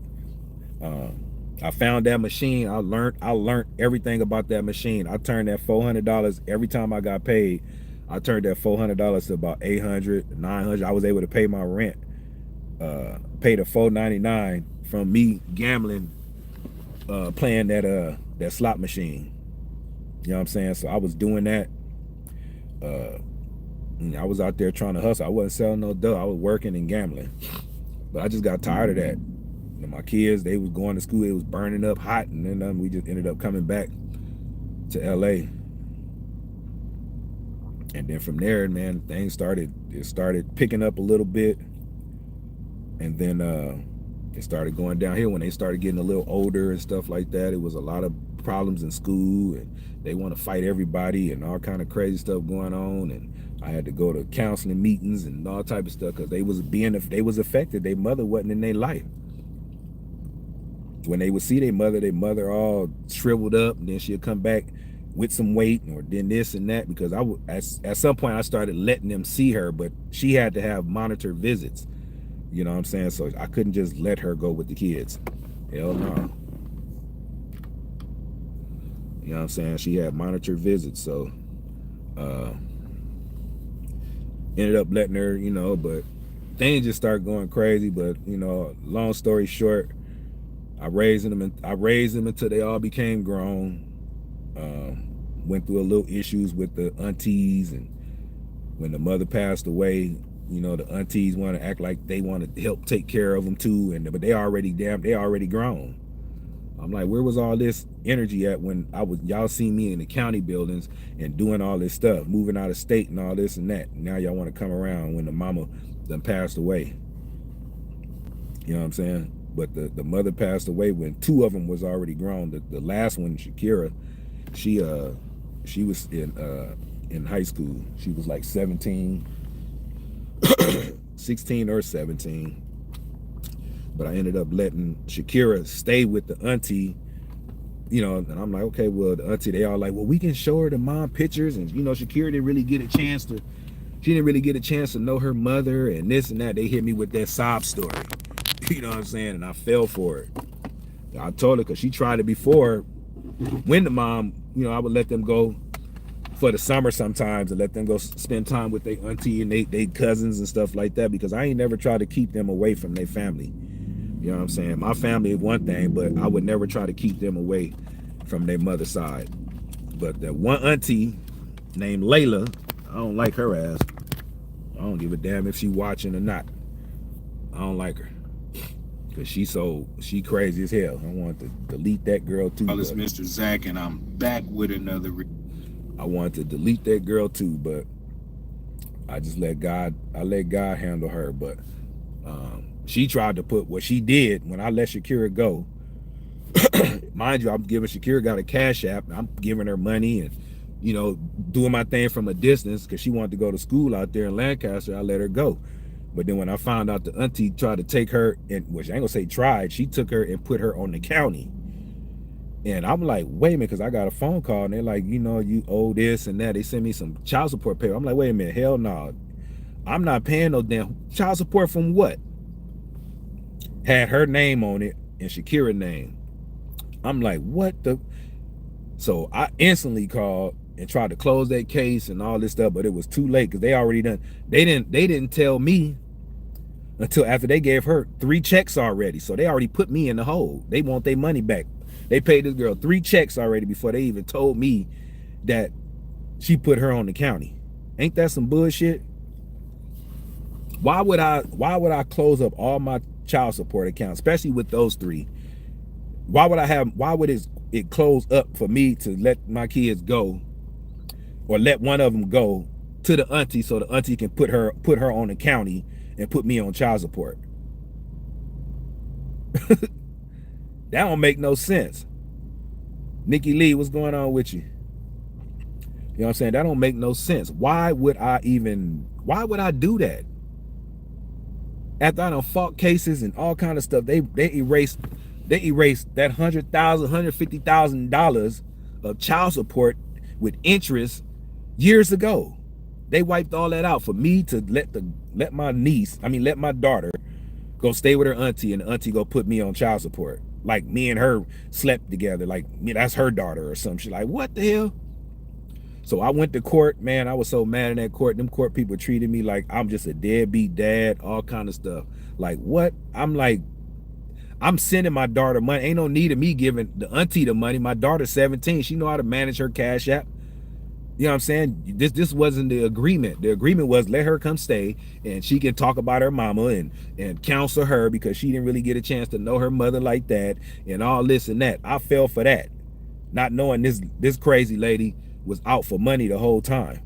I found that machine. I learned everything about that machine. I turned that $400 every time I got paid. I turned that $400 to about $800, $900. I was able to pay my rent. Paid a $4.99 from me gambling, playing that slot machine. You know what I'm saying? So I was doing that. I was out there trying to hustle. I wasn't selling no dough. I was working and gambling. But I just got tired of that. My kids, they was going to school. It was burning up hot, and then we just ended up coming back to LA. And then from there, man, things started picking up a little bit. And then it started going downhill when they started getting a little older and stuff like that. It was a lot of problems in school, and they want to fight everybody and all kind of crazy stuff going on. And I had to go to counseling meetings and all type of stuff, because they was affected. Their mother wasn't in their life. When they would see their mother all shriveled up, and then she'd come back with some weight, or then this and that, because at some point I started letting them see her, but she had to have monitored visits. You know what I'm saying? So I couldn't just let her go with the kids. Hell no. You know what I'm saying? She had monitored visits, so ended up letting her, but things just started going crazy. But long story short, I raised them until they all became grown. Went through a little issues with the aunties, and when the mother passed away, the aunties want to act like they want to help take care of them too, but they already grown. I'm like, where was all this energy at when y'all seen me in the county buildings and doing all this stuff, moving out of state and all this and that? Now y'all want to come around when the mama done passed away. You know what I'm saying? But the mother passed away when 2 of them was already grown. The last one, Shakira, she was in high school. She was like 17, 16 or 17. But I ended up letting Shakira stay with the auntie, and I'm like, okay, well, the auntie, they all like, well, we can show her the mom pictures. And, Shakira didn't really get a chance to know her mother and this and that. They hit me with that sob story. You know what I'm saying? And I fell for it. I told her, because she tried it before, when the mom, I would let them go for the summer sometimes and let them go spend time with their auntie and they cousins and stuff like that, because I ain't never tried to keep them away from their family. You know what I'm saying? My family is one thing, but I would never try to keep them away from their mother's side. But that one auntie named Layla, I don't like her ass. I don't give a damn if she watching or not. I don't like her. Cause she crazy as hell. I want to delete that girl too. It's Mr. Zach, and I'm back with another. I wanted to delete that girl too, but I just let God handle her. But she tried to put what she did when I let Shakira go. mind you, I'm giving Shakira got a Cash App. I'm giving her money and, you know, doing my thing from a distance because she wanted to go to school out there in Lancaster. I let her go. But then when I found out the auntie tried to take her, and which I ain't gonna say tried, she took her and put her on the county. And I'm like, wait a minute, because I got a phone call and they're like, you know, you owe this and that. They sent me some child support paper. I'm like, wait a minute, hell no. I'm not paying no damn child support from what? Had her name on it and Shakira's name. I'm like, what the? So I instantly called and tried to close that case and all this stuff, but it was too late because they already done. They didn't tell me until after they gave her 3 checks already. So they already put me in the hole. They want their money back. They paid this girl 3 checks already before they even told me that she put her on the county. Ain't that some bullshit? Why would I close up all my child support accounts, especially with those 3? Why would it close up for me to let my kids go or let one of them go to the auntie so the auntie can put her on the county and put me on child support? That don't make no sense. Nikki Lee, what's going on with you? You know what I'm saying? That don't make no sense. Why would I do that? After I done fought cases and all kind of stuff, they erased that $100,000, $150,000 of child support with interest years ago. They wiped all that out for me to let my daughter go stay with her auntie and the auntie go put me on child support. Like me and her slept together, like that's her daughter or some shit. Like, what the hell? So I went to court, man. I was so mad in that court. Them court people treated me like I'm just a deadbeat dad, all kind of stuff. Like, what? I'm like, I'm sending my daughter money. Ain't no need of me giving the auntie the money. My daughter's 17. She know how to manage her Cash App. You know what I'm saying? This wasn't the agreement. The agreement was let her come stay and she can talk about her mama and counsel her because she didn't really get a chance to know her mother like that and all this and that. I fell for that, not knowing this crazy lady was out for money the whole time.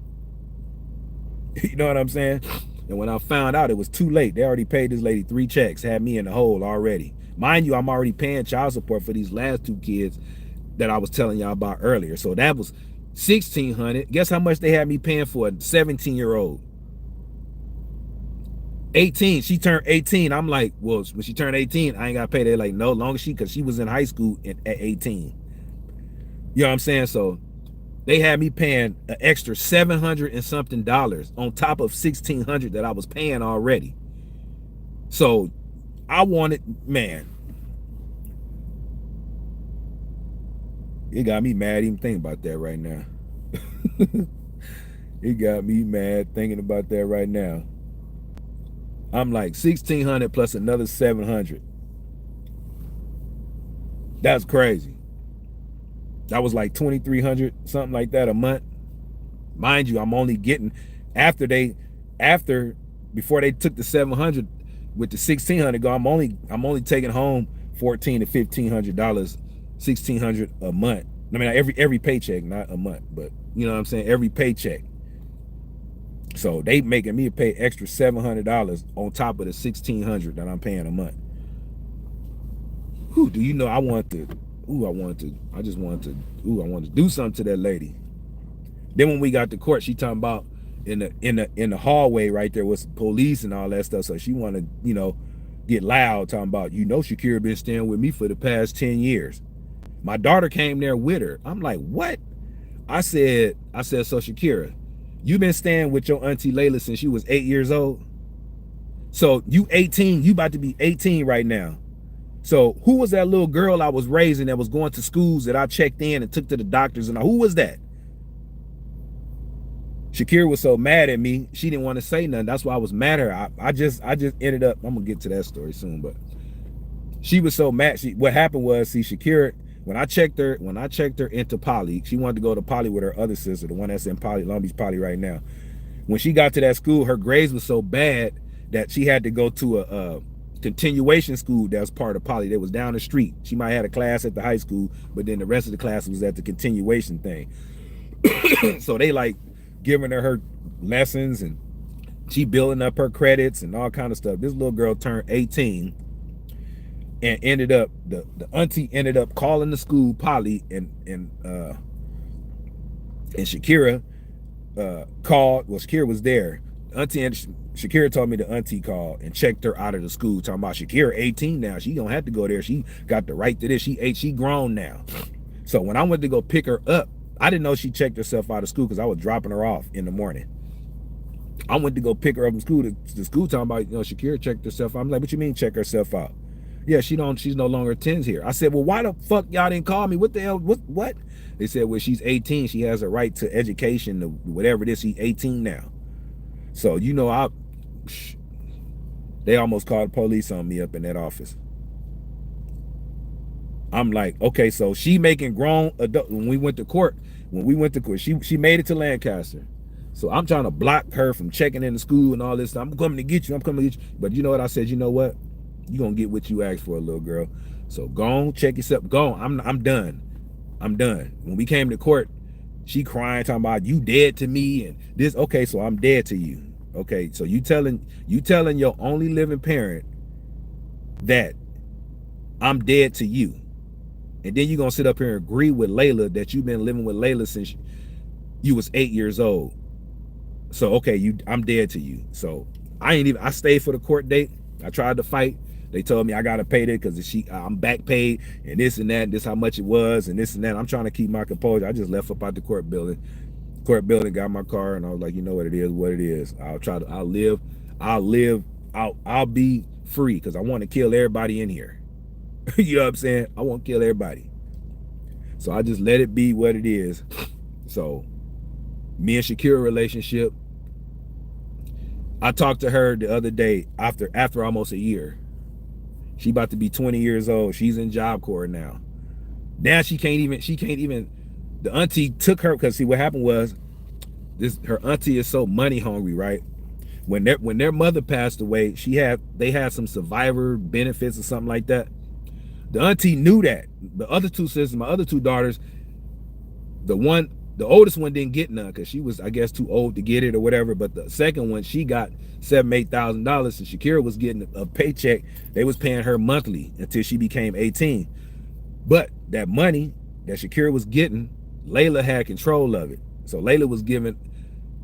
You know what I'm saying? And when I found out, it was too late. They already paid this lady 3 checks, had me in the hole already. Mind you, I'm already paying child support for these last 2 kids that I was telling y'all about earlier. So that was $1,600. Guess how much they had me paying for a 17-year-old? 18. She turned 18. I'm like, well, when she turned 18, I ain't got to pay. They're like, no, long as because she was in high school at 18. You know what I'm saying? So they had me paying an extra $700 and something on top of $1,600 that I was paying already. So I wanted, man, it got me mad even thinking about that right now. It got me mad thinking about that right now. I'm like $1,600 plus another $700. That's crazy. That was like $2,300, something like that a month. Mind you, I'm only getting before they took the $700 with the $1,600 go. I'm only taking home $1,400 to $1,500, $1,600 a month. I mean, every paycheck, not a month, but you know what I'm saying, every paycheck. So they making me pay extra $700 on top of the $1,600 that I'm paying a month. Who do you know? I wanted to do something to that lady. Then when we got to court, she talking about in the hallway right there was police and all that stuff. So she wanted, you know, get loud talking about, you know, Shakira been staying with me for the past 10 years. My daughter came there with her. I'm like, what? I said, so Shakira, you been staying with your auntie Layla since you was 8 years old. So you 18, you about to be 18 right now. So who was that little girl I was raising that was going to schools that I checked in and took to the doctors and who was that? Shakira was so mad at me, she didn't want to say nothing. That's why I was mad at her. I just ended up, I'm gonna get to that story soon, but she was so mad. What happened was, see, Shakira, when I checked her into Poly, she wanted to go to Poly with her other sister, the one that's in Poly, Long Beach Poly right now. When she got to that school, her grades was so bad that she had to go to a continuation school that was part of Poly. That was down the street. She might have had a class at the high school, but then the rest of the class was at the continuation thing. So they like giving her lessons and she building up her credits and all kind of stuff. This little girl turned 18 and ended up the auntie ended up calling the school, Polly, and Shakira called. Well, Shakira was there. Auntie and Shakira told me the auntie called and checked her out of the school, talking about Shakira 18 now. She don't have to go there. She got the right to this. She grown now. So when I went to go pick her up, I didn't know she checked herself out of school because I was dropping her off in the morning. I went to go pick her up from school. The school talking about, Shakira checked herself out. I'm like, what you mean check herself out? Yeah, she's no longer attends here. I said, well, why the fuck y'all didn't call me? What the hell? What? They said, well, she's 18. She has a right to education, whatever it is. She's 18 now. So, they almost called the police on me up in that office. I'm like, okay, so she making grown adult. When we went to court, she made it to Lancaster. So I'm trying to block her from checking in the school and all this. I'm coming to get you. But you know what I said? You know what? You're going to get what you asked for, little girl. So go on, check yourself. Go on. I'm done. I'm done. When we came to court, she crying, talking about you dead to me and this. Okay, so I'm dead to you. Okay, so you telling your only living parent that I'm dead to you. And then you're going to sit up here and agree with Layla that you've been living with Layla since you was 8 years old. So, okay, I'm dead to you. So I stayed for the court date. I tried to fight. They told me I got to pay that because I'm back paid and this and that, and this how much it was and this and that. I'm trying to keep my composure. I just left up out the court building. Got my car, and I was like, you know what it is. I'll be free because I want to kill everybody in here. You know what I'm saying? I want to kill everybody. So I just let it be what it is. So me and Shakira relationship, I talked to her the other day after almost a year. She about to be 20 years old. She's in Job Corps now. Now she can't even, the auntie took her, because see what happened was, her auntie is so money hungry, right? When their mother passed away, they had some survivor benefits or something like that. The auntie knew that. The other two sisters, my other two daughters, the oldest one didn't get none because she was, I guess, too old to get it or whatever. But the second one, she got $7,000-8,000, and Shakira was getting a paycheck. They was paying her monthly until she became 18. But that money that Shakira was getting, Layla had control of it. So Layla was giving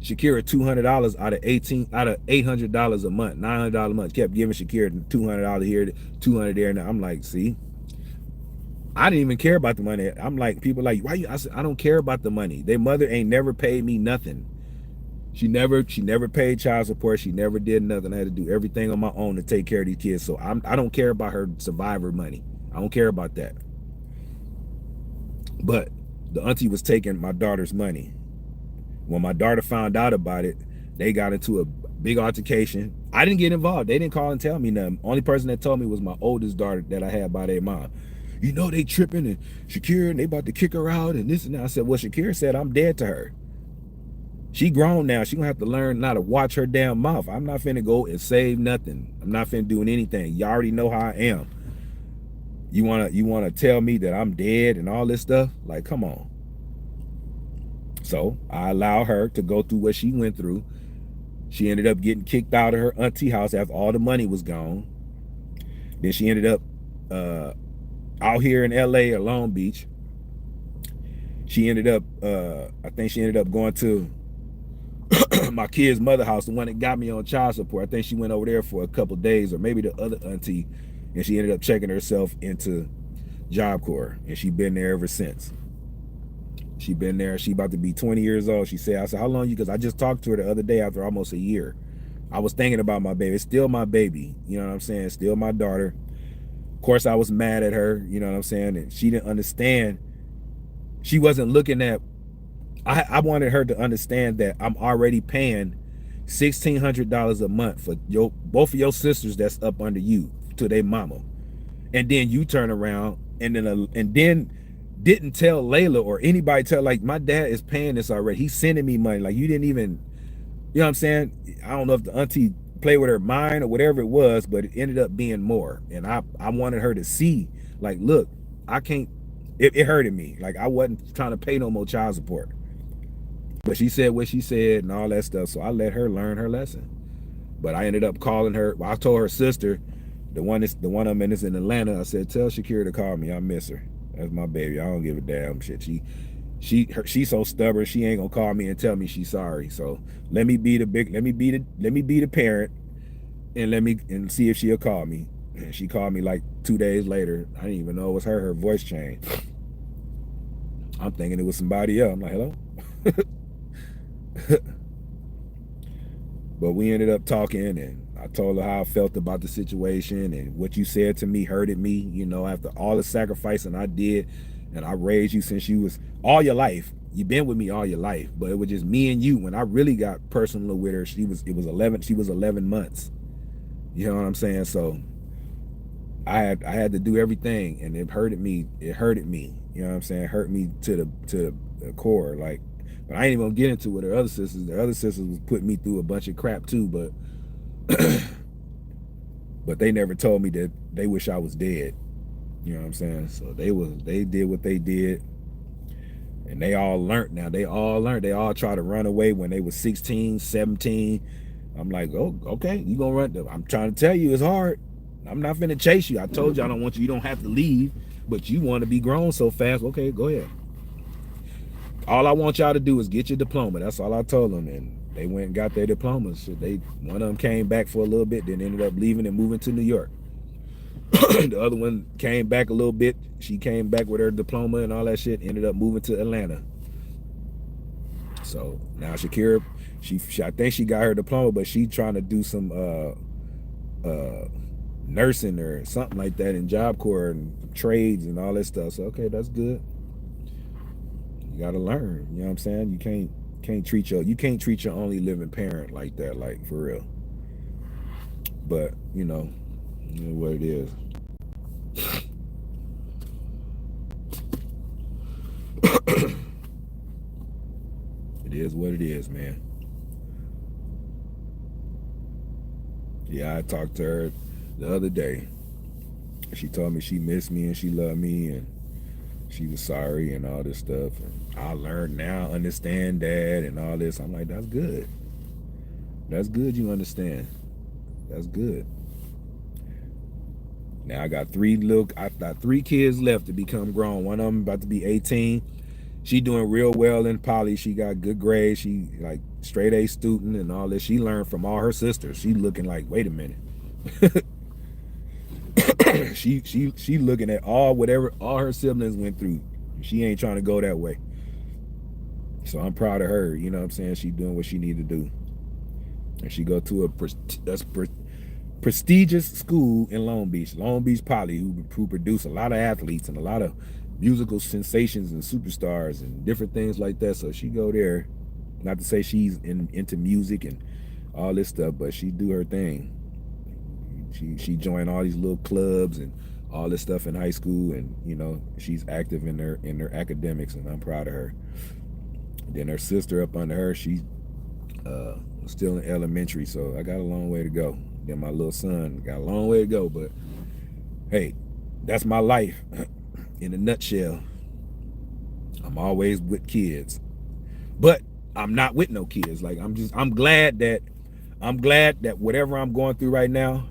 Shakira $200 out of $800 a month, $900 a month. Kept giving Shakira $200 here, $200 there. And I'm like, see, I didn't even care about the money. I'm like, people like, why you? I said, I don't care about the money. Their mother ain't never paid me nothing. She never paid child support. She never did nothing. I had to do everything on my own to take care of these kids. So I don't care about her survivor money. I don't care about that. But the auntie was taking my daughter's money. When my daughter found out about it, they got into a big altercation. I didn't get involved. They didn't call and tell me nothing. Only person that told me was my oldest daughter that I had by their mom. You know they tripping and Shakira and they about to kick her out and this and that. I said, well, Shakira said I'm dead to her. She grown now. She gonna have to learn how to watch her damn mouth. I'm not finna go and save nothing. I'm not finna do anything. You already know how I am. You wanna tell me that I'm dead and all this stuff? Like, come on. So I allow her to go through what she went through. She ended up getting kicked out of her auntie house after all the money was gone. Then she ended up out here in LA or Long Beach. She ended up, I think she ended up going to my kid's mother house, the one that got me on child support. I think she went over there for a couple days, or maybe the other auntie, and she ended up checking herself into Job Corps, and she been there ever since. She been there. She about to be 20 years old. She said, I said, how long you? Because I just talked to her the other day after almost a year. I was thinking about my baby. It's still my baby. You know what I'm saying? Still my daughter. Of course, I was mad at her. You know what I'm saying? And she didn't understand. She wasn't looking at, I wanted her to understand that I'm already paying $1,600 a month for both of your sisters that's up under you to their mama. And then you turn around and then didn't tell Layla or anybody tell, like, my dad is paying this already. He's sending me money. Like, you didn't even, you know what I'm saying? I don't know if the auntie played with her mind or whatever it was, but it ended up being more. And I wanted her to see, like, look, I can't, it hurted me. Like, I wasn't trying to pay no more child support. But she said what she said and all that stuff. So I let her learn her lesson. But I ended up calling her. Well, I told her sister the one of them is in Atlanta. I said, tell Shakira to call me. I miss her. That's my baby. I don't give a damn shit. She's so stubborn. She ain't gonna call me and tell me she's sorry. So let me be the parent, and see if she'll call me. And she called me like 2 days later. I didn't even know it was her. Her voice changed. I'm thinking it was somebody else. I'm like, hello. But we ended up talking, and I told her how I felt about the situation, and what you said to me hurted me, you know, after all the sacrificing I did, and I raised you since you was all your life. You've been with me all your life, but it was just me and you. When I really got personal with her, she was 11 months. You know what I'm saying? So I had to do everything, and it hurted me. It hurted me. You know what I'm saying? It hurt me to the core. Like, but I ain't even gonna get into it with her other sisters. The other sisters was putting me through a bunch of crap too, but but they never told me that they wish I was dead. You know what I'm saying? So they did what they did, and they all learned. Now they all learned. They all tried to run away when they was 16, 17. I'm like, oh, okay, you gonna run? I'm trying to tell you, it's hard. I'm not finna chase you. I told you I don't want you. You don't have to leave, but you want to be grown so fast. Okay, go ahead. All I want y'all to do is get your diploma. That's all I told them, and they went and got their diplomas. So one of them came back for a little bit, then ended up leaving and moving to New York. The other one came back a little bit. She came back with her diploma and all that shit. Ended up moving to Atlanta. So now Shakira, I think she got her diploma, but she trying to do some nursing or something like that in Job Corps and trades and all that stuff. So okay, that's good. You gotta learn. You know what I'm saying? You can't treat your only living parent like that, like for real. But you know what it is. It is what it is, man. Yeah, I talked to her the other day. She told me she missed me and she loved me and she was sorry and all this stuff. And I learned now, understand that and all this. I'm like, that's good. That's good you understand. That's good. Now I got three kids left to become grown. One of them about to be 18. She doing real well in poly. She got good grades. She like straight A student and all this. She learned from all her sisters. She looking like, wait a minute. she looking at all her siblings went through. She ain't trying to go that way. So I'm proud of her. You know what I'm saying? She doing what she need to do. And she go to a prestigious school in Long Beach Poly, who produce a lot of athletes and a lot of musical sensations and superstars and different things like that. So she go there, not to say she's into music and all this stuff, but she do her thing. She joined all these little clubs and all this stuff in high school, and you know she's active in her academics, and I'm proud of her. Then her sister up under her, she's still in elementary, so I got a long way to go. Then my little son got a long way to go, but hey, that's my life in a nutshell. I'm always with kids, but I'm not with no kids. Like I'm glad that whatever I'm going through right now,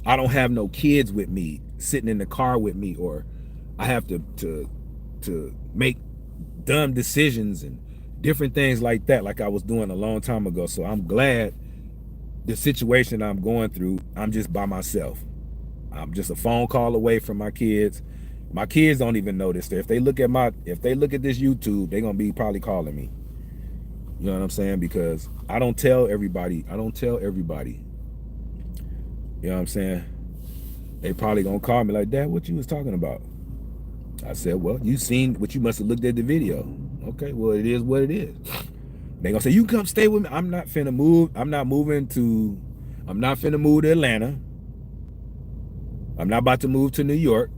I don't have no kids with me sitting in the car with me, or I have to make dumb decisions and different things like that, like I was doing a long time ago. So I'm glad the situation I'm going through, I'm just by myself. I'm just a phone call away from my kids. My kids don't even know this. If they look at this YouTube, they're gonna be probably calling me. You know what I'm saying? Because I don't tell everybody. You know what I'm saying? They probably gonna call me like, Dad, what you was talking about? I said, well, you seen what, you must have looked at the video. Okay, well, it is what it is. They gonna say, you come stay with me. I'm not finna move. I'm not finna move to Atlanta. I'm not about to move to New York.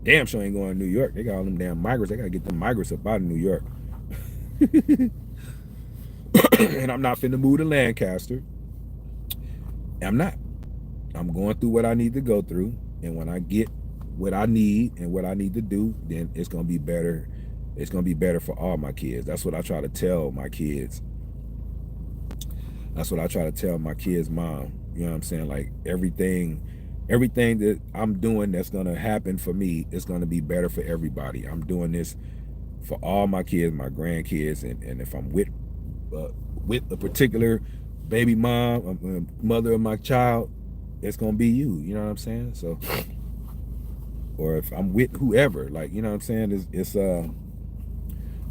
Damn sure ain't going to New York. They got all them damn migrants. They gotta get them migrants up out of New York. And I'm not finna move to Lancaster. I'm not. I'm going through what I need to go through, and when I get what I need and what I need to do, then it's gonna be better. It's gonna be better for all my kids. That's what I try to tell my kids. That's what I try to tell my kids' mom. You know what I'm saying? Like everything everything that I'm doing that's going to happen for me is going to be better for everybody. I'm doing this for all my kids, my grandkids, and if I'm with a particular baby mom, mother of my child, it's going to be you. You know what I'm saying? So, or if I'm with whoever, like, you know what I'm saying?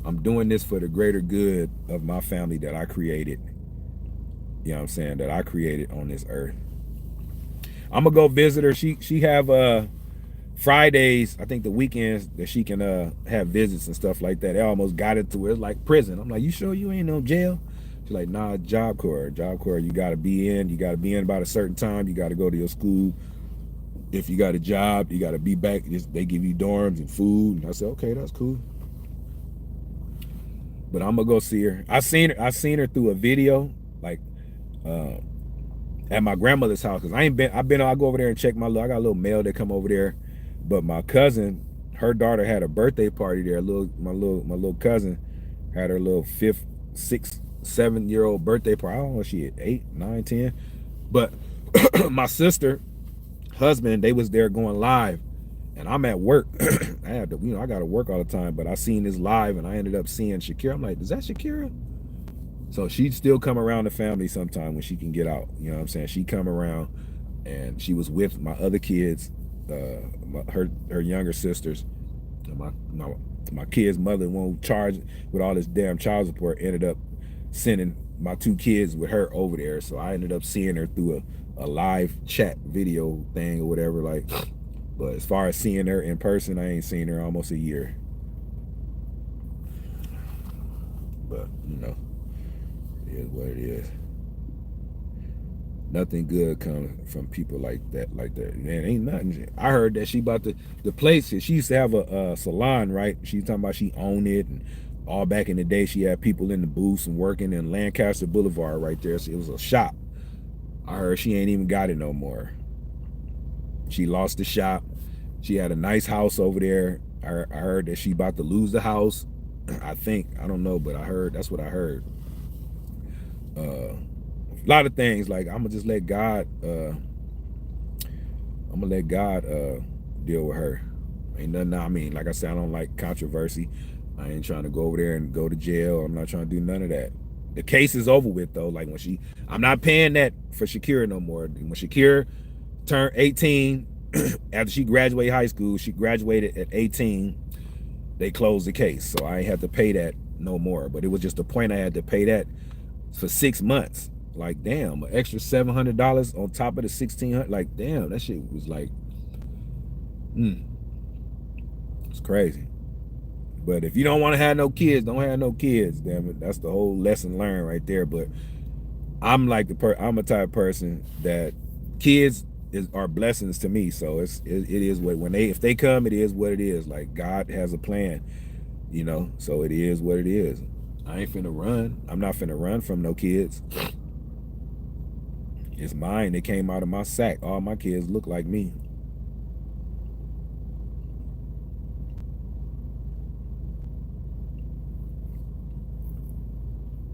I'm doing this for the greater good of my family that I created. You know what I'm saying? That I created on this earth. I'm gonna go visit her. She have Fridays, I think the weekends that she can have visits and stuff like that. They almost got it to where it's like prison. I'm like, you sure you ain't no jail? She's like, nah, Job Corps. Job Corps, you gotta be in. You gotta be in about a certain time. You gotta go to your school. If you got a job, you gotta be back. They give you dorms and food. And I said, okay, that's cool. But I'm gonna go see her. I seen her through a video, like at my grandmother's house. Cause I go over there and check I got a little mail that come over there. But my cousin, her daughter had a birthday party there. My little cousin had her little 5th, 6th, 7-year-old birthday party. I don't know if she had 8, 9, 10. But my sister, husband, they was there going live. And I'm at work. I gotta work all the time, but I seen this live and I ended up seeing Shakira. I'm like, is that Shakira? So she'd still come around the family sometime when she can get out. You know what I'm saying? She come around and she was with my other kids, her younger sisters. My kid's mother won't charge with all this damn child support, ended up sending my 2 kids with her over there. So I ended up seeing her through a live chat video thing or whatever, like. But as far as seeing her in person, I ain't seen her almost a year. But, you know, it is what it is. Nothing good comes from people like that. Man, ain't nothing. I heard that she bought the place. She used to have a salon, right? She's talking about she owned it. And all back in the day, she had people in the booths and working in Lancaster Boulevard right there. So it was a shop. I heard she ain't even got it no more. She lost the shop. She had a nice house over there. I heard that she about to lose the house. I think. I don't know, but I heard. That's what I heard. A lot of things. Like, I'm gonna just let God. Deal with her. Ain't nothing. I mean, like I said, I don't like controversy. I ain't trying to go over there and go to jail. I'm not trying to do none of that. The case is over with though. Like I'm not paying that for Shakira no more. When Shakira turned 18, after she graduated high school, she graduated at 18, they closed the case. So I ain't had to pay that no more. But it was just the point I had to pay that for 6 months. Like, damn, an extra $700 on top of the $1,600. Like, damn, that shit was like, it's crazy. But if you don't want to have no kids, don't have no kids. Damn it, that's the whole lesson learned right there. But I'm like I'm a type of person that kids are blessings to me. So it is what if they come, it is what it is. Like, God has a plan, you know. So it is what it is. I ain't finna run. I'm not finna run from no kids. It's mine. They came out of my sack. All my kids look like me.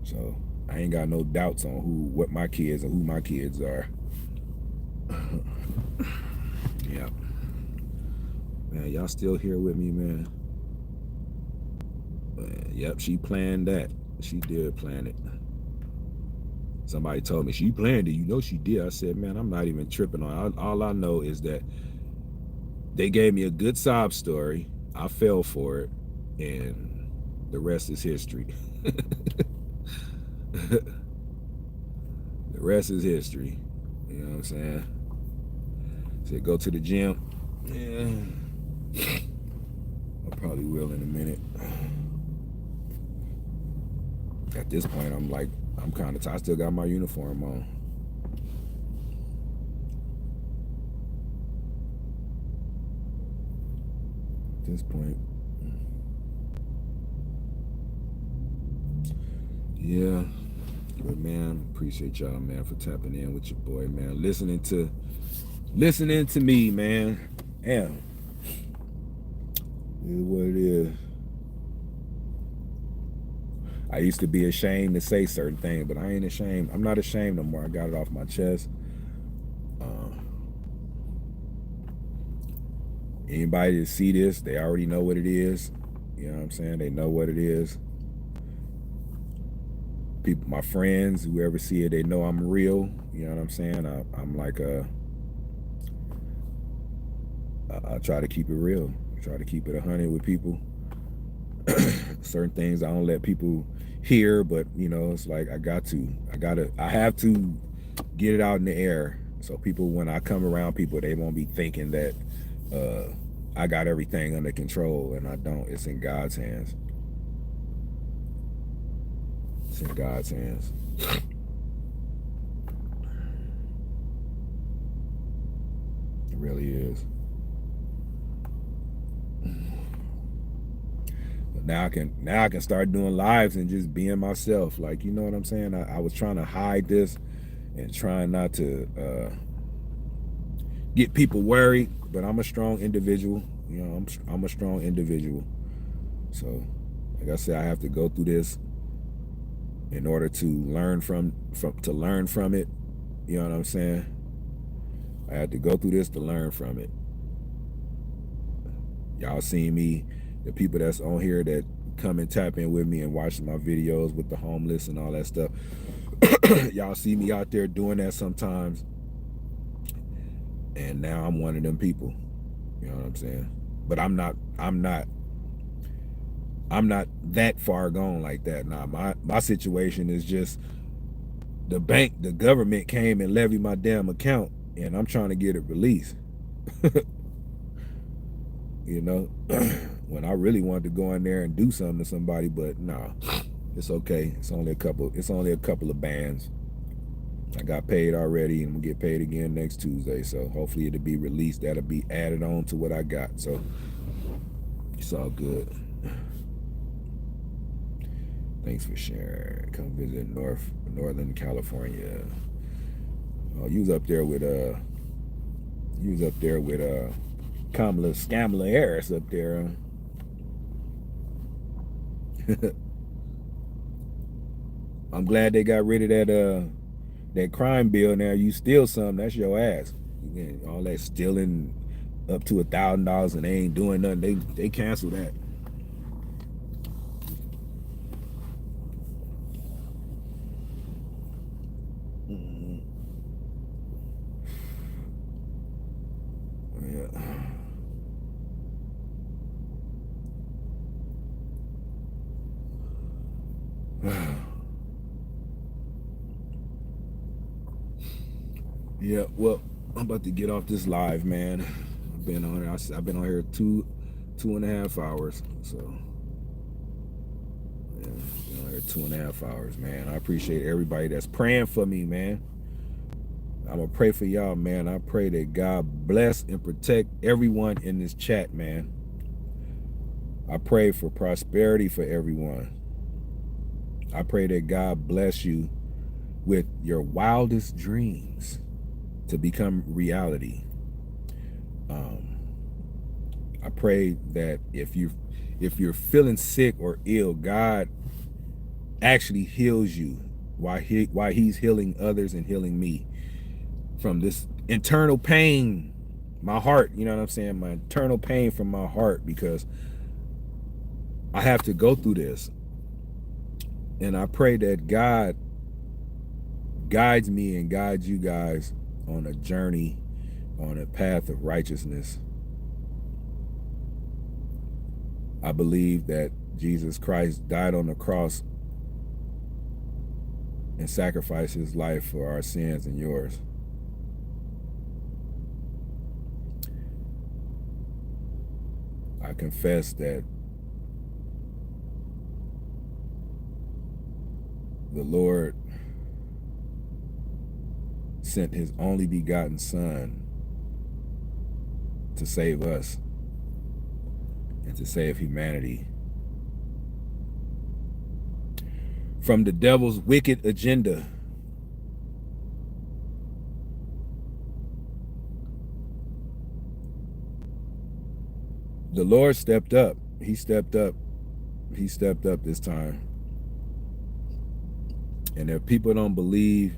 So I ain't got no doubts on what my kids and who my kids are. Yeah. Man, y'all still here with me, man? Yep, she planned that. She did plan it. Somebody told me she planned it. You know she did. I said, man, I'm not even tripping on it. All I know is that they gave me a good sob story. I fell for it, and the rest is history. The rest is history. You know what I'm saying? Said go to the gym. Yeah. I probably will in a minute. At this point, I'm kind of tired. I still got my uniform on. At this point. Yeah. But man, appreciate y'all, man, for tapping in with your boy, man. Listening to me, man. Damn. It is what it is. I used to be ashamed to say certain things, but I ain't ashamed. I'm not ashamed no more. I got it off my chest. Anybody that see this, they already know what it is. You know what I'm saying? They know what it is. People, my friends, whoever see it, they know I'm real. You know what I'm saying? I'm like I try to keep it real. I try to keep it 100 with people. Certain things I don't let people hear, but you know, it's like I have to get it out in the air. So people, when I come around people, they won't be thinking that I got everything under control, and I don't. It's in God's hands. It's in God's hands. It really is. But now I can start doing lives and just being myself. Like, you know what I'm saying? I was trying to hide this and trying not to get people worried, but I'm a strong individual. You know, I'm a strong individual. So, like I said, I have to go through this in order to learn from it. You know what I'm saying? I had to go through this to learn from it. Y'all seen me, the people that's on here that come and tap in with me and watch my videos with the homeless and all that stuff. Y'all see me out there doing that sometimes. And now I'm one of them people. You know what I'm saying? But I'm not that far gone like that. Nah, my situation is just the government came and levied my damn account, and I'm trying to get it released. You know, when I really wanted to go in there and do something to somebody, but nah, it's okay. It's only a couple of bands. I got paid already, and we'll get paid again next Tuesday. So hopefully it'll be released. That'll be added on to what I got. So it's all good. Thanks for sharing. Come visit Northern California. Oh, you was up there with Kamala Scamala Harris up there. I'm glad they got rid of that crime bill. Now you steal something, that's your ass. All that stealing up to $1,000 and they ain't doing nothing. They cancel that. Yeah, well, I'm about to get off this live, man. I've been on here 2.5 hours. So yeah, been on here 2.5 hours, man. I appreciate everybody that's praying for me, man. I'm gonna pray for y'all, man. I pray that God bless and protect everyone in this chat, man. I pray for prosperity for everyone. I pray that God bless you with your wildest dreams to become reality. I pray that if you're feeling sick or ill, God actually heals you while he's healing others and healing me from this internal pain, my heart, you know what I'm saying? My internal pain from my heart, because I have to go through this. And I pray that God guides me and guides you guys on a journey, on a path of righteousness. I believe that Jesus Christ died on the cross and sacrificed his life for our sins and yours. I confess that the Lord sent his only begotten Son to save us and to save humanity from the devil's wicked agenda. The Lord stepped up. He stepped up. He stepped up this time. And if people don't believe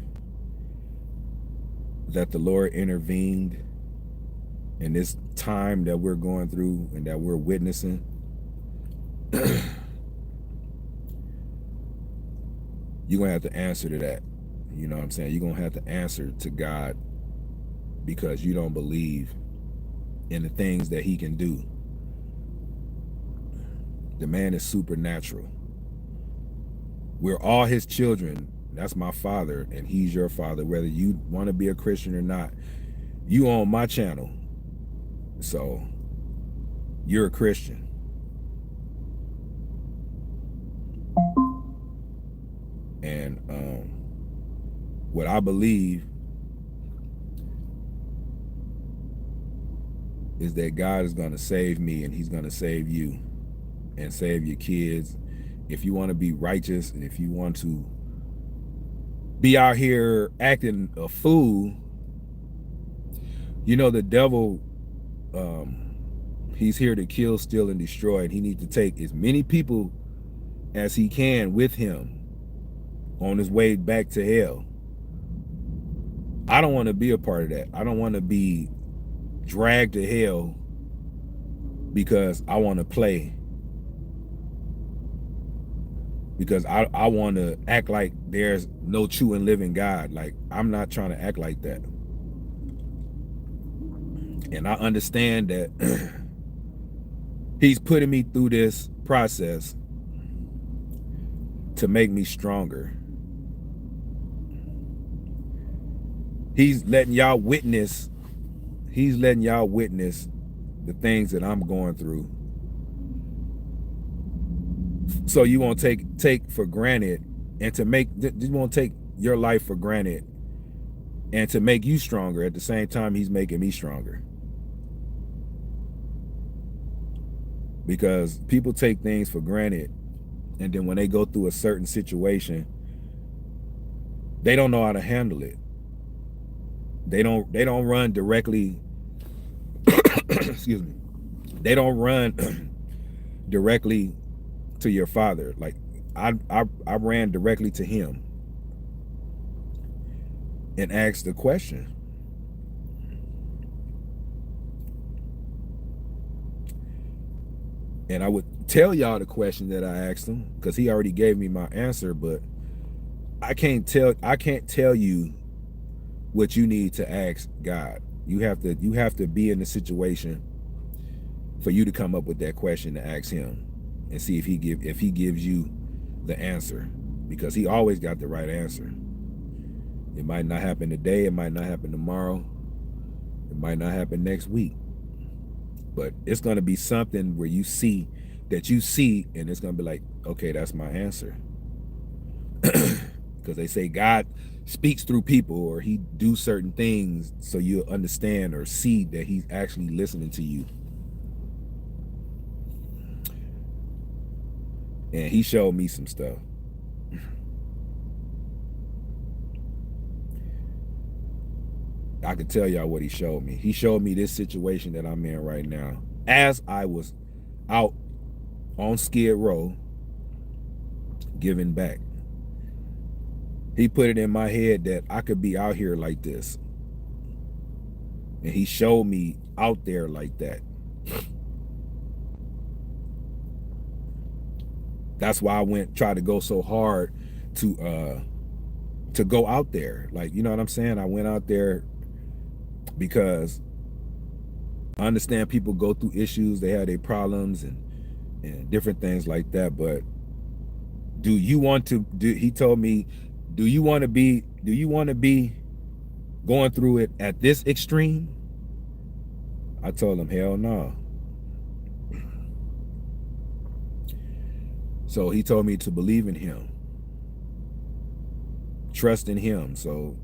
that the Lord intervened in time that we're going through and that we're witnessing, you're gonna have to answer to that. You know what I'm saying? You're gonna have to answer to God because you don't believe in the things that he can do. The man is supernatural. We're all his children. That's my father, and he's your father. Whether you want to be a Christian or not, you own my channel. So you're a Christian. And what I believe is that God is going to save me, and he's going to save you and save your kids. If you want to be righteous, and if you want to be out here acting a fool, you know, the devil, he's here to kill, steal, and destroy, and he needs to take as many people as he can with him on his way back to hell. I don't want to be a part of that. I don't want to be dragged to hell because I want to play, because I want to act like there's no true and living God. Like, I'm not trying to act like that. And I understand that he's putting me through this process to make me stronger. He's letting y'all witness the things that I'm going through. So you won't take for granted, and you won't take your life for granted, and to make you stronger at the same time he's making me stronger. Because people take things for granted, and then when they go through a certain situation, they don't know how to handle it. They don't run directly excuse me. They don't run directly to your father. Like I ran directly to him and asked the question. And I would tell y'all the question that I asked him, because he already gave me my answer, but I can't tell you what you need to ask God. You have to be in the situation for you to come up with that question to ask him and see if he gives you the answer, because he always got the right answer. It might not happen today, it might not happen tomorrow, it might not happen next week, but it's going to be something where you see, and it's going to be like, okay, that's my answer. Because they say God speaks through people, or he do certain things so you'll understand or see that he's actually listening to you. And he showed me some stuff. I could tell y'all what he showed me. He showed me this situation that I'm in right now. As I was out on Skid Row giving back, he put it in my head that I could be out here like this. And he showed me out there like that. That's why I tried to go so hard to go out there. Like, you know what I'm saying? I went out there because I understand people go through issues, they have their problems and different things like that. But he told me, do you want to be going through it at this extreme? I told him, hell no. So he told me to believe in him, trust in him. So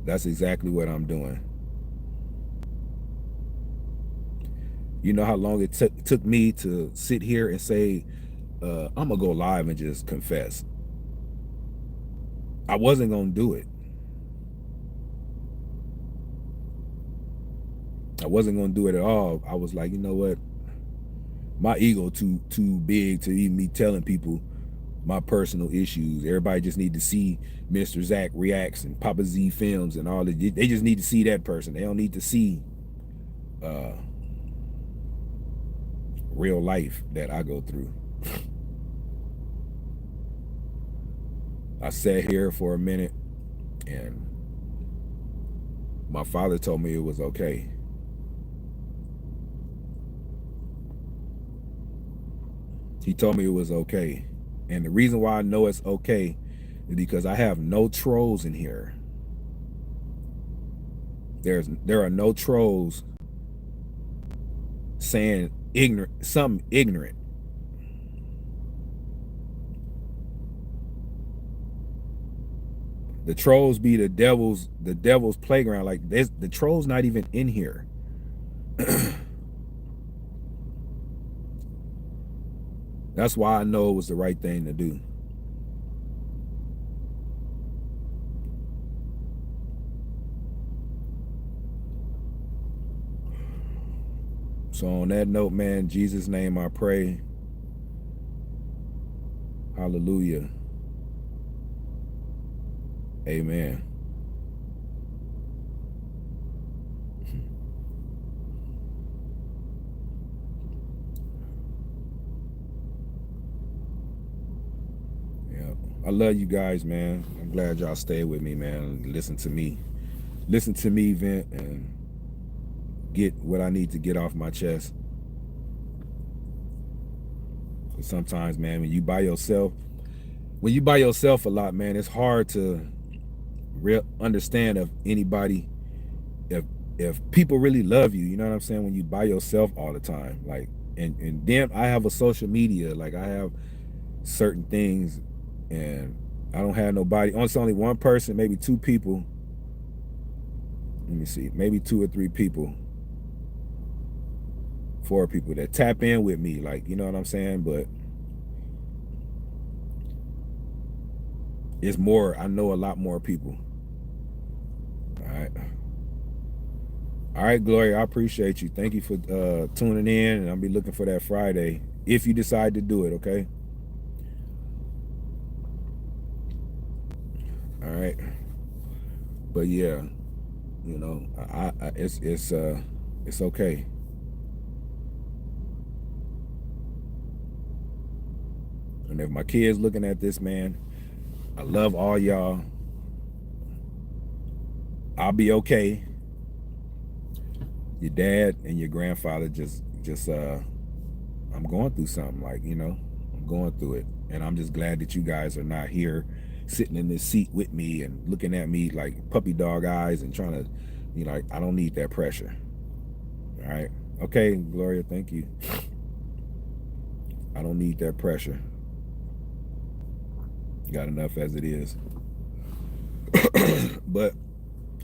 that's exactly what I'm doing. You know how long it took me to sit here and say, I'm gonna go live and just confess. I wasn't gonna do it. I wasn't gonna do it at all. I was like, you know what? My ego too big to even me telling people my personal issues. Everybody just need to see Mr. Zach Reacts and Papa Z Films and all that. They just need to see that person. They don't need to see real life that I go through. I sat here for a minute and my father told me it was okay. He told me it was okay. And the reason why I know it's okay is because I have no trolls in here. There are no trolls saying something ignorant. The trolls be the devil's playground. Like the trolls not even in here. That's why I know it was the right thing to do. So on that note, man, in Jesus' name I pray. Hallelujah. Amen. Yeah, I love you guys, man. I'm glad y'all stayed with me, man. Listen to me vent and get what I need to get off my chest. Sometimes, man, when you by yourself a lot, man, it's hard to understand if anybody, if people really love you, you know what I'm saying, when you by yourself all the time. Like, and then I have a social media, like I have certain things and I don't have nobody. It's only one person, maybe two people. Let me see, maybe 2 or 3 people, 4 people that tap in with me, like, you know what I'm saying? But it's more, I know a lot more people. All right, Gloria, I appreciate you. Thank you for tuning in, and I'll be looking for that Friday if you decide to do it, okay? All right. But yeah, you know, it's okay. And if my kids looking at this, man, I love all y'all. I'll be okay. Your dad and your grandfather just I'm going through something, like, you know, I'm going through it. And I'm just glad that you guys are not here sitting in this seat with me and looking at me like puppy dog eyes and trying to, you know, like, I don't need that pressure. All right. Okay, Gloria, thank you. I don't need that pressure. Got enough as it is. But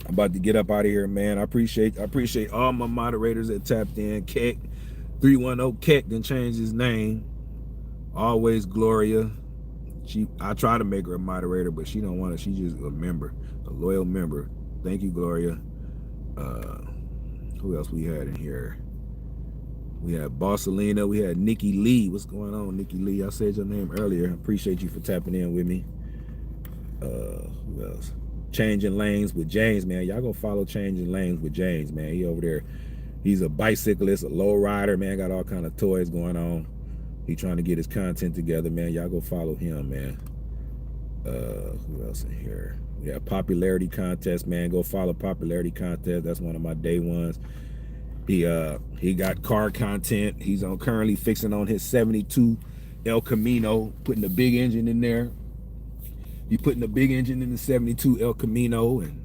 I'm about to get up out of here, man. I appreciate all my moderators that tapped in. Keck 310 Keck didn't change his name. Always Gloria. I try to make her a moderator, but she don't want it. She's just a member, a loyal member. Thank you, Gloria. Who else we had in here? We had Bossalina. We had Nikki Lee. What's going on, Nikki Lee? I said your name earlier. Appreciate you for tapping in with me. Who else? Changing Lanes with James, man. Y'all go follow Changing Lanes with James, man. He over there. He's a bicyclist, a low rider, man. Got all kind of toys going on. He trying to get his content together, man. Y'all go follow him, man. Who else in here? We have Popularity Contest, man. Go follow Popularity Contest. That's one of my day ones. He got car content. He's currently fixing on his 72 El Camino, putting the big engine in there. He putting the big engine in the 72 El Camino, and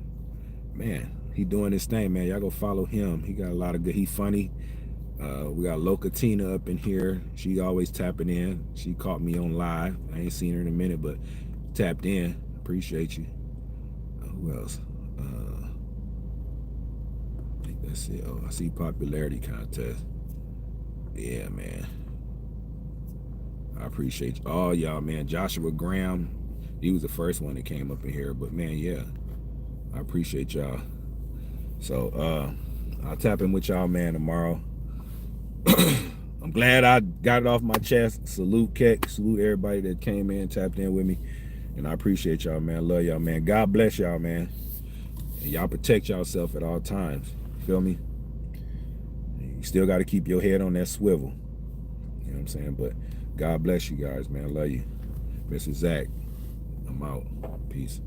man, he doing his thing, man. Y'all go follow him. He got a lot of good. He funny. We got Locatina up in here. She always tapping in. She caught me on live. I ain't seen her in a minute, but tapped in. Appreciate you. Who else? I think that's it. Oh, I see Popularity Contest. Yeah, man. I appreciate all y'all, man. Joshua Graham, he was the first one that came up in here, but man, yeah, I appreciate y'all. So I'll tap in with y'all, man, tomorrow. I'm glad I got it off my chest. Salute Keck, salute everybody that came in, tapped in with me, and I appreciate y'all, man. Love y'all, man. God bless y'all, man, and y'all protect yourself at all times. Feel me? still got to keep your head on that swivel. You know what I'm saying? But God bless you guys, man. I love you. Mr. Zach, I'm out. Peace.